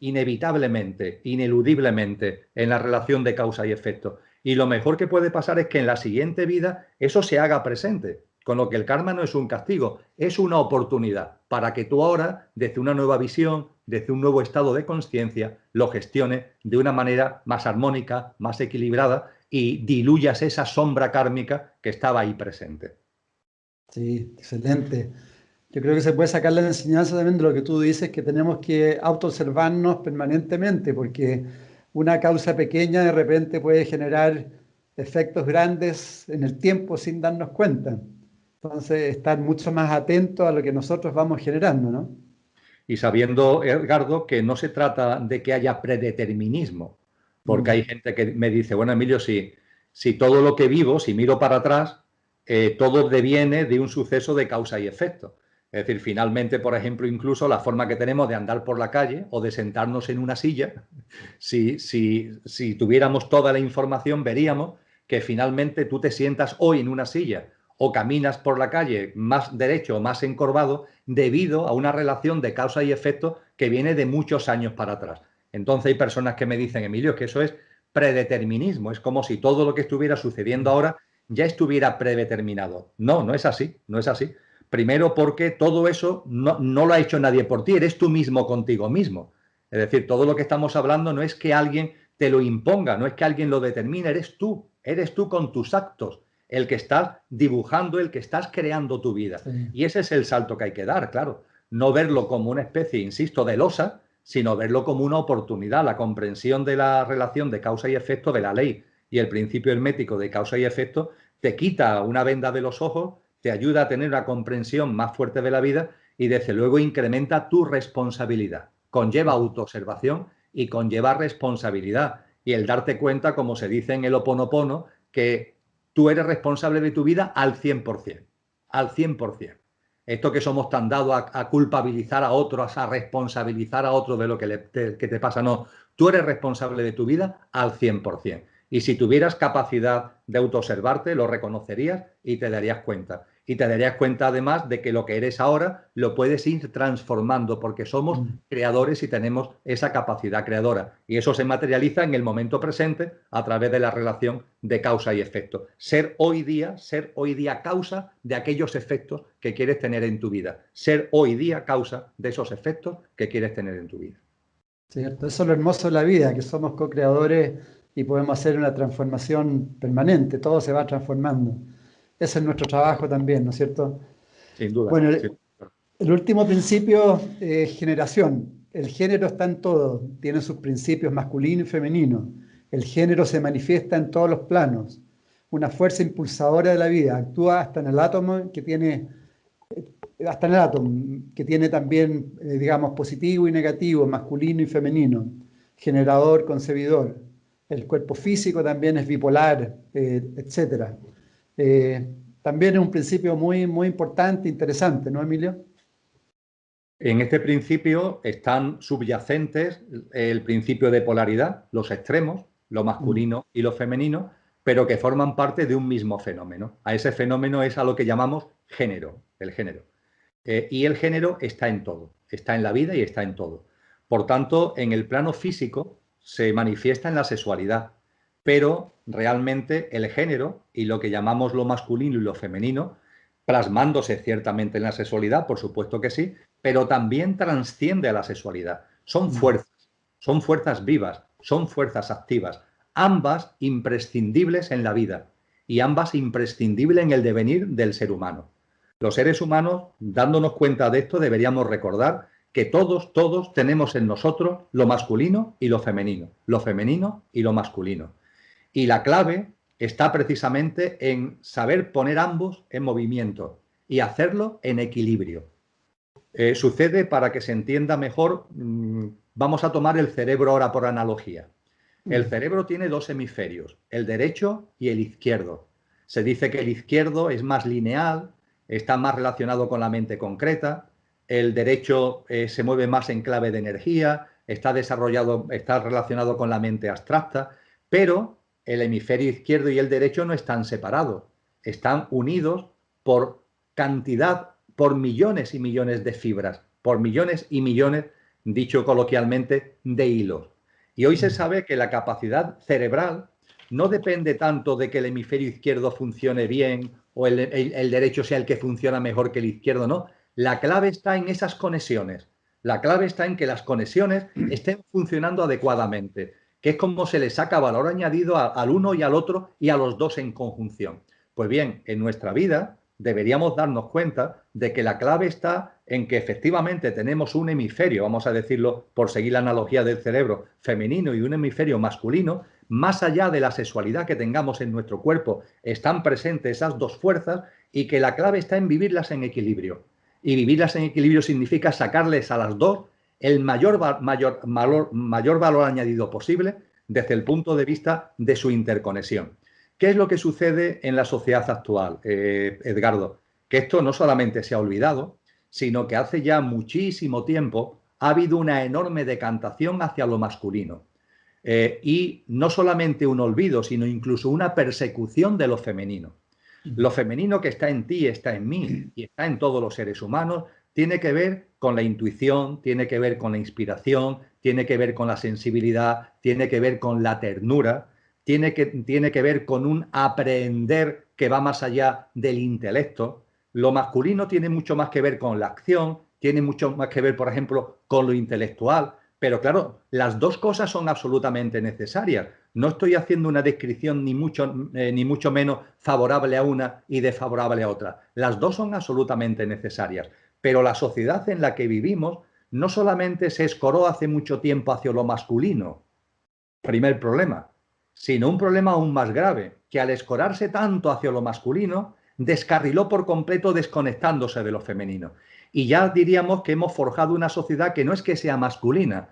inevitablemente, ineludiblemente, en la relación de causa y efecto. Y lo mejor que puede pasar es que en la siguiente vida eso se haga presente. Con lo que el karma no es un castigo, es una oportunidad para que tú ahora, desde una nueva visión, desde un nuevo estado de conciencia, lo gestiones de una manera más armónica, más equilibrada y diluyas esa sombra kármica que estaba ahí presente. Sí, excelente. Yo creo que se puede sacar la enseñanza también de lo que tú dices, que tenemos que autoobservarnos permanentemente, porque una causa pequeña de repente puede generar efectos grandes en el tiempo sin darnos cuenta. Entonces, estar mucho más atento a lo que nosotros vamos generando, ¿no? Y sabiendo, Edgardo, que no se trata de que haya predeterminismo, porque hay gente que me dice, bueno, Emilio, si todo lo que vivo, si miro para atrás, todo deviene de un suceso de causa y efecto. Es decir, finalmente, por ejemplo, incluso la forma que tenemos de andar por la calle o de sentarnos en una silla, si tuviéramos toda la información, veríamos que finalmente tú te sientas hoy en una silla o caminas por la calle más derecho o más encorvado debido a una relación de causa y efecto que viene de muchos años para atrás. Entonces hay personas que me dicen, Emilio, que eso es predeterminismo, es como si todo lo que estuviera sucediendo ahora ya estuviera predeterminado. No, no es así, no es así. Primero porque todo eso no lo ha hecho nadie por ti, eres tú mismo contigo mismo. Es decir, todo lo que estamos hablando no es que alguien te lo imponga, no es que alguien lo determine, eres tú con tus actos. el que estás dibujando, el que estás creando tu vida. Sí. Y ese es el salto que hay que dar, claro. No verlo como una especie, insisto, de losa, sino verlo como una oportunidad, la comprensión de la relación de causa y efecto de la ley y el principio hermético de causa y efecto te quita una venda de los ojos, te ayuda a tener una comprensión más fuerte de la vida y desde luego incrementa tu responsabilidad. Conlleva autoobservación y conlleva responsabilidad. Y el darte cuenta, como se dice en el Ho Oponopono, que tú eres responsable de tu vida al 100%. Al 100%. Esto que somos tan dados a culpabilizar a otros, a responsabilizar a otros de lo que te pasa, no. Tú eres responsable de tu vida al 100%. Y si tuvieras capacidad de autoobservarte, lo reconocerías y te darías cuenta. Y te darías cuenta además de que lo que eres ahora lo puedes ir transformando porque somos creadores y tenemos esa capacidad creadora. Y eso se materializa en el momento presente a través de la relación de causa y efecto. Ser hoy día causa de aquellos efectos que quieres tener en tu vida. Ser hoy día causa de esos efectos que quieres tener en tu vida. Cierto, eso es lo hermoso de la vida, que somos co-creadores y podemos hacer una transformación permanente, todo se va transformando. Ese es nuestro trabajo también, ¿no es cierto? Sin duda. Bueno, Sí. el último principio es generación. El género está en todo, tiene sus principios masculino y femenino. El género se manifiesta en todos los planos. Una fuerza impulsadora de la vida, actúa hasta en el átomo que tiene también, digamos, positivo y negativo, masculino y femenino, generador, concebidor. El cuerpo físico también es bipolar, etc. También es un principio muy, muy importante, interesante, ¿no, Emilio? En este principio están subyacentes el principio de polaridad, los extremos, lo masculino y lo femenino, pero que forman parte de un mismo fenómeno. A ese fenómeno es a lo que llamamos género, el género. Y el género está en todo, está en la vida y está en todo. Por tanto, en el plano físico se manifiesta en la sexualidad, pero realmente el género y lo que llamamos lo masculino y lo femenino, plasmándose ciertamente en la sexualidad, por supuesto que sí, pero también trasciende a la sexualidad. Son fuerzas vivas, son fuerzas activas, ambas imprescindibles en la vida y ambas imprescindibles en el devenir del ser humano. Los seres humanos, dándonos cuenta de esto, deberíamos recordar que todos tenemos en nosotros lo masculino y lo femenino y lo masculino. Y la clave está precisamente en saber poner ambos en movimiento y hacerlo en equilibrio. Sucede, para que se entienda mejor, vamos a tomar el cerebro ahora por analogía. El cerebro tiene dos hemisferios, el derecho y el izquierdo. Se dice que el izquierdo es más lineal, está más relacionado con la mente concreta, el derecho se mueve más en clave de energía, está relacionado con la mente abstracta, pero el hemisferio izquierdo y el derecho no están separados, están unidos por cantidad, por millones y millones de fibras, por millones y millones, dicho coloquialmente, de hilos. Y hoy se sabe que la capacidad cerebral no depende tanto de que el hemisferio izquierdo funcione bien o el derecho sea el que funciona mejor que el izquierdo, no. La clave está en esas conexiones. La clave está en que las conexiones estén funcionando adecuadamente, que es como se le saca valor añadido al uno y al otro y a los dos en conjunción. Pues bien, en nuestra vida deberíamos darnos cuenta de que la clave está en que efectivamente tenemos un hemisferio, vamos a decirlo por seguir la analogía del cerebro, femenino y un hemisferio masculino. Más allá de la sexualidad que tengamos en nuestro cuerpo, están presentes esas dos fuerzas y que la clave está en vivirlas en equilibrio. Y vivirlas en equilibrio significa sacarles a las dos el mayor valor añadido posible desde el punto de vista de su interconexión. ¿Qué es lo que sucede en la sociedad actual, Edgardo? Que esto no solamente se ha olvidado, sino que hace ya muchísimo tiempo ha habido una enorme decantación hacia lo masculino. Y no solamente un olvido, sino incluso una persecución de lo femenino. Lo femenino que está en ti, está en mí y está en todos los seres humanos, tiene que ver con la intuición, tiene que ver con la inspiración, tiene que ver con la sensibilidad, tiene que ver con la ternura, tiene que ver con un aprender que va más allá del intelecto. Lo masculino tiene mucho más que ver con la acción, tiene mucho más que ver, por ejemplo, con lo intelectual. Pero claro, las dos cosas son absolutamente necesarias. No estoy haciendo una descripción ni mucho menos favorable a una y desfavorable a otra. Las dos son absolutamente necesarias, pero la sociedad en la que vivimos no solamente se escoró hace mucho tiempo hacia lo masculino, primer problema, sino un problema aún más grave, que al escorarse tanto hacia lo masculino, descarriló por completo desconectándose de lo femenino. Y ya diríamos que hemos forjado una sociedad que no es que sea masculina.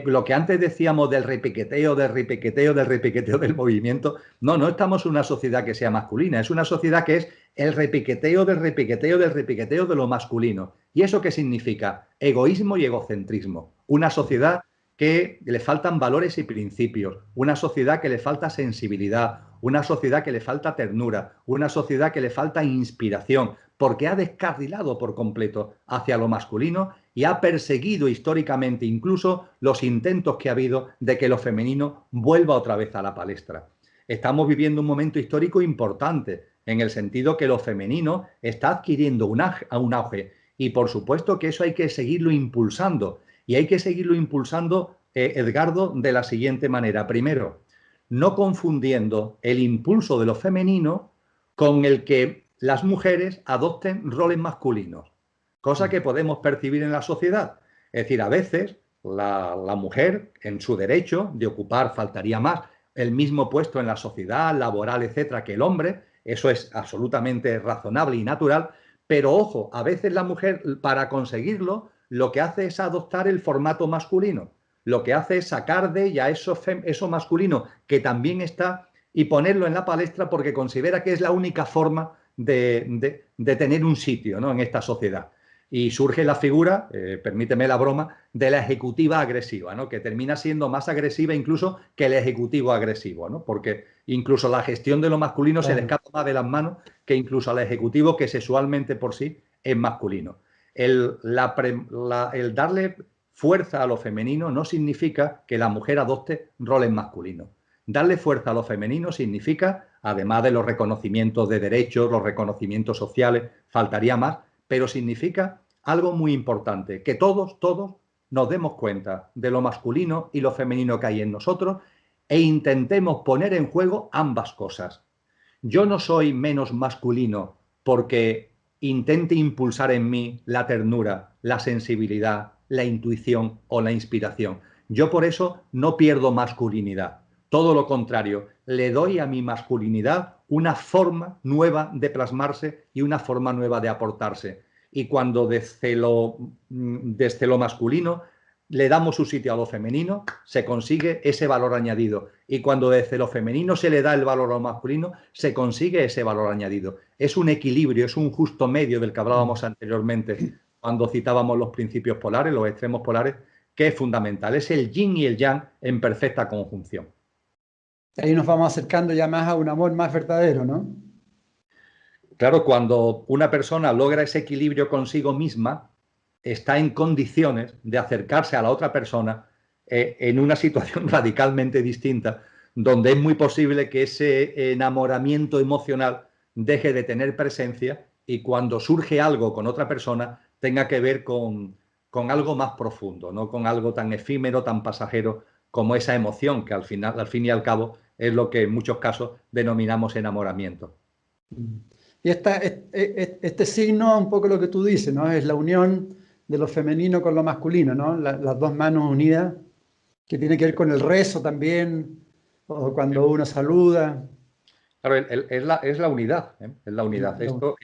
Lo que antes decíamos del repiqueteo del movimiento, no estamos en una sociedad que sea masculina, es una sociedad que es el repiqueteo de lo masculino. ¿Y eso qué significa? Egoísmo y egocentrismo. Una sociedad que le faltan valores y principios, una sociedad que le falta sensibilidad, una sociedad que le falta ternura, una sociedad que le falta inspiración, porque ha descarrilado por completo hacia lo masculino y ha perseguido históricamente incluso los intentos que ha habido de que lo femenino vuelva otra vez a la palestra. Estamos viviendo un momento histórico importante, en el sentido que lo femenino está adquiriendo un auge y por supuesto que eso hay que seguirlo impulsando. Y hay que seguirlo impulsando, Edgardo, de la siguiente manera. Primero, no confundiendo el impulso de lo femenino con el que las mujeres adopten roles masculinos, cosa que podemos percibir en la sociedad. Es decir, a veces la mujer, en su derecho de ocupar, faltaría más, el mismo puesto en la sociedad, laboral, etcétera, que el hombre, eso es absolutamente razonable y natural, pero ojo, a veces la mujer, para conseguirlo, lo que hace es adoptar el formato masculino, lo que hace es sacar de ella eso masculino que también está y ponerlo en la palestra porque considera que es la única forma de tener un sitio, ¿no?, en esta sociedad. Y surge la figura, permíteme la broma, de la ejecutiva agresiva, ¿no?, que termina siendo más agresiva incluso que el ejecutivo agresivo, ¿no?, porque incluso la gestión de lo masculino se le escapa más de las manos que incluso al ejecutivo, que sexualmente por sí es masculino. El darle fuerza a lo femenino no significa que la mujer adopte roles masculinos. Darle fuerza a lo femenino significa, además de los reconocimientos de derechos, los reconocimientos sociales, faltaría más, pero significa algo muy importante, que todos nos demos cuenta de lo masculino y lo femenino que hay en nosotros e intentemos poner en juego ambas cosas. Yo no soy menos masculino porque intente impulsar en mí la ternura, la sensibilidad, la intuición o la inspiración. Yo por eso no pierdo masculinidad. Todo lo contrario, le doy a mi masculinidad una forma nueva de plasmarse y una forma nueva de aportarse. Y cuando desde lo masculino le damos su sitio a lo femenino, se consigue ese valor añadido. Y cuando desde lo femenino se le da el valor a lo masculino, se consigue ese valor añadido. Es un equilibrio, es un justo medio del que hablábamos anteriormente cuando citábamos los principios polares, los extremos polares, que es fundamental. Es el yin y el yang en perfecta conjunción. Ahí nos vamos acercando ya más a un amor más verdadero, ¿no? Claro, cuando una persona logra ese equilibrio consigo misma, está en condiciones de acercarse a la otra persona en una situación radicalmente distinta, donde es muy posible que ese enamoramiento emocional deje de tener presencia y cuando surge algo con otra persona tenga que ver con algo más profundo, no con algo tan efímero, tan pasajero como esa emoción que al fin y al cabo es lo que en muchos casos denominamos enamoramiento. Y este signo, un poco lo que tú dices, ¿no? Es la unión de lo femenino con lo masculino, ¿no? Las dos manos unidas, que tiene que ver con el rezo también, o cuando uno saluda. Claro, es la unidad, ¿eh? Es la unidad. Esto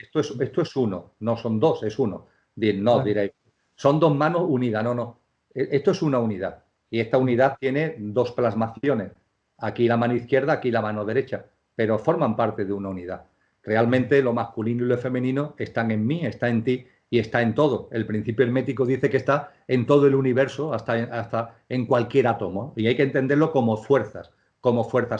es uno, no son dos, es uno. Diréis, son dos manos unidas, no. Esto es una unidad. Y esta unidad tiene dos plasmaciones. Aquí la mano izquierda, aquí la mano derecha, pero forman parte de una unidad. Realmente lo masculino y lo femenino están en mí, está en ti y está en todo. El principio hermético dice que está en todo el universo, hasta en cualquier átomo. Y hay que entenderlo como fuerzas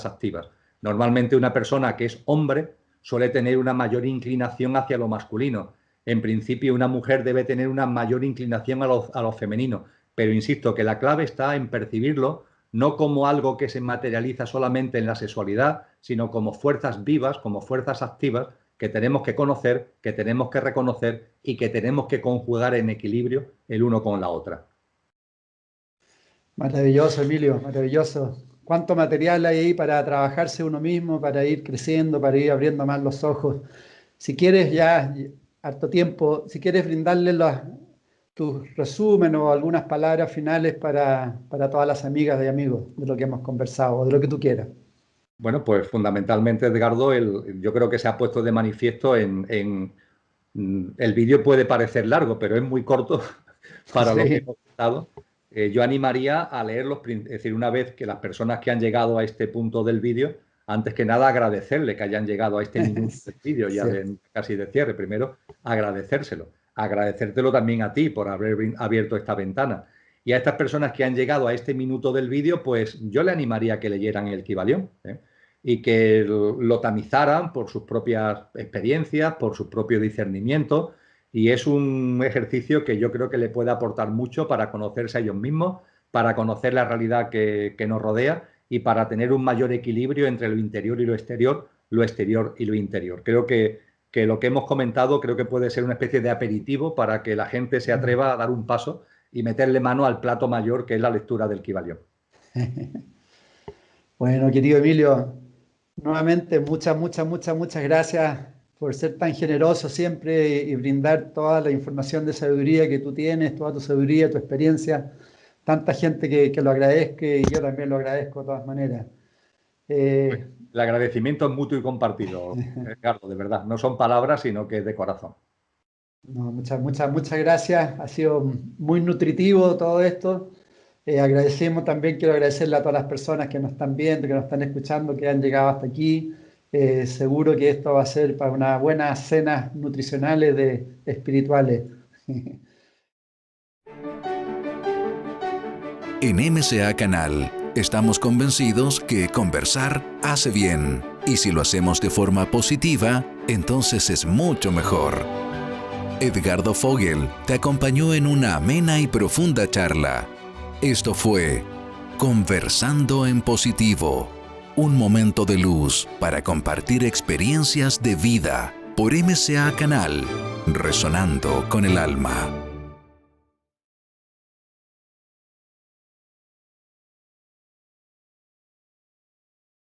activas. Normalmente una persona que es hombre suele tener una mayor inclinación hacia lo masculino. En principio una mujer debe tener una mayor inclinación a lo femenino. Pero insisto que la clave está en percibirlo no como algo que se materializa solamente en la sexualidad, sino como fuerzas vivas, como fuerzas activas que tenemos que conocer, que tenemos que reconocer y que tenemos que conjugar en equilibrio el uno con la otra. Maravilloso, Emilio, maravilloso. cuánto material hay ahí para trabajarse uno mismo, para ir creciendo, para ir abriendo más los ojos. Si quieres ya, harto tiempo, si quieres brindarle tu resumen o algunas palabras finales para todas las amigas y amigos de lo que hemos conversado, o de lo que tú quieras. Bueno, pues fundamentalmente, Edgardo, yo creo que se ha puesto de manifiesto el vídeo puede parecer largo, pero es muy corto para lo que hemos estado. Yo animaría a leer es decir, una vez que las personas que han llegado a este punto del vídeo, antes que nada agradecerle que hayan llegado a este minuto del vídeo, ya casi de cierre. Primero, agradecérselo. Agradecértelo también a ti por haber abierto esta ventana. Y a estas personas que han llegado a este minuto del vídeo, pues yo le animaría a que leyeran el Kybalión, y que lo tamizaran por sus propias experiencias, por su propio discernimiento. Y es un ejercicio que yo creo que le puede aportar mucho para conocerse a ellos mismos, para conocer la realidad que nos rodea y para tener un mayor equilibrio entre lo interior y lo exterior y lo interior. Creo que lo que hemos comentado creo que puede ser una especie de aperitivo para que la gente se atreva a dar un paso y meterle mano al plato mayor, que es la lectura del Kybalión. Bueno, querido Emilio, nuevamente muchas gracias por ser tan generoso siempre y brindar toda la información de sabiduría que tú tienes, toda tu sabiduría, tu experiencia. Tanta gente que lo agradezca, y yo también lo agradezco de todas maneras. El agradecimiento es mutuo y compartido, Edgardo, de verdad. No son palabras, sino que es de corazón. No, muchas gracias. Ha sido muy nutritivo todo esto. Quiero agradecerle a todas las personas que nos están viendo, que nos están escuchando, que han llegado hasta aquí. Seguro que esto va a ser para unas buenas cenas nutricionales espirituales. En MCA Canal estamos convencidos que conversar hace bien, y si lo hacemos de forma positiva, entonces es mucho mejor. Edgardo Fogel te acompañó en una amena y profunda charla. Esto fue Conversando en Positivo, un momento de luz para compartir experiencias de vida por MCA Canal, resonando con el alma.